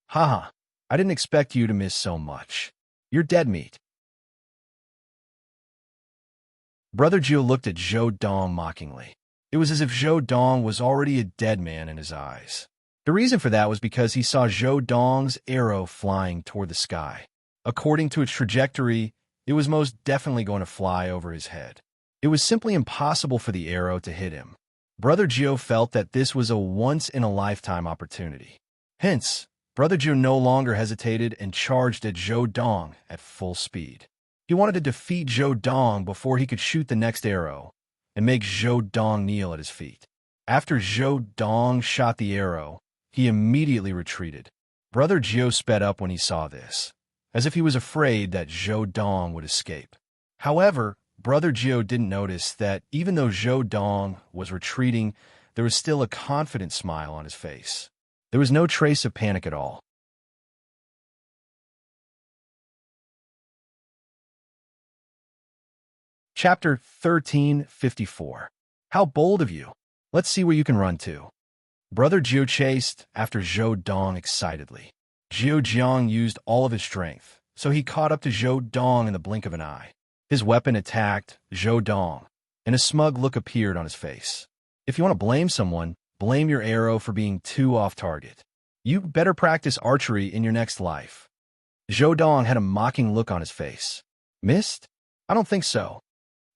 Haha, I didn't expect you to miss so much. You're dead meat. Brother Zhou looked at Zhou Dong mockingly. It was as if Zhou Dong was already a dead man in his eyes. The reason for that was because he saw Zhou Dong's arrow flying toward the sky. According to its trajectory, it was most definitely going to fly over his head. It was simply impossible for the arrow to hit him. Brother Zhou felt that this was a once-in-a-lifetime opportunity. Hence, Brother Zhou no longer hesitated and charged at Zhou Dong at full speed. He wanted to defeat Zhou Dong before he could shoot the next arrow and make Zhou Dong kneel at his feet. After Zhou Dong shot the arrow, he immediately retreated. Brother Zhou sped up when he saw this, as if he was afraid that Zhou Dong would escape. However, Brother Zhou didn't notice that even though Zhou Dong was retreating, there was still a confident smile on his face. There was no trace of panic at all. Chapter 1354. How bold of you! Let's see where you can run to. Brother Zhou chased after Zhou Dong excitedly. Zhou Jiang used all of his strength, so he caught up to Zhou Dong in the blink of an eye. His weapon attacked Zhou Dong, and a smug look appeared on his face. If you want to blame someone, blame your arrow for being too off target. You better practice archery in your next life. Zhou Dong had a mocking look on his face. Missed? I don't think so.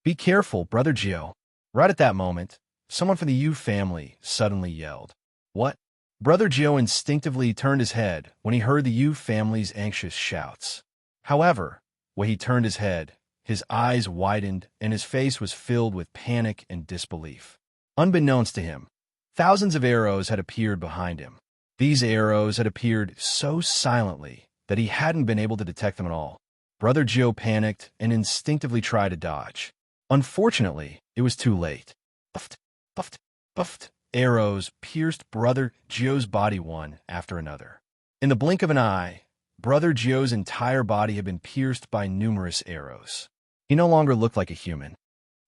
Be careful, Brother Zhou. Right at that moment, someone from the Yu family suddenly yelled. What? Brother Zhou instinctively turned his head when he heard the Yu family's anxious shouts. However, when he turned his head, his eyes widened and his face was filled with panic and disbelief. Unbeknownst to him, thousands of arrows had appeared behind him. These arrows had appeared so silently that he hadn't been able to detect them at all. Brother Joe panicked and instinctively tried to dodge. Unfortunately, it was too late. Puffed, puffed, puffed. Arrows pierced Brother Joe's body one after another. In the blink of an eye, Brother Joe's entire body had been pierced by numerous arrows. He no longer looked like a human.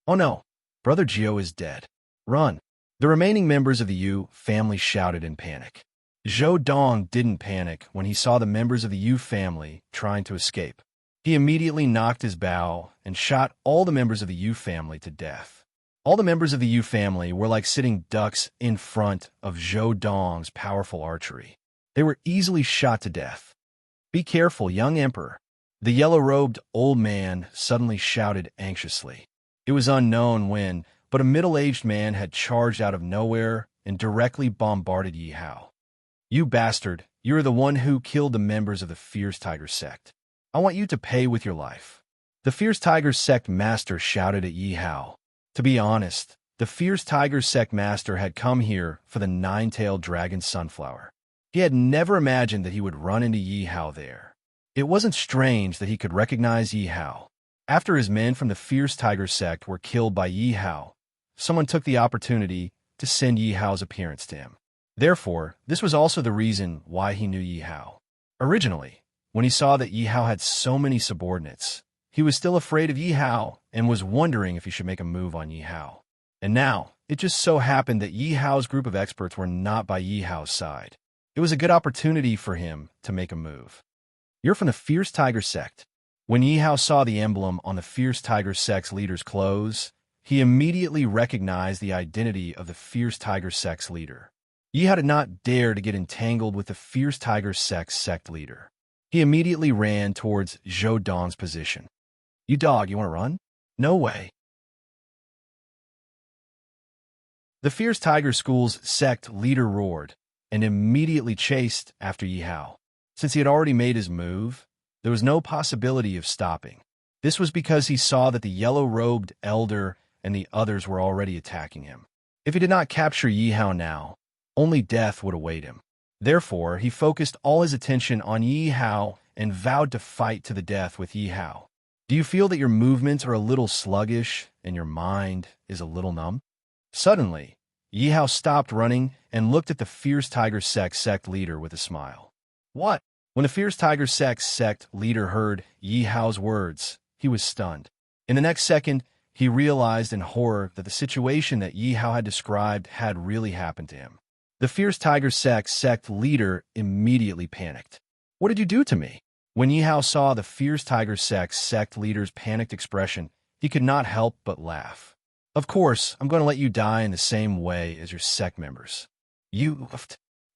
Oh no, Brother Joe is dead. Run! The remaining members of the Yu family shouted in panic. Zhou Dong didn't panic when he saw the members of the Yu family trying to escape. He immediately knocked his bow and shot all the members of the Yu family to death. All the members of the Yu family were like sitting ducks in front of Zhou Dong's powerful archery. They were easily shot to death. Be careful, young emperor. The yellow-robed old man suddenly shouted anxiously. It was unknown when, but a middle-aged man had charged out of nowhere and directly bombarded Yi Hao. You bastard, you are the one who killed the members of the Fierce Tiger sect. I want you to pay with your life. The Fierce Tiger sect master shouted at Yi Hao. To be honest, the Fierce Tiger sect master had come here for the nine-tailed dragon sunflower. He had never imagined that he would run into Yi Hao there. It wasn't strange that he could recognize Yi Hao. After his men from the Fierce Tiger sect were killed by Yi Hao, someone took the opportunity to send Yi Hao's appearance to him. Therefore, this was also the reason why he knew Yi Hao. Originally, when he saw that Yi Hao had so many subordinates, he was still afraid of Yi Hao and was wondering if he should make a move on Yi Hao. And now, it just so happened that Yi Hao's group of experts were not by Yi Hao's side. It was a good opportunity for him to make a move. You're from the Fierce Tiger sect. When Yi Hao saw the emblem on the Fierce Tiger sect's leader's clothes, he immediately recognized the identity of the Fierce Tiger sect's leader. Yi Hao did not dare to get entangled with the Fierce Tiger sect's sect leader. He immediately ran towards Zhou Dong's position. You dog, you want to run? No way. The Fierce Tiger School's sect leader roared and immediately chased after Yi Hao. Since he had already made his move, there was no possibility of stopping. This was because he saw that the yellow-robed elder and the others were already attacking him. If he did not capture Yi Hao now, only death would await him. Therefore, he focused all his attention on Yi Hao and vowed to fight to the death with Yi Hao. Do you feel that your movements are a little sluggish and your mind is a little numb? Suddenly, Yi Hao stopped running and looked at the Fierce Tiger sect leader with a smile. What? When the Fierce Tiger sect leader heard Yi Hao's words, he was stunned. In the next second, he realized in horror that the situation that Yi Hao had described had really happened to him. The Fierce Tiger sect leader immediately panicked. What did you do to me? When Yi Hao saw the Fierce Tiger sect leader's panicked expression, he could not help but laugh. Of course, I'm going to let you die in the same way as your sect members. You...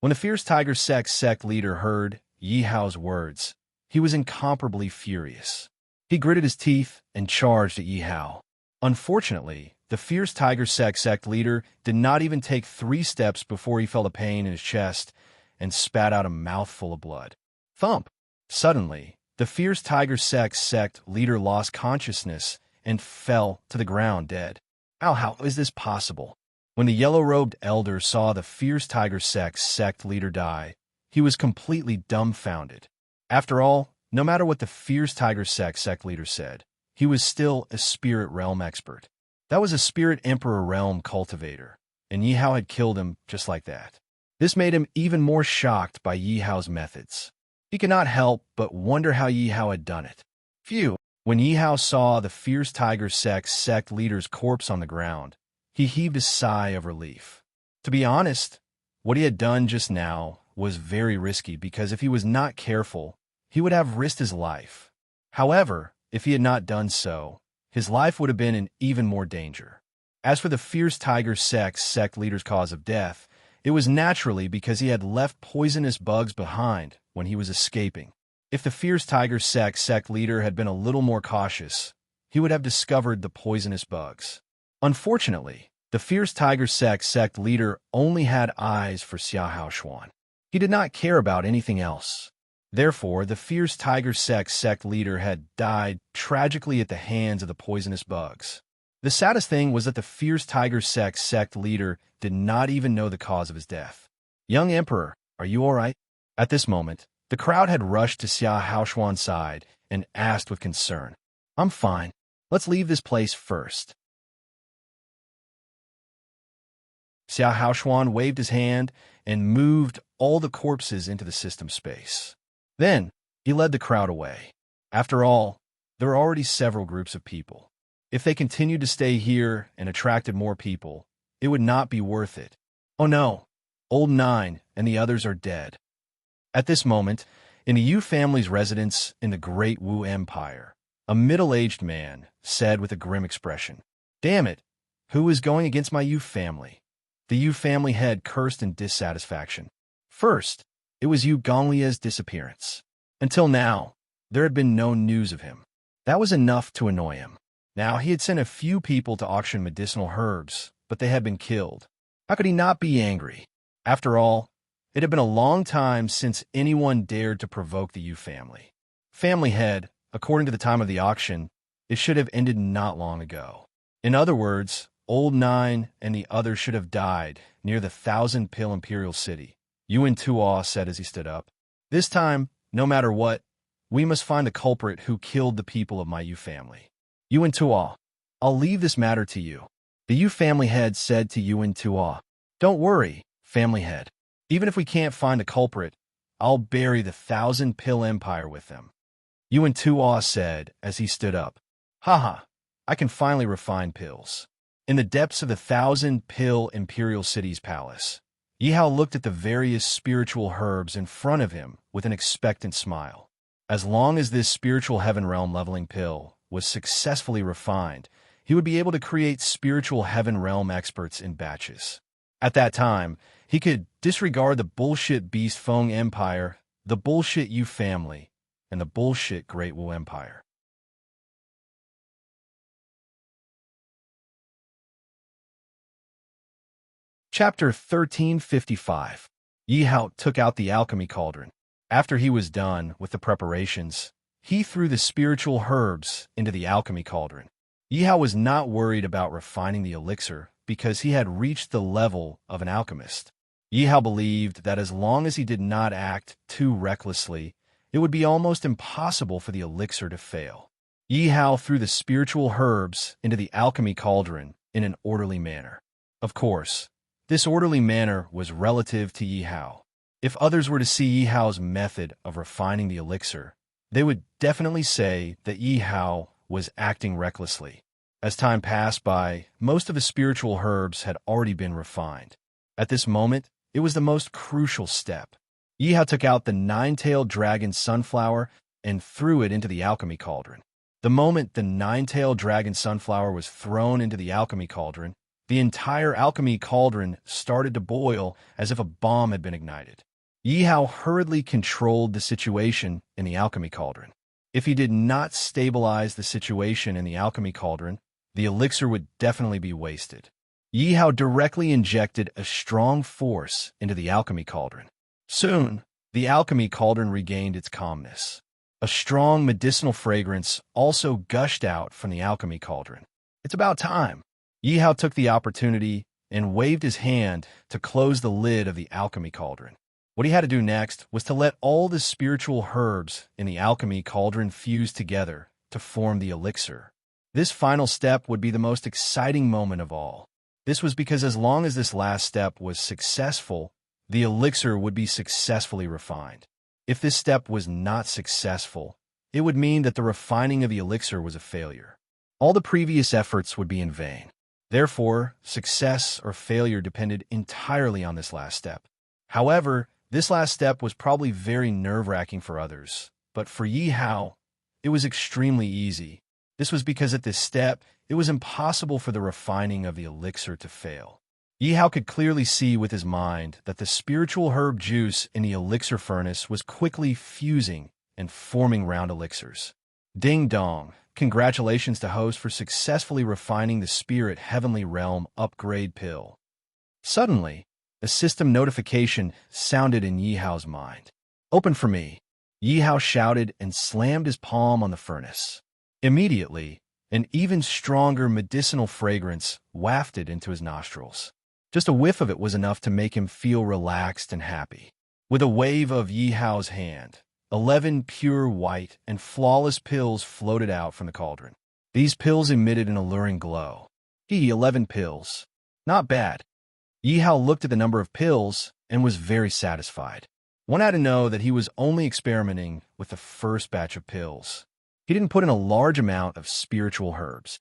When the Fierce Tiger sect leader heard Yi Hao's words, he was incomparably furious. He gritted his teeth and charged at Yi Hao. Unfortunately, the Fierce Tiger sect leader did not even take 3 steps before he felt a pain in his chest and spat out a mouthful of blood. Thump! Suddenly, the Fierce Tiger sect leader lost consciousness and fell to the ground dead. How is this possible? When the yellow-robed elder saw the Fierce Tiger sect leader die, he was completely dumbfounded. After all, no matter what the Fierce Tiger sect leader said, he was still a spirit realm expert. That was a spirit emperor realm cultivator, and Yi Hao had killed him just like that. This made him even more shocked by Yi Hao's methods. He could not help but wonder how Yi Hao had done it. Phew! When Yi Hao saw the Fierce Tiger sect leader's corpse on the ground, he heaved a sigh of relief. To be honest, what he had done just now was very risky because if he was not careful, he would have risked his life. However, if he had not done so, his life would have been in even more danger. As for the Fierce Tiger sect leader's cause of death, it was naturally because he had left poisonous bugs behind when he was escaping. If the Fierce Tiger sect leader had been a little more cautious, he would have discovered the poisonous bugs. Unfortunately, the Fierce Tiger sect leader only had eyes for Xiahao Xuan. He did not care about anything else. Therefore, the Fierce Tiger sect leader had died tragically at the hands of the poisonous bugs. The saddest thing was that the fierce tiger sect leader did not even know the cause of his death. "Young Emperor, are you all right?" At this moment, the crowd had rushed to Xia Haoshuan's side and asked with concern. "I'm fine. Let's leave this place first." Xia Haoshuan waved his hand and moved all the corpses into the system space. Then, he led the crowd away. After all, there were already several groups of people. If they continued to stay here and attracted more people, it would not be worth it. "Oh no, Old Nine and the others are dead." At this moment, in the Yu family's residence in the Great Wu Empire, a middle-aged man said with a grim expression, "Damn it, who is going against my Yu family?" The Yu family head cursed in dissatisfaction. First, it was Yu Gonglie's disappearance. Until now, there had been no news of him. That was enough to annoy him. Now, he had sent a few people to auction medicinal herbs, but they had been killed. How could he not be angry? After all, it had been a long time since anyone dared to provoke the Yu family. Family head, according to the time of the auction, it should have ended not long ago. In other words, Old Nine and the others should have died near the 1,000-pill imperial city, Yuan Tuo said as he stood up. "This time, no matter what, we must find the culprit who killed the people of my Yu family. Yuan Tuo, I'll leave this matter to you." The Yu family head said to Yuan Tuo. "Don't worry, family head. Even if we can't find the culprit, I'll bury the 1,000-pill empire with them." Yuan Tuo said as he stood up. "Haha, I can finally refine pills." In the depths of the 1,000-pill imperial city's palace, Yihao looked at the various spiritual herbs in front of him with an expectant smile. As long as this spiritual heaven realm leveling pill was successfully refined, he would be able to create spiritual heaven realm experts in batches. At that time, he could disregard the bullshit Beast Feng Empire, the bullshit Yu family, and the bullshit Great Wu Empire. Chapter 1355. Yihao took out the alchemy cauldron. After he was done with the preparations, he threw the spiritual herbs into the alchemy cauldron. Yihao was not worried about refining the elixir because he had reached the level of an alchemist. Yihao believed that as long as he did not act too recklessly, it would be almost impossible for the elixir to fail. Yihao threw the spiritual herbs into the alchemy cauldron in an orderly manner. Of course, this orderly manner was relative to Yihao. If others were to see Yihao's method of refining the elixir, they would definitely say that Yihao was acting recklessly. As time passed by, most of the spiritual herbs had already been refined. At this moment, it was the most crucial step. Yihao took out the nine-tailed dragon sunflower and threw it into the alchemy cauldron. The moment the nine-tailed dragon sunflower was thrown into the alchemy cauldron, the entire alchemy cauldron started to boil as if a bomb had been ignited. Yihao hurriedly controlled the situation in the alchemy cauldron. If he did not stabilize the situation in the alchemy cauldron, the elixir would definitely be wasted. Yihao directly injected a strong force into the alchemy cauldron. Soon, the alchemy cauldron regained its calmness. A strong medicinal fragrance also gushed out from the alchemy cauldron. "It's about time." Yihao took the opportunity and waved his hand to close the lid of the alchemy cauldron. What he had to do next was to let all the spiritual herbs in the alchemy cauldron fuse together to form the elixir. This final step would be the most exciting moment of all. This was because as long as this last step was successful, the elixir would be successfully refined. If this step was not successful, it would mean that the refining of the elixir was a failure. All the previous efforts would be in vain. Therefore, success or failure depended entirely on this last step. However, this last step was probably very nerve-wracking for others, but for Yihao, it was extremely easy. This was because at this step, it was impossible for the refining of the elixir to fail. Yihao could clearly see with his mind that the spiritual herb juice in the elixir furnace was quickly fusing and forming round elixirs. Ding dong! Congratulations to host for successfully refining the Spirit Heavenly Realm upgrade pill. Suddenly, a system notification sounded in Yihao's mind. "Open for me," Yihao shouted and slammed his palm on the furnace. Immediately, An even stronger medicinal fragrance wafted into his nostrils. Just a whiff of it was enough to make him feel relaxed and happy. With a wave of Yi Hao's hand, 11 pure white and flawless pills floated out from the cauldron. These pills emitted an alluring glow. 11 pills. Not bad. Yi Hao looked at the number of pills and was very satisfied. One had to know that he was only experimenting with the first batch of pills. He didn't put in a large amount of spiritual herbs.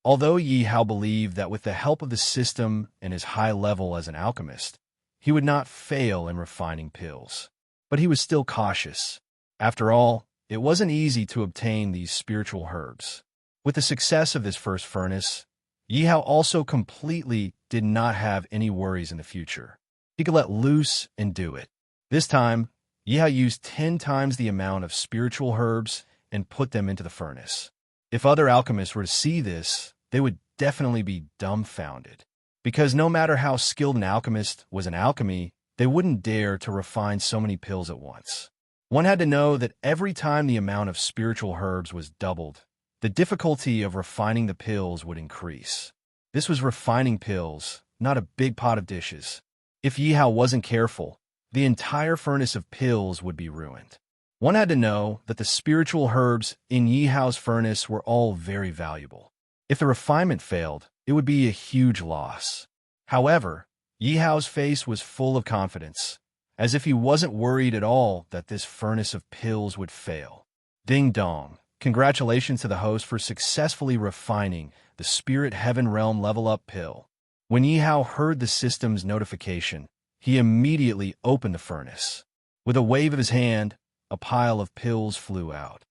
Although Yi Hao believed that with the help of the system and his high level as an alchemist, he would not fail in refining pills. But he was still cautious. After all, it wasn't easy to obtain these spiritual herbs. With the success of this first furnace, Yi Hao also completely did not have any worries in the future. He could let loose and do it. This time, Yi Hao used 10 times the amount of spiritual herbs and put them into the furnace. If other alchemists were to see this, they would definitely be dumbfounded. Because no matter how skilled an alchemist was in alchemy, they wouldn't dare to refine so many pills at once. One had to know that every time the amount of spiritual herbs was doubled, the difficulty of refining the pills would increase. This was refining pills, not a big pot of dishes. If Yi Hao wasn't careful, the entire furnace of pills would be ruined. One had to know that the spiritual herbs in Yi Hao's furnace were all very valuable. If the refinement failed, it would be a huge loss. However, Yi Hao's face was full of confidence, as if he wasn't worried at all that this furnace of pills would fail. Ding dong. Congratulations to the host for successfully refining the Spirit Heaven Realm Level Up pill. When Yi Hao heard the system's notification, he immediately opened the furnace. With a wave of his hand, a pile of pills flew out.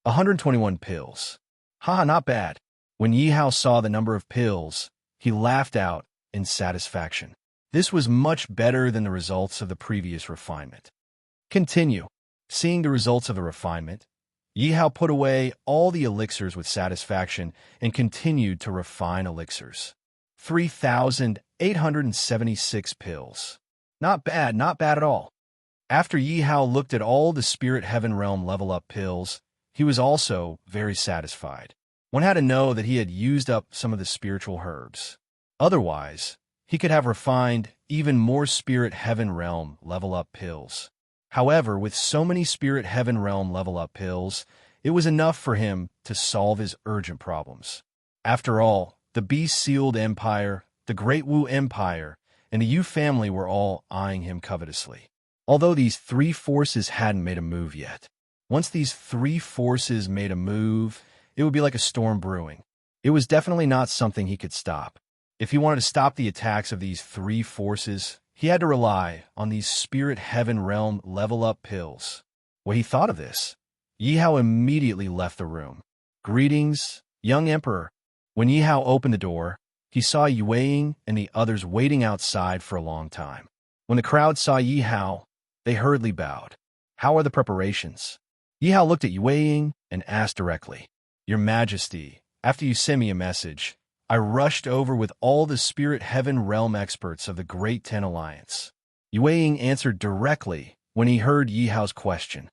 121 pills. Haha, not bad. When Yi Hao saw the number of pills, he laughed out in satisfaction. This was much better than the results of the previous refinement. Continue. Seeing the results of the refinement, Yi Hao put away all the elixirs with satisfaction and continued to refine elixirs. 3,876 pills. Not bad at all. After Yi Hao looked at all the Spirit Heaven Realm Level Up pills, he was also very satisfied. One had to know that he had used up some of the spiritual herbs. Otherwise, he could have refined even more Spirit Heaven Realm Level Up pills. However, with so many Spirit Heaven Realm Level Up pills, it was enough for him to solve his urgent problems. After all, the Beast-Sealed Empire, the Great Wu Empire, and the Yu family were all eyeing him covetously. Although these three forces hadn't made a move yet. Once these three forces made a move, it would be like a storm brewing. It was definitely not something he could stop. If he wanted to stop the attacks of these three forces, he had to rely on these Spirit Heaven Realm Level Up pills. When he thought of this, Yi Hao immediately left the room. Greetings, young emperor. When Yi Hao opened the door, he saw Yue and the others waiting outside for a long time. When the crowd saw Yi Hao, they hurriedly bowed. How are the preparations? Yi Hao looked at Yue and asked directly. Your Majesty, after you sent me a message, I rushed over with all the Spirit Heaven Realm experts of the Great Ten Alliance. Yue answered directly when he heard Yi Hao's question.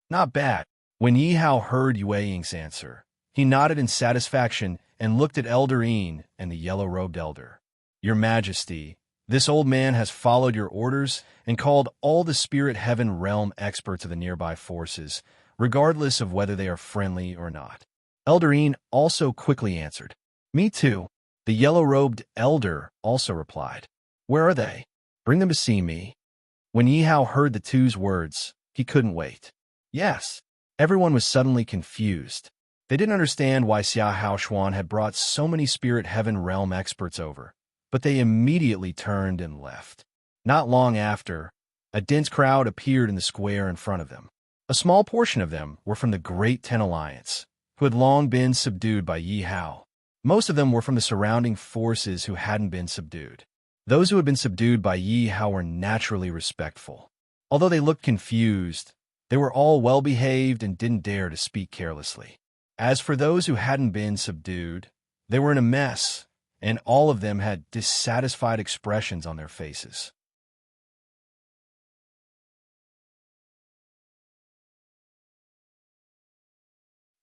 Not bad. When Yi Hao heard Yue's answer, he nodded in satisfaction and looked at Elder Yin and the yellow-robed elder. Your Majesty, this old man has followed your orders and called all the Spirit Heaven Realm experts of the nearby forces, regardless of whether they are friendly or not. Elder Yin also quickly answered. Me too. The yellow-robed elder also replied. Where are they? Bring them to see me. When Yi Hao heard the two's words, he couldn't wait. Yes. Everyone was suddenly confused. They didn't understand why Xia Haoshuan had brought so many Spirit Heaven Realm experts over, but they immediately turned and left. Not long after, a dense crowd appeared in the square in front of them. A small portion of them were from the Great Ten Alliance, who had long been subdued by Yi Hao. Most of them were from the surrounding forces who hadn't been subdued. Those who had been subdued by Yi Hao were naturally respectful. Although they looked confused, they were all well-behaved and didn't dare to speak carelessly. As for those who hadn't been subdued, they were in a mess, and all of them had dissatisfied expressions on their faces.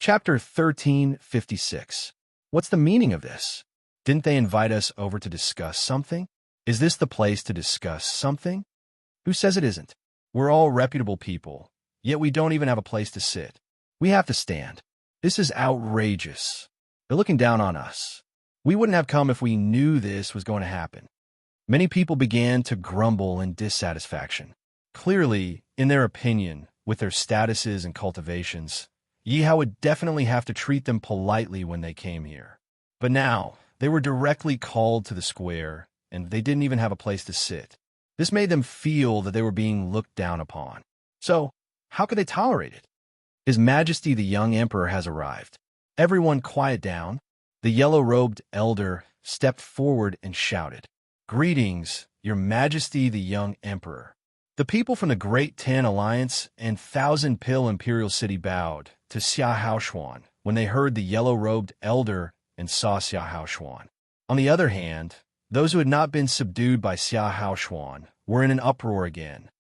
Chapter 1356. What's the meaning of this? Didn't they invite us over to discuss something? Is this the place to discuss something? Who says it isn't? We're all reputable people, yet we don't even have a place to sit. We have to stand. This is outrageous. They're looking down on us. We wouldn't have come if we knew this was going to happen. Many people began to grumble in dissatisfaction. Clearly, in their opinion, with their statuses and cultivations, Yihao would definitely have to treat them politely when they came here. But now, they were directly called to the square, and they didn't even have a place to sit. This made them feel that they were being looked down upon. So, how could they tolerate it? His Majesty the young emperor has arrived. Everyone quiet down. The yellow-robed elder stepped forward and shouted, "Greetings, Your Majesty the young emperor." The people from the Great Ten Alliance and Thousand Pill Imperial City bowed to Xia Haoshuan when they heard the yellow-robed elder and saw Xia Haoshuan. On the other hand, those who had not been subdued by Xia Haoshuan were in an uproar again.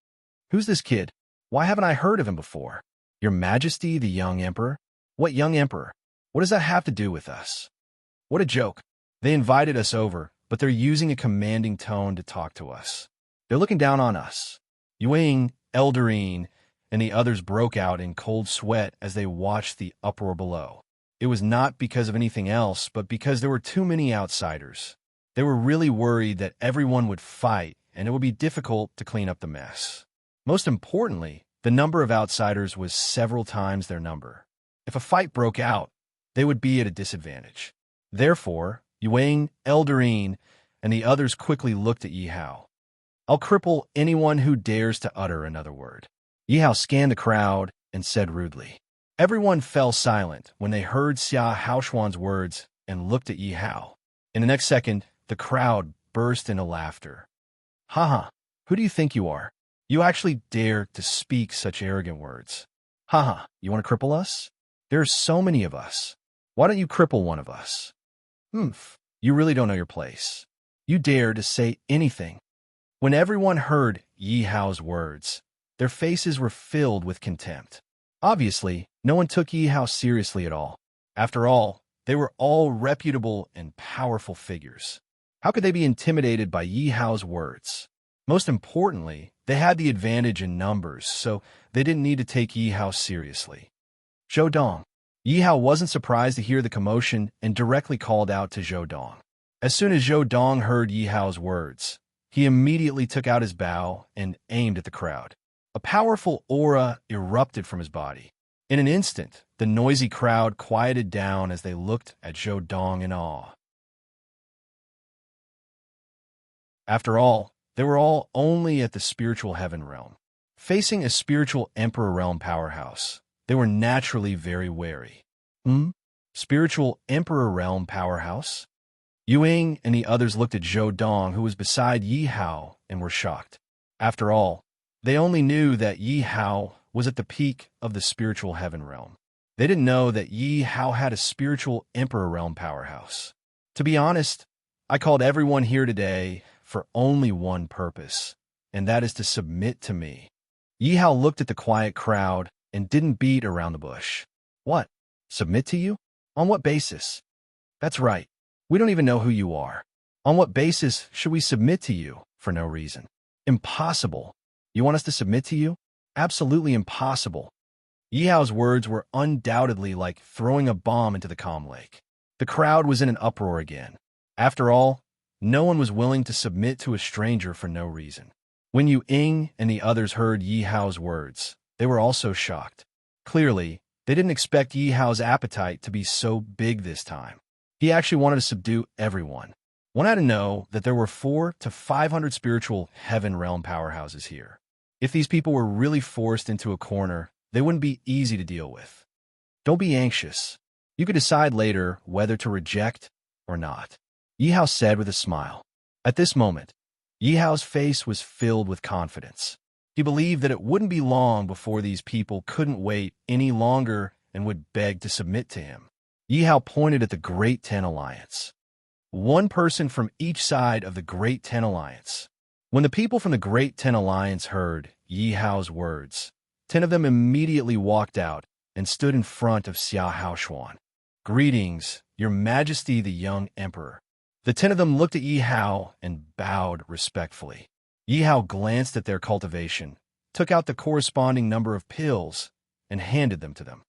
Who's this kid? Why haven't I heard of him before? Your Majesty the young emperor? What young emperor? What does that have to do with us? What a joke. They invited us over, but they're using a commanding tone to talk to us. They're looking down on us. Yuing, Eldarine, and the others broke out in cold sweat as they watched the uproar below. It was not because of anything else, but because there were too many outsiders. They were really worried that everyone would fight, and it would be difficult to clean up the mess. Most importantly, the number of outsiders was several times their number. If a fight broke out, they would be at a disadvantage. Therefore, Yuing, Eldarine, and the others quickly looked at Yihao. "I'll cripple anyone who dares to utter another word." Yihao scanned the crowd and said rudely. Everyone fell silent when they heard Xia Haoshuan's words and looked at Yihao. In the next second, the crowd burst into laughter. "Haha, who do you think you are? You actually dare to speak such arrogant words. Haha, you want to cripple us? There are so many of us. Why don't you cripple one of us? You really don't know your place. You dare to say anything." When everyone heard Yihao's words, their faces were filled with contempt. Obviously, no one took Yihao seriously at all. After all, they were all reputable and powerful figures. How could they be intimidated by Yihao's words? Most importantly, they had the advantage in numbers, so they didn't need to take Yihao seriously. Zhou Dong. Yihao wasn't surprised to hear the commotion and directly called out to Zhou Dong. As soon as Zhou Dong heard Yihao's words, he immediately took out his bow and aimed at the crowd. A powerful aura erupted from his body. In an instant, the noisy crowd quieted down as they looked at Zhou Dong in awe. After all, they were all only at the spiritual heaven realm. Facing a spiritual emperor realm powerhouse, they were naturally very wary. Spiritual emperor realm powerhouse? Yuing and the others looked at Zhou Dong, who was beside Yihao, and were shocked. After all, they only knew that Yihao was at the peak of the spiritual heaven realm. They didn't know that Yihao had a spiritual emperor realm powerhouse. To be honest, I called everyone here today for only one purpose, and that is to submit to me. Yihao looked at the quiet crowd and didn't beat around the bush. What? Submit to you? On what basis? That's right. We don't even know who you are. On what basis should we submit to you for no reason? Impossible. You want us to submit to you? Absolutely impossible. Yihao's words were undoubtedly like throwing a bomb into the calm lake. The crowd was in an uproar again. After all, no one was willing to submit to a stranger for no reason. When Yuing and the others heard Yihao's words, they were also shocked. Clearly, they didn't expect Yihao's appetite to be so big this time. He actually wanted to subdue everyone. One had to know that there were 400 to 500 spiritual heaven realm powerhouses here. If these people were really forced into a corner, they wouldn't be easy to deal with. Don't be anxious. You could decide later whether to reject or not, Yihao said with a smile. At this moment, Yihao's face was filled with confidence. He believed that it wouldn't be long before these people couldn't wait any longer and would beg to submit to him. Yihao pointed at the Great Ten Alliance. One person from each side of the Great Ten Alliance. When the people from the Great Ten Alliance heard Yihao's words, 10 of them immediately walked out and stood in front of Xia Haoshuan. "Greetings, Your Majesty the young emperor." The 10 of them looked at Yi Hao and bowed respectfully. Yi Hao glanced at their cultivation, took out the corresponding number of pills, and handed them to them.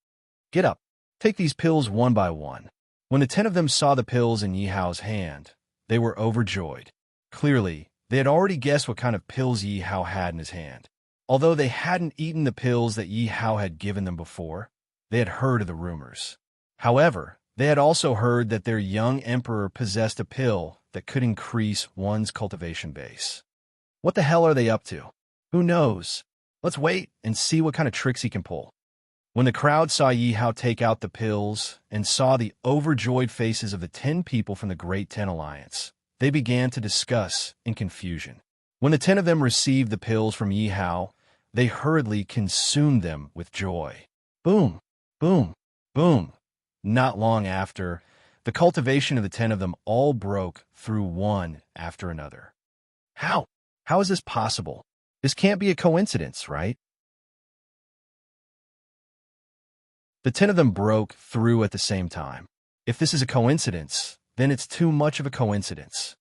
"Get up. Take these pills one by one." When the 10 of them saw the pills in Yi Hao's hand, they were overjoyed. Clearly, they had already guessed what kind of pills Yi Hao had in his hand. Although they hadn't eaten the pills that Yi Hao had given them before, they had heard of the rumors. However, they had also heard that their young emperor possessed a pill that could increase one's cultivation base. What the hell are they up to? Who knows? Let's wait and see what kind of tricks he can pull. When the crowd saw Yi Hao take out the pills and saw the overjoyed faces of the 10 people from the Great 10 Alliance, they began to discuss in confusion. When the 10 of them received the pills from Yi Hao, they hurriedly consumed them with joy. Boom, boom, boom. Not long after, the cultivation of the 10 of them all broke through one after another. How? How is this possible? This can't be a coincidence, right? The 10 of them broke through at the same time. If this is a coincidence, then it's too much of a coincidence.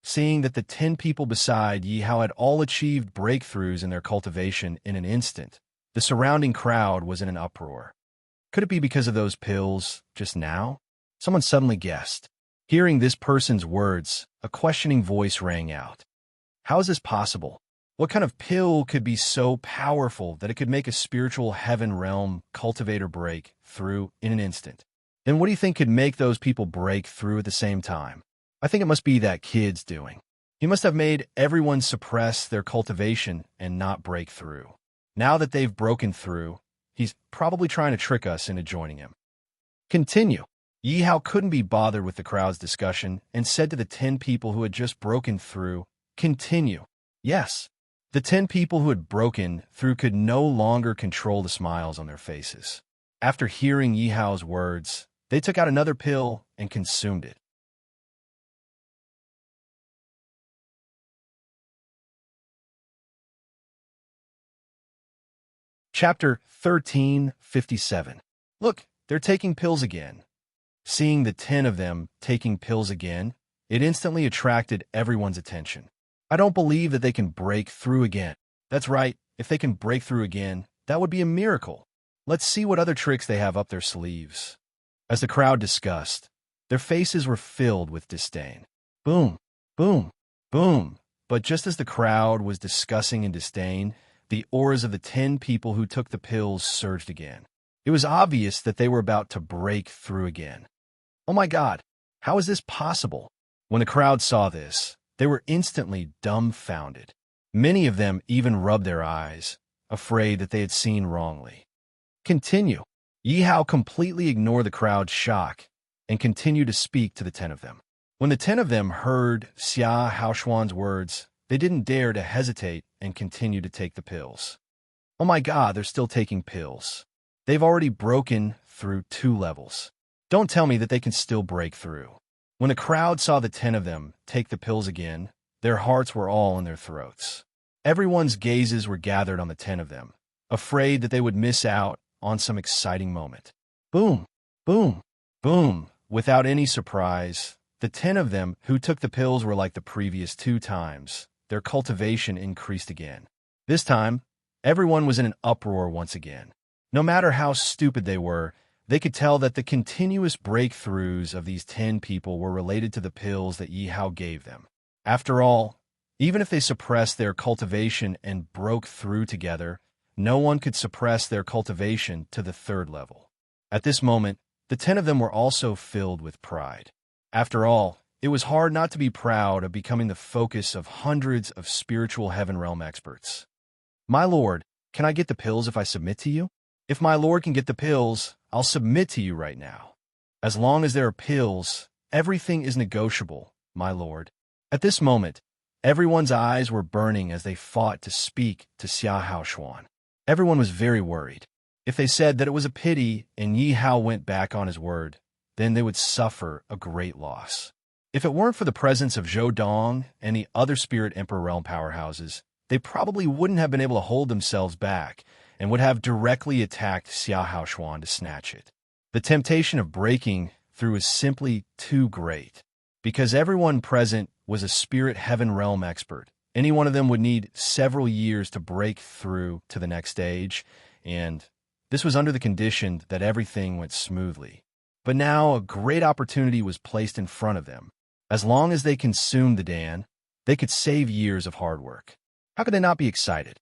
Seeing that the 10 people beside Yi Hao had all achieved breakthroughs in their cultivation in an instant, the surrounding crowd was in an uproar. Could it be because of those pills just now? Someone suddenly guessed. Hearing this person's words, a questioning voice rang out. How is this possible? What kind of pill could be so powerful that it could make a spiritual heaven realm cultivator break through in an instant? Then what do you think could make those people break through at the same time? I think it must be that kid's doing. He must have made everyone suppress their cultivation and not break through. Now that they've broken through, he's probably trying to trick us into joining him. Continue. Yi Hao couldn't be bothered with the crowd's discussion and said to the 10 people who had just broken through, "Continue." Yes. The 10 people who had broken through could no longer control the smiles on their faces. After hearing Yi Hao's words, they took out another pill and consumed it. Chapter 1357. Look, they're taking pills again. Seeing the 10 of them taking pills again, it instantly attracted everyone's attention. I don't believe that they can break through again. That's right, if they can break through again, that would be a miracle. Let's see what other tricks they have up their sleeves. As the crowd discussed, their faces were filled with disdain. Boom, boom, boom. But just as the crowd was discussing in disdain, the auras of the 10 people who took the pills surged again. It was obvious that they were about to break through again. Oh my God, how is this possible? When the crowd saw this, they were instantly dumbfounded. Many of them even rubbed their eyes, afraid that they had seen wrongly. Continue. Yi Hao completely ignored the crowd's shock and continued to speak to the 10 of them. When the 10 of them heard Xia Haoshuan's words, they didn't dare to hesitate and continued to take the pills. Oh my God, they're still taking pills. They've already broken through 2 levels. Don't tell me that they can still break through. When the crowd saw the 10 of them take the pills again, their hearts were all in their throats. Everyone's gazes were gathered on the 10 of them, afraid that they would miss out on some exciting moment. Boom, boom, boom. Without any surprise, the 10 of them who took the pills were like the previous 2 times. Their cultivation increased again. This time, everyone was in an uproar once again. No matter how stupid they were, they could tell that the continuous breakthroughs of these 10 people were related to the pills that Yi Hao gave them. After all, even if they suppressed their cultivation and broke through together, no one could suppress their cultivation to the 3rd level. At this moment, the 10 of them were also filled with pride. After all, it was hard not to be proud of becoming the focus of hundreds of spiritual heaven realm experts. My lord, can I get the pills if I submit to you? If my lord can get the pills, I'll submit to you right now. As long as there are pills, everything is negotiable, my lord. At this moment, everyone's eyes were burning as they fought to speak to Xia Haoshuan. Everyone was very worried. If they said that it was a pity and Yi Hao went back on his word, then they would suffer a great loss. If it weren't for the presence of Zhou Dong and the other Spirit Emperor realm powerhouses, they probably wouldn't have been able to hold themselves back and would have directly attacked Xia Haoshuan to snatch it. The temptation of breaking through is simply too great. Because everyone present was a spirit heaven realm expert, any one of them would need several years to break through to the next stage, and this was under the condition that everything went smoothly. But now a great opportunity was placed in front of them. As long as they consumed the Dan, they could save years of hard work. How could they not be excited?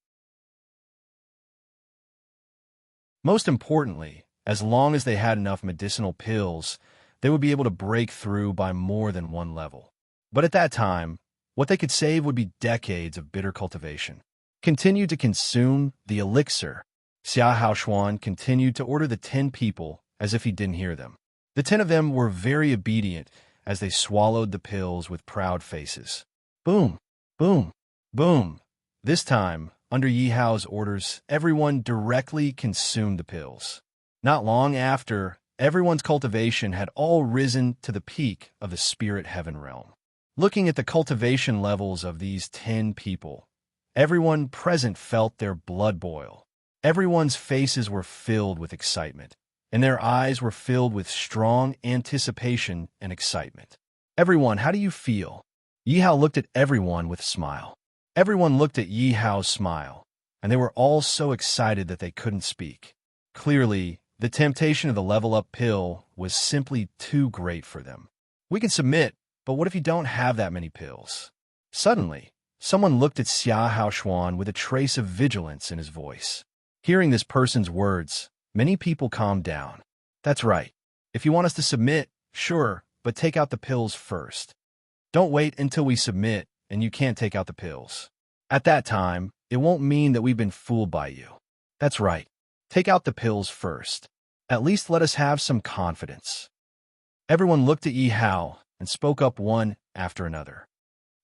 Most importantly, as long as they had enough medicinal pills, they would be able to break through by more than one level. But at that time, what they could save would be decades of bitter cultivation. Continue to consume the elixir. Xia Haoshuan continued to order the 10 people as if he didn't hear them. The 10 of them were very obedient as they swallowed the pills with proud faces. Boom, boom, boom. This time, under Yi Hao's orders, everyone directly consumed the pills. Not long after, everyone's cultivation had all risen to the peak of the spirit heaven realm. Looking at the cultivation levels of these 10 people, everyone present felt their blood boil. Everyone's faces were filled with excitement, and their eyes were filled with strong anticipation and excitement. Everyone, how do you feel? Yi Hao looked at everyone with a smile. Everyone looked at Yi Hao's smile, and they were all so excited that they couldn't speak. Clearly, the temptation of the level-up pill was simply too great for them. We can submit, but what if you don't have that many pills? Suddenly, someone looked at Xia Haoshuan with a trace of vigilance in his voice. Hearing this person's words, many people calmed down. That's right. If you want us to submit, sure, but take out the pills first. Don't wait until we submit and you can't take out the pills. At that time, it won't mean that we've been fooled by you. That's right. Take out the pills first. At least let us have some confidence. Everyone looked at Yi Hao and spoke up one after another.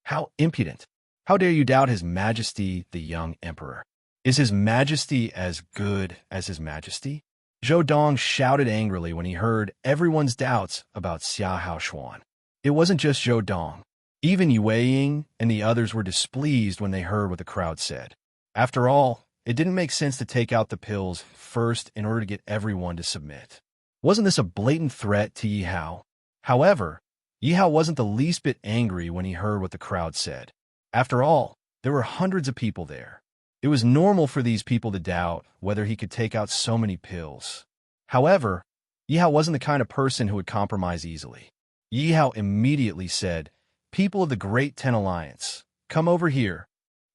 How impudent! How dare you doubt His Majesty, the young emperor? Is His Majesty as good as His Majesty? Zhou Dong shouted angrily when he heard everyone's doubts about Xia Haoshuan. It wasn't just Zhou Dong. Even Yue Ying and the others were displeased when they heard what the crowd said. After all, it didn't make sense to take out the pills first in order to get everyone to submit. Wasn't this a blatant threat to Yi Hao? However, Yi Hao wasn't the least bit angry when he heard what the crowd said. After all, there were hundreds of people there. It was normal for these people to doubt whether he could take out so many pills. However, Yi Hao wasn't the kind of person who would compromise easily. Yi Hao immediately said, "People of the Great Ten Alliance, come over here."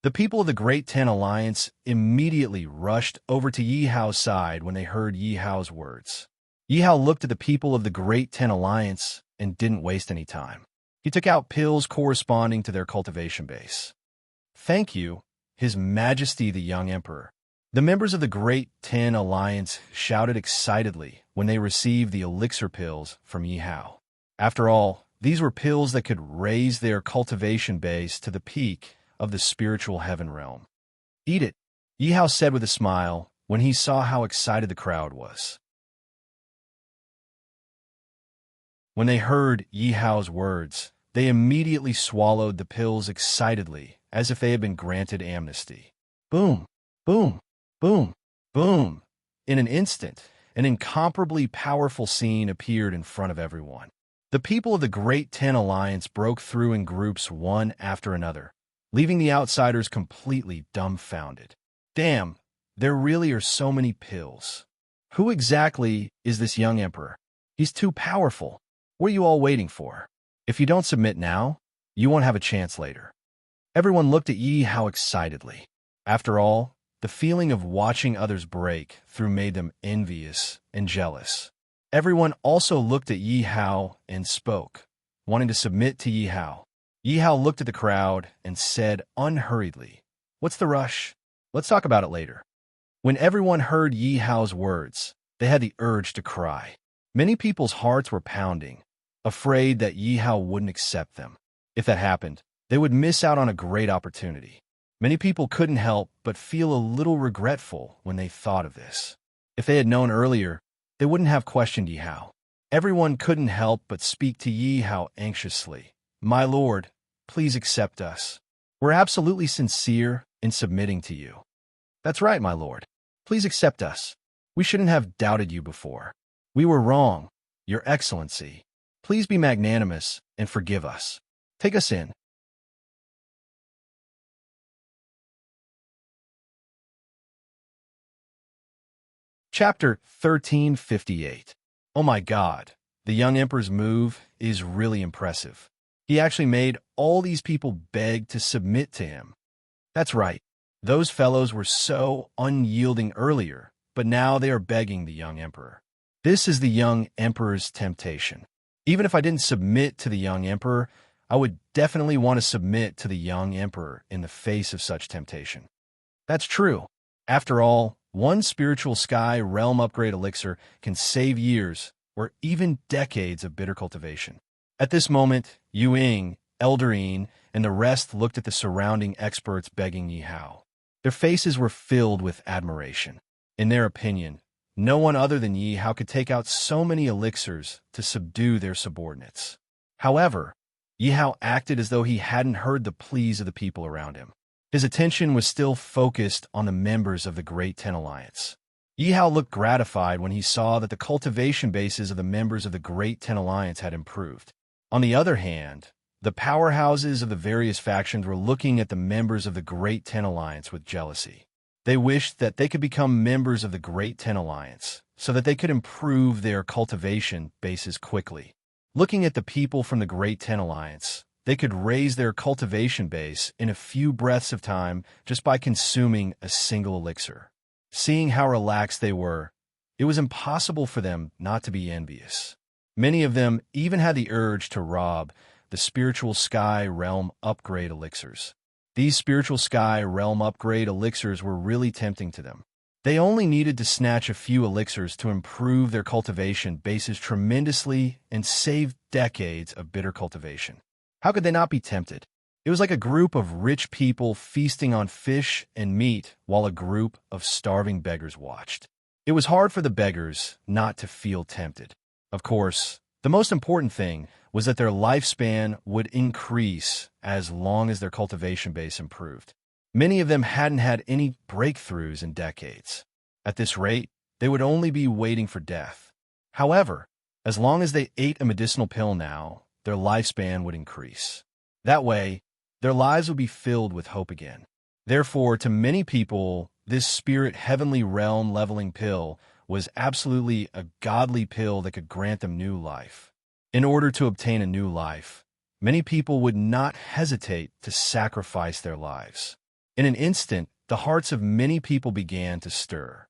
The people of the Great Ten Alliance immediately rushed over to Yi Hao's side when they heard Yi Hao's words. Yi Hao looked at the people of the Great Ten Alliance and didn't waste any time. He took out pills corresponding to their cultivation base. Thank you, His Majesty the Young Emperor. The members of the Great Ten Alliance shouted excitedly when they received the elixir pills from Yi Hao. After all, these were pills that could raise their cultivation base to the peak of the spiritual heaven realm. Eat it, Yi Hao said with a smile when he saw how excited the crowd was. When they heard Yi Hao's words, they immediately swallowed the pills excitedly, as if they had been granted amnesty. Boom, boom, boom, boom. In an instant, an incomparably powerful scene appeared in front of everyone. The people of the Great Ten Alliance broke through in groups one after another, leaving the outsiders completely dumbfounded. Damn, there really are so many pills. Who exactly is this young emperor? He's too powerful. What are you all waiting for? If you don't submit now, you won't have a chance later. Everyone looked at Yi Hao excitedly. After all, the feeling of watching others break through made them envious and jealous. Everyone also looked at Yi Hao and spoke, wanting to submit to Yi Hao. Yi Hao looked at the crowd and said unhurriedly, "What's the rush? Let's talk about it later." When everyone heard Yi Hao's words, they had the urge to cry. Many people's hearts were pounding, afraid that Yi Hao wouldn't accept them. If that happened, they would miss out on a great opportunity. Many people couldn't help but feel a little regretful when they thought of this. If they had known earlier, they wouldn't have questioned Yi Hao. Everyone couldn't help but speak to Yi Hao anxiously. "My lord, please accept us. We're absolutely sincere in submitting to you." "That's right, my lord. Please accept us. We shouldn't have doubted you before. We were wrong, Your Excellency. Please be magnanimous and forgive us. Take us in. Chapter 1358. Oh my God, the young emperor's move is really impressive. He actually made all these people beg to submit to him. That's right. Those fellows were so unyielding earlier, but now they are begging the young emperor. This is the young emperor's temptation. Even if I didn't submit to the young emperor, I would definitely want to submit to the young emperor in the face of such temptation. That's true. After all, one spiritual sky realm upgrade elixir can save years or even decades of bitter cultivation. At this moment, Yu Ying, Eldarine, and the rest looked at the surrounding experts begging Yi Hao. Their faces were filled with admiration. In their opinion, no one other than Yi Hao could take out so many elixirs to subdue their subordinates. However, Yi Hao acted as though he hadn't heard the pleas of the people around him. His attention was still focused on the members of the Great Ten Alliance. Yi Hao looked gratified when he saw that the cultivation bases of the members of the Great Ten Alliance had improved. On the other hand, the powerhouses of the various factions were looking at the members of the Great Ten Alliance with jealousy. They wished that they could become members of the Great Ten Alliance so that they could improve their cultivation bases quickly. Looking at the people from the Great Ten Alliance, they could raise their cultivation base in a few breaths of time just by consuming a single elixir. Seeing how relaxed they were, it was impossible for them not to be envious. Many of them even had the urge to rob the spiritual sky realm upgrade elixirs. These spiritual sky realm upgrade elixirs were really tempting to them. They only needed to snatch a few elixirs to improve their cultivation bases tremendously and save decades of bitter cultivation. How could they not be tempted? It was like a group of rich people feasting on fish and meat while a group of starving beggars watched. It was hard for the beggars not to feel tempted. Of course, the most important thing was that their lifespan would increase as long as their cultivation base improved. Many of them hadn't had any breakthroughs in decades. At this rate, they would only be waiting for death. However, as long as they ate a medicinal pill now, their lifespan would increase. That way, their lives would be filled with hope again. Therefore, to many people, this spirit heavenly realm leveling pill was absolutely a godly pill that could grant them new life. In order to obtain a new life, many people would not hesitate to sacrifice their lives. In an instant, the hearts of many people began to stir.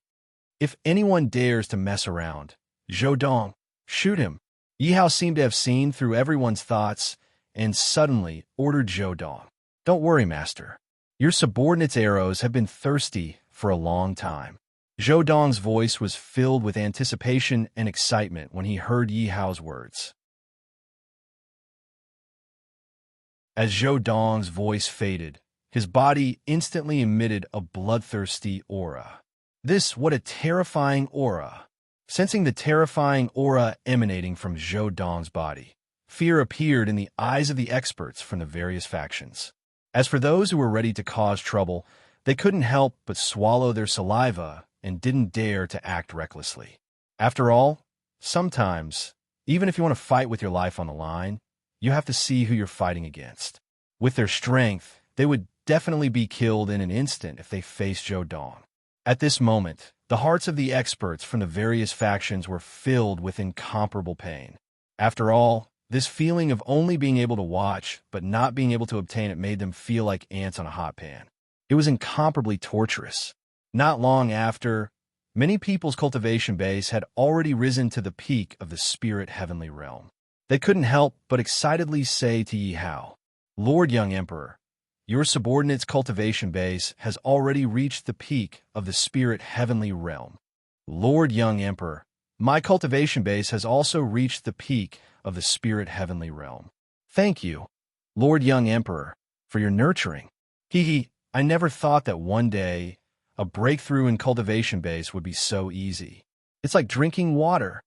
If anyone dares to mess around, Zhou Dong, shoot him. Yi Hao seemed to have seen through everyone's thoughts and suddenly ordered Zhou Dong. Don't worry, master. Your subordinates' arrows have been thirsty for a long time. Zhou Dong's voice was filled with anticipation and excitement when he heard Yi Hao's words. As Zhou Dong's voice faded, his body instantly emitted a bloodthirsty aura. What a terrifying aura! Sensing the terrifying aura emanating from Zhou Dong's body, fear appeared in the eyes of the experts from the various factions. As for those who were ready to cause trouble, they couldn't help but swallow their saliva and didn't dare to act recklessly. After all, sometimes, even if you want to fight with your life on the line, you have to see who you're fighting against. With their strength, they would definitely be killed in an instant if they faced Zhou Dong. At this moment, the hearts of the experts from the various factions were filled with incomparable pain. After all, this feeling of only being able to watch but not being able to obtain it made them feel like ants on a hot pan. It was incomparably torturous. Not long after, many people's cultivation base had already risen to the peak of the spirit heavenly realm. They couldn't help but excitedly say to Yi Hao, "Lord Young Emperor, your subordinate's cultivation base has already reached the peak of the spirit heavenly realm. Lord Young Emperor, my cultivation base has also reached the peak of the spirit heavenly realm. Thank you, Lord Young Emperor, for your nurturing. I never thought that one day a breakthrough in cultivation base would be so easy. It's like drinking water."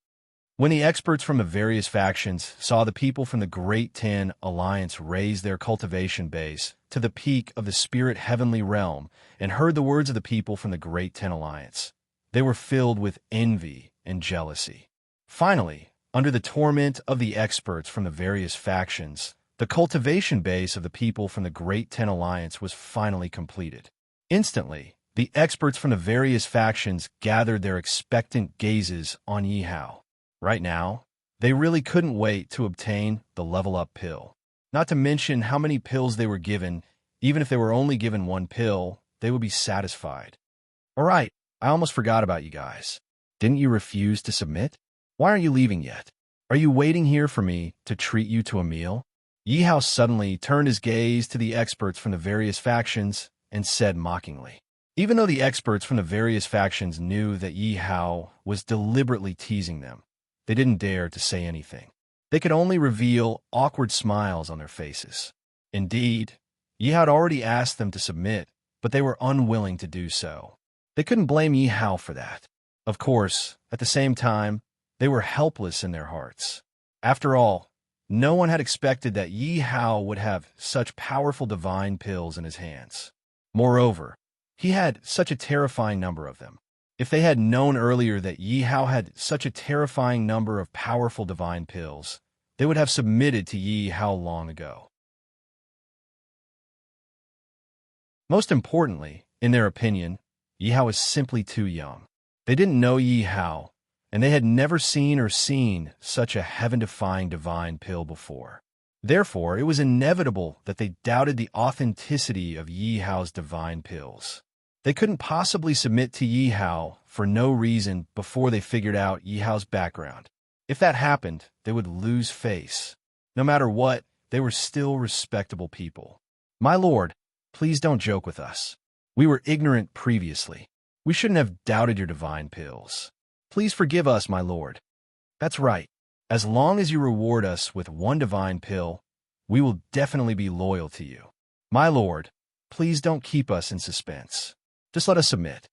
When the experts from the various factions saw the people from the Great Ten Alliance raise their cultivation base to the peak of the spirit heavenly realm and heard the words of the people from the Great Ten Alliance, They were filled with envy and jealousy. Finally, under the torment of the experts from the various factions, the cultivation base of the people from the Great Ten Alliance was finally completed. Instantly, the experts from the various factions gathered their expectant gazes on Yi Hao. Right now, they really couldn't wait to obtain the level-up pill. Not to mention how many pills they were given. Even if they were only given one pill, they would be satisfied. All right, I almost forgot about you guys. Didn't you refuse to submit? Why aren't you leaving yet? Are you waiting here for me to treat you to a meal? Yi Hao suddenly turned his gaze to the experts from the various factions and said mockingly. Even though the experts from the various factions knew that Yi Hao was deliberately teasing them, they didn't dare to say anything. They could only reveal awkward smiles on their faces. Indeed, Yi Hao had already asked them to submit, but they were unwilling to do so. They couldn't blame Yi Hao for that. Of course, at the same time, they were helpless in their hearts. After all, no one had expected that Yi Hao would have such powerful divine pills in his hands. Moreover, he had such a terrifying number of them. If they had known earlier that Yi Hao had such a terrifying number of powerful divine pills, they would have submitted to Yi Hao long ago. Most importantly, in their opinion, Yi Hao was simply too young. They didn't know Yi Hao, and they had never seen such a heaven-defying divine pill before. Therefore, it was inevitable that they doubted the authenticity of Yi Hao's divine pills. They couldn't possibly submit to Yi Hao for no reason before they figured out Yi Hao's background. If that happened, they would lose face. No matter what, they were still respectable people. My lord, please don't joke with us. We were ignorant previously. We shouldn't have doubted your divine pills. Please forgive us, my lord. That's right. As long as you reward us with one divine pill, we will definitely be loyal to you. My lord, please don't keep us in suspense. Just let us submit.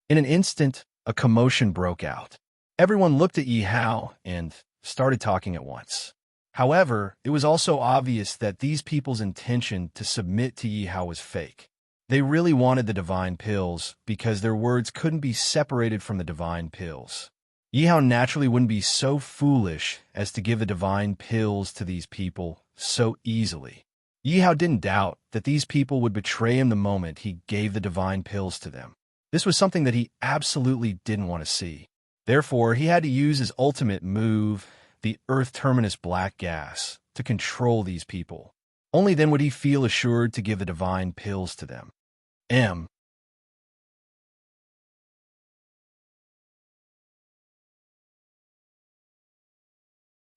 In an instant, a commotion broke out. Everyone looked at Yi Hao and started talking at once. However, it was also obvious that these people's intention to submit to Yi Hao was fake. They really wanted the divine pills because their words couldn't be separated from the divine pills. Yi Hao naturally wouldn't be so foolish as to give the divine pills to these people so easily. Yi Hao didn't doubt that these people would betray him the moment he gave the divine pills to them. This was something that he absolutely didn't want to see. Therefore, he had to use his ultimate move, the Earth Terminus black gas, to control these people. Only then would he feel assured to give the divine pills to them.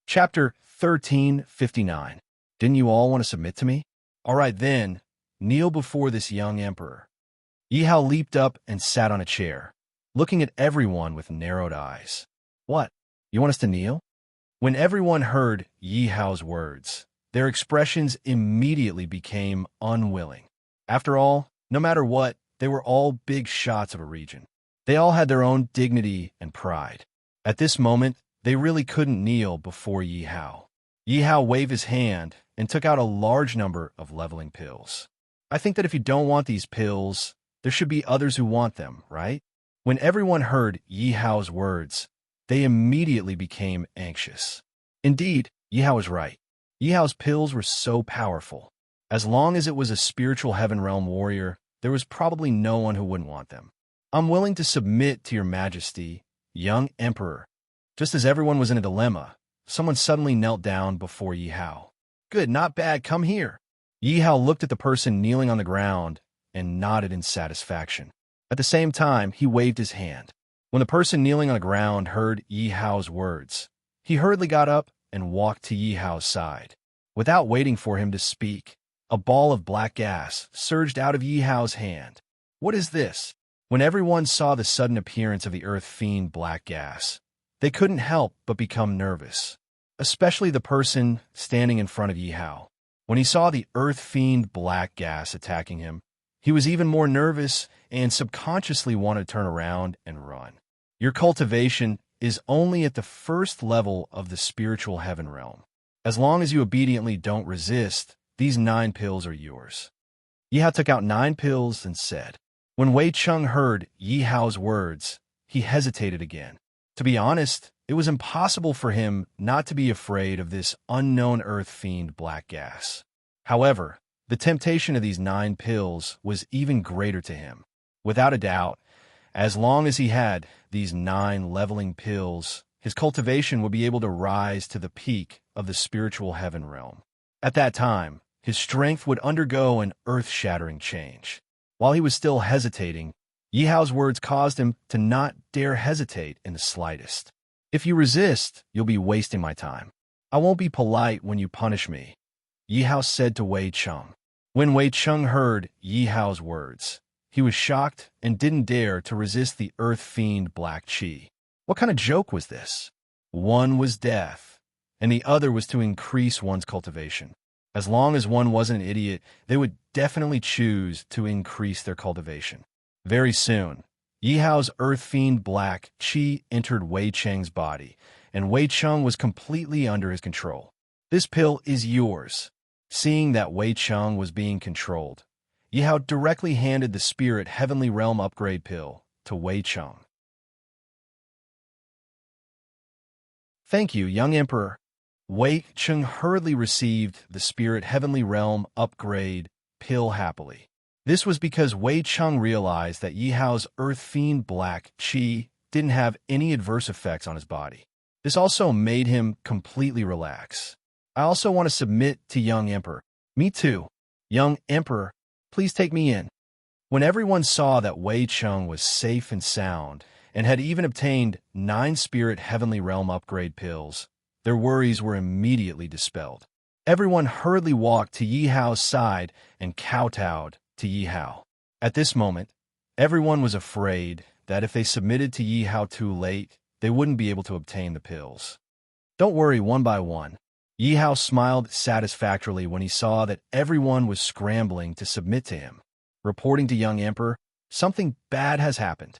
Chapter 1359. Didn't you all want to submit to me? All right then, kneel before this young emperor. Yi Hao leaped up and sat on a chair, looking at everyone with narrowed eyes. What? You want us to kneel? When everyone heard Yi Hao's words, their expressions immediately became unwilling. After all, no matter what, they were all big shots of a region. They all had their own dignity and pride. At this moment, they really couldn't kneel before Yi Hao. Yi Hao waved his hand and took out a large number of leveling pills. I think that if you don't want these pills, there should be others who want them, right? When everyone heard Yi Hao's words, they immediately became anxious. Indeed, Yi Hao was right. Yi Hao's pills were so powerful. As long as it was a spiritual heaven realm warrior, there was probably no one who wouldn't want them. I'm willing to submit to your majesty, young emperor. Just as everyone was in a dilemma, someone suddenly knelt down before Yi Hao. Good, not bad, come here. Yi Hao looked at the person kneeling on the ground and nodded in satisfaction. At the same time, he waved his hand. When the person kneeling on the ground heard Yi Hao's words, he hurriedly got up and walked to Yi Hao's side. Without waiting for him to speak, a ball of black gas surged out of Yi Hao's hand. What is this? When everyone saw the sudden appearance of the earth fiend black gas, they couldn't help but become nervous, especially the person standing in front of Yi Hao. When he saw the earth fiend black gas attacking him, he was even more nervous and subconsciously wanted to turn around and run. Your cultivation is only at the first level of the spiritual heaven realm. As long as you obediently don't resist, these 9 pills are yours. Yi Hao took out 9 pills and said. When Wei Cheng heard Yi Hao's words, he hesitated again. To be honest, it was impossible for him not to be afraid of this unknown earth fiend black gas. However, the temptation of these 9 pills was even greater to him. Without a doubt, as long as he had these 9 leveling pills, his cultivation would be able to rise to the peak of the spiritual heaven realm. At that time, his strength would undergo an earth-shattering change. While he was still hesitating, Yihao's words caused him to not dare hesitate in the slightest. If you resist, you'll be wasting my time. I won't be polite when you punish me, Yihao said to Wei Cheng. When Wei Cheng heard Yihao's words, he was shocked and didn't dare to resist the earth fiend Black Qi. What kind of joke was this? One was death, and the other was to increase one's cultivation. As long as one wasn't an idiot, they would definitely choose to increase their cultivation. Very soon, Yihao's earth fiend Black Qi entered Wei Cheng's body, and Wei Cheng was completely under his control. This pill is yours. Seeing that Wei Cheng was being controlled, Yihao directly handed the Spirit Heavenly Realm Upgrade pill to Wei Cheng. Thank you, young Emperor. Wei Cheng hurriedly received the Spirit Heavenly Realm Upgrade pill happily. This was because Wei Cheng realized that Yihao's earth fiend Black Qi didn't have any adverse effects on his body. This also made him completely relax. I also want to submit to young Emperor. Me too. Young Emperor, please take me in. When everyone saw that Wei Cheng was safe and sound, and had even obtained 9 Spirit Heavenly Realm Upgrade pills, their worries were immediately dispelled. Everyone hurriedly walked to Yihao's side and kowtowed to Yihao. At this moment, everyone was afraid that if they submitted to Yihao too late, they wouldn't be able to obtain the pills. Don't worry, one by one. Yihao smiled satisfactorily when he saw that everyone was scrambling to submit to him. Reporting to young Emperor, something bad has happened.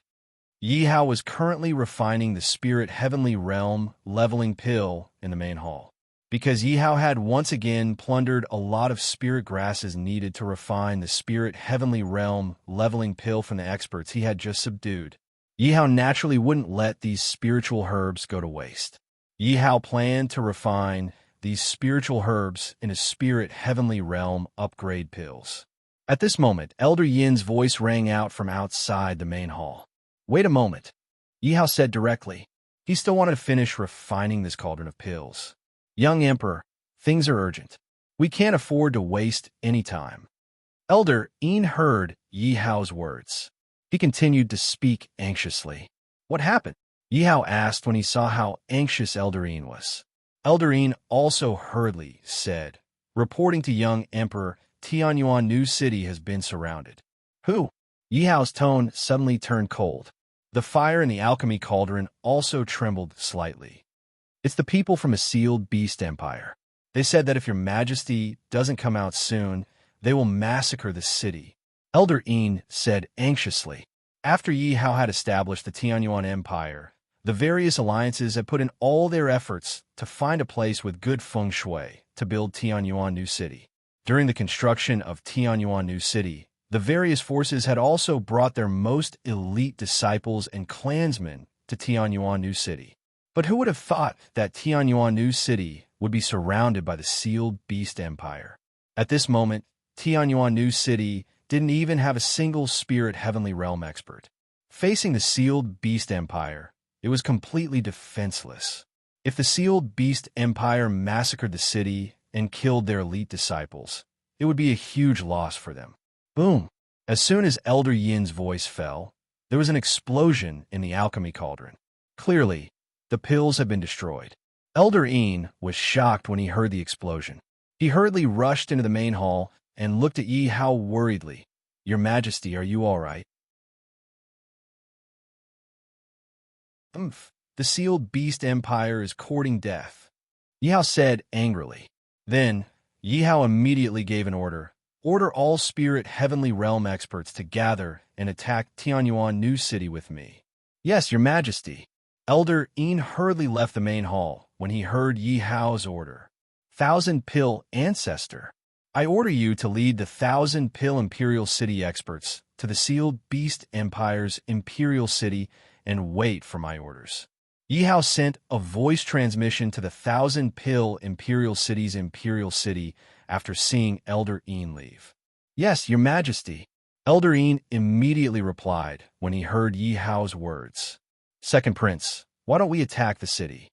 Yihao was currently refining the Spirit Heavenly Realm leveling pill in the main hall. Because Yihao had once again plundered a lot of spirit grasses needed to refine the Spirit Heavenly Realm leveling pill from the experts he had just subdued, Yihao naturally wouldn't let these spiritual herbs go to waste. Yihao planned to refine these spiritual herbs into Spirit Heavenly Realm upgrade pills. At this moment, Elder Yin's voice rang out from outside the main hall. Wait a moment, Yihao said directly. He still wanted to finish refining this cauldron of pills. Young Emperor, things are urgent. We can't afford to waste any time. Elder Yin heard Yihao's words. He continued to speak anxiously. What happened? Yihao asked when he saw how anxious Elder Yin was. Elder Yin also hurriedly said, reporting to young Emperor, Tianyuan New City has been surrounded. Who? Yihao's tone suddenly turned cold. The fire in the alchemy cauldron also trembled slightly. It's the people from a sealed beast empire. They said that if your majesty doesn't come out soon, they will massacre the city. Elder Yin said anxiously. After Yihao had established the Tianyuan Empire, the various alliances had put in all their efforts to find a place with good feng shui to build Tianyuan New City. During the construction of Tianyuan New City, the various forces had also brought their most elite disciples and clansmen to Tianyuan New City. But who would have thought that Tianyuan New City would be surrounded by the sealed beast empire? At this moment, Tianyuan New City didn't even have a single Spirit Heavenly Realm expert. Facing the sealed beast empire, it was completely defenseless. If the sealed beast empire massacred the city and killed their elite disciples, it would be a huge loss for them. Boom! As soon as Elder Yin's voice fell, there was an explosion in the alchemy cauldron. Clearly, the pills had been destroyed. Elder Yin was shocked when he heard the explosion. He hurriedly rushed into the main hall and looked at Yihao worriedly. Your Majesty, are you all right? The sealed beast empire is courting death, Yihao said angrily. Then, Yihao immediately gave an order. Order all Spirit Heavenly Realm experts to gather and attack Tianyuan New City with me. Yes, Your Majesty. Elder Yin hurriedly left the main hall when he heard Yihao's order. 1,000 Pill Ancestor, I order you to lead the 1,000 Pill Imperial City experts to the sealed beast empire's Imperial City and wait for my orders. Yi Hao sent a voice transmission to the 1,000-pill Imperial City's Imperial City after seeing Elder Een leave. Yes, Your Majesty. Elder Een immediately replied when he heard Yi Hao's words. Second Prince, why don't we attack the city?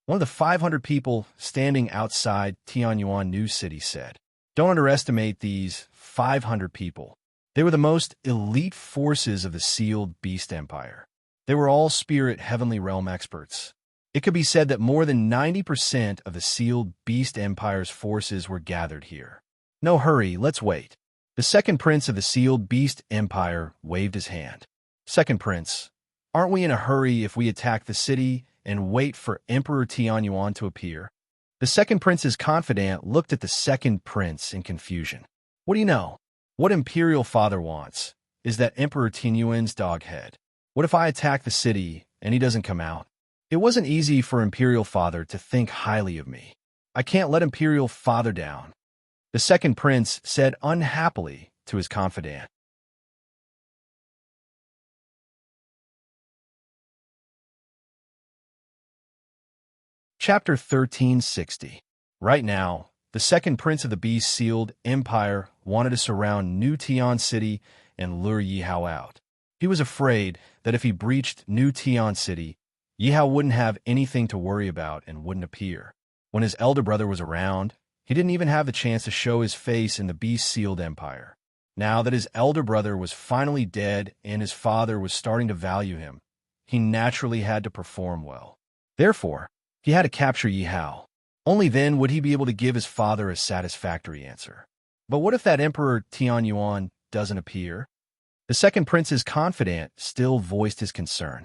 One of the 500 people standing outside Tianyuan New City said. Don't underestimate these 500 people. They were the most elite forces of the sealed Beast Empire. They were all spirit heavenly realm experts. It could be said that more than 90% of the sealed Beast Empire's forces were gathered here. No hurry, let's wait. The second prince of the sealed Beast Empire waved his hand. Second prince, aren't we in a hurry if we attack the city and wait for Emperor Tianyuan to appear? The second prince's confidant looked at the second prince in confusion. What do you know? What Imperial Father wants is that Emperor Tianyuan's dog head. What if I attack the city and he doesn't come out? It wasn't easy for Imperial Father to think highly of me. I can't let Imperial Father down. The second prince said unhappily to his confidant. Chapter 1360. Right now, the second prince of the Beast-sealed Empire wanted to surround New Tian City and lure Yi Hao out. He was afraid that if he breached New Tian City, Yi Hao wouldn't have anything to worry about and wouldn't appear. When his elder brother was around, he didn't even have the chance to show his face in the Beast-sealed Empire. Now that his elder brother was finally dead and his father was starting to value him, he naturally had to perform well. Therefore, he had to capture Yi Hao. Only then would he be able to give his father a satisfactory answer. But what if that Emperor Tianyuan doesn't appear? The second prince's confidant still voiced his concern.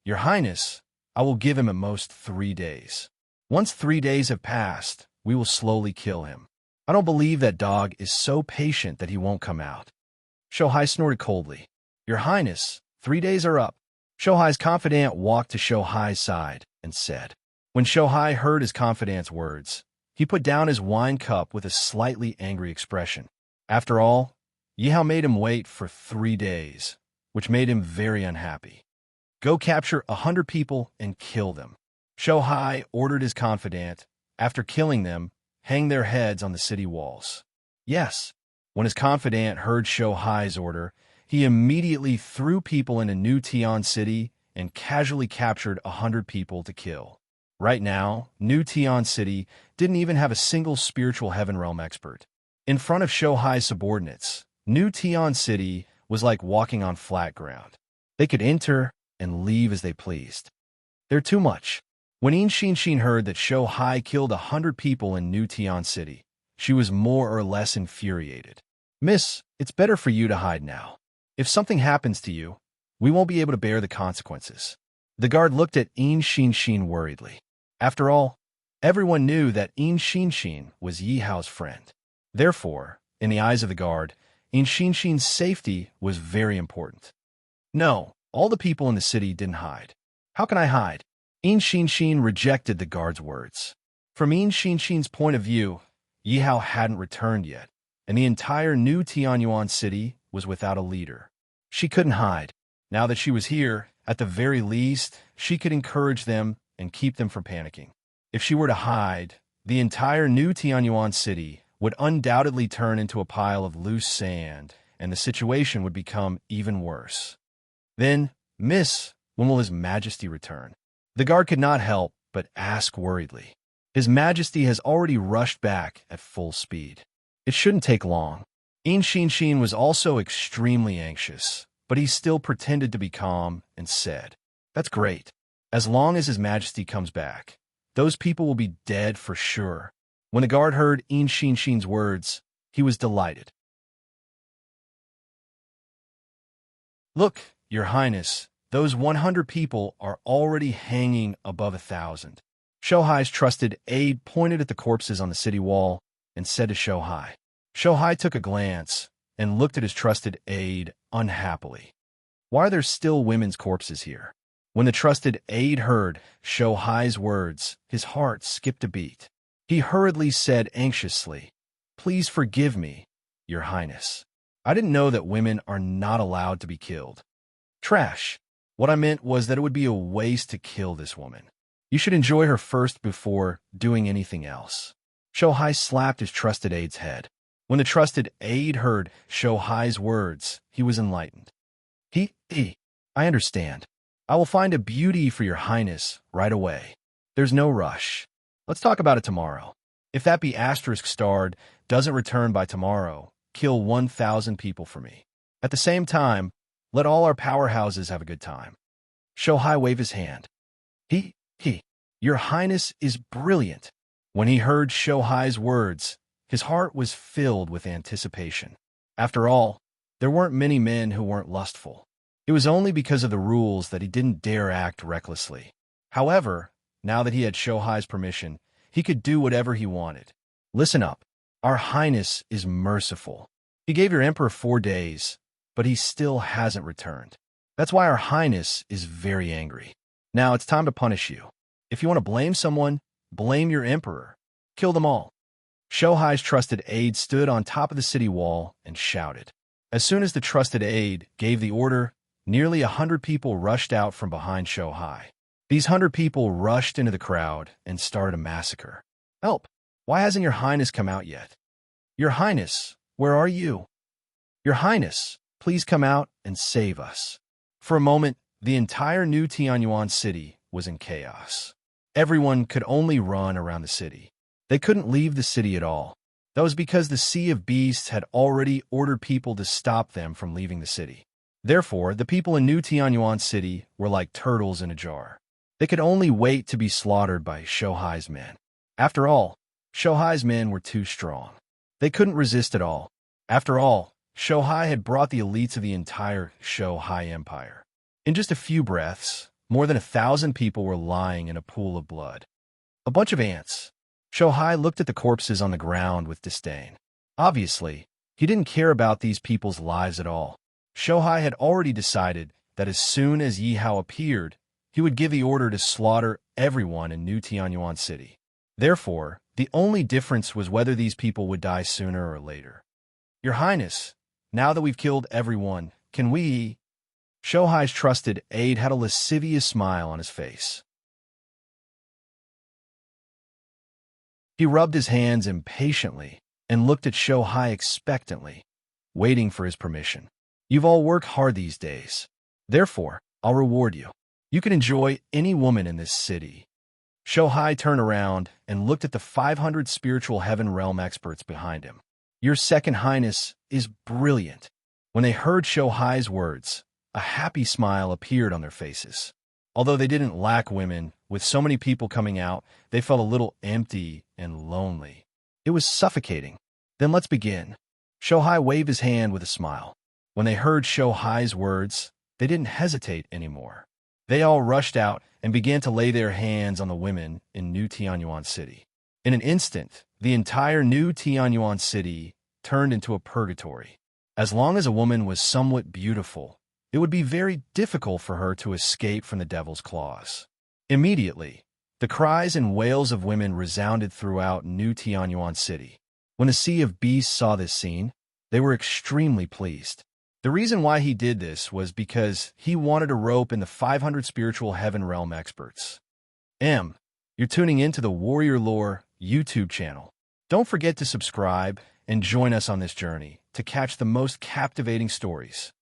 Your Highness, I will give him at most 3 days. Once 3 days have passed, we will slowly kill him. I don't believe that dog is so patient that he won't come out. Shohai snorted coldly. Your Highness, 3 days are up. Shohai's confidant walked to Shohai's side and said. When Shohai heard his confidant's words, he put down his wine cup with a slightly angry expression. After all, Yi Hao made him wait for 3 days, which made him very unhappy. Go capture 100 people and kill them. Shohai ordered his confidant, after killing them, hang their heads on the city walls. Yes, when his confidant heard Shohai's order, he immediately threw people into New Tian City and casually captured 100 people to kill. Right now, New Tian City didn't even have a single spiritual heaven realm expert. In front of Shohai's subordinates, New Tian City was like walking on flat ground. They could enter and leave as they pleased. They're too much. When Een Shinshin heard that Shohai killed 100 people in New Tian City, she was more or less infuriated. Miss, it's better for you to hide now. If something happens to you, we won't be able to bear the consequences. The guard looked at Een Shinshin worriedly. After all, everyone knew that Een Shinshin was Yi Hao's friend. Therefore, in the eyes of the guard, Een Shinshin's safety was very important. No, all the people in the city didn't hide. How can I hide? Een Shinshin rejected the guard's words. From Een Shinshin's point of view, Yi Hao hadn't returned yet, and the entire New Tianyuan city was without a leader. She couldn't hide. Now that she was here, at the very least, she could encourage them and keep them from panicking. If she were to hide, the entire New Tianyuan city would undoubtedly turn into a pile of loose sand, and the situation would become even worse. Then, Miss, when will His Majesty return? The guard could not help but ask worriedly. His Majesty has already rushed back at full speed. It shouldn't take long. Een Shinshin was also extremely anxious, but he still pretended to be calm and said, That's great. As long as His Majesty comes back, those people will be dead for sure. When the guard heard Een Shinshin's words, he was delighted. Look, Your Highness, those 100 people are already hanging above 1,000. Shohai's trusted aide pointed at the corpses on the city wall and said to Shohai. Shohai took a glance and looked at his trusted aide unhappily. Why are there still women's corpses here? When the trusted aide heard Shohai's words, his heart skipped a beat. He hurriedly said anxiously, Please forgive me, Your Highness. I didn't know that women are not allowed to be killed. Trash. What I meant was that it would be a waste to kill this woman. You should enjoy her first before doing anything else. Shohai slapped his trusted aide's head. When the trusted aide heard Shohai's words, he was enlightened. I understand. I will find a beauty for your highness right away. There's no rush. Let's talk about it tomorrow. If that be asterisk starred doesn't return by tomorrow, kill 1,000 people for me. At the same time, let all our powerhouses have a good time. Shohai waved his hand. Your highness is brilliant. When he heard Shohai's words, his heart was filled with anticipation. After all, there weren't many men who weren't lustful. It was only because of the rules that he didn't dare act recklessly. However, now that he had Shohai's permission, he could do whatever he wanted. Listen up. Our highness is merciful. He gave your emperor 4 days, but he still hasn't returned. That's why our highness is very angry. Now it's time to punish you. If you want to blame someone, blame your emperor. Kill them all. Shohai's trusted aide stood on top of the city wall and shouted. As soon as the trusted aide gave the order, nearly 100 people rushed out from behind Shohai. These 100 people rushed into the crowd and started a massacre. Help! Why hasn't your highness come out yet? Your highness, where are you? Your highness, please come out and save us. For a moment, the entire New Tianyuan city was in chaos. Everyone could only run around the city. They couldn't leave the city at all. That was because the Sea of Beasts had already ordered people to stop them from leaving the city. Therefore, the people in New Tianyuan city were like turtles in a jar. They could only wait to be slaughtered by Shohai's men. After all, Shohai's men were too strong. They couldn't resist at all. After all, Shohai had brought the elites of the entire Shohai Empire. In just a few breaths, more than 1,000 people were lying in a pool of blood. A bunch of ants. Shohai looked at the corpses on the ground with disdain. Obviously, he didn't care about these people's lives at all. Shohai had already decided that as soon as Yihao appeared, he would give the order to slaughter everyone in New Tianyuan city. Therefore, the only difference was whether these people would die sooner or later. Your Highness, now that we've killed everyone, can we... Shohai's trusted aide had a lascivious smile on his face. He rubbed his hands impatiently and looked at Shohai expectantly, waiting for his permission. You've all worked hard these days. Therefore, I'll reward you. You can enjoy any woman in this city. Shohai turned around and looked at the 500 spiritual heaven realm experts behind him. Your Second Highness is brilliant. When they heard Shohai's words, a happy smile appeared on their faces. Although they didn't lack women, with so many people coming out, they felt a little empty and lonely. It was suffocating. Then let's begin. Shohai waved his hand with a smile. When they heard Shohai's words, they didn't hesitate anymore. They all rushed out and began to lay their hands on the women in New Tianyuan city. In an instant, the entire New Tianyuan city turned into a purgatory. As long as a woman was somewhat beautiful, it would be very difficult for her to escape from the devil's claws. Immediately, the cries and wails of women resounded throughout New Tianyuan city. When the Sea of Beasts saw this scene, they were extremely pleased. The reason why he did this was because he wanted a rope in the 500 spiritual heaven realm experts. You're tuning into the Warrior Lore YouTube channel. Don't forget to subscribe and join us on this journey to catch the most captivating stories.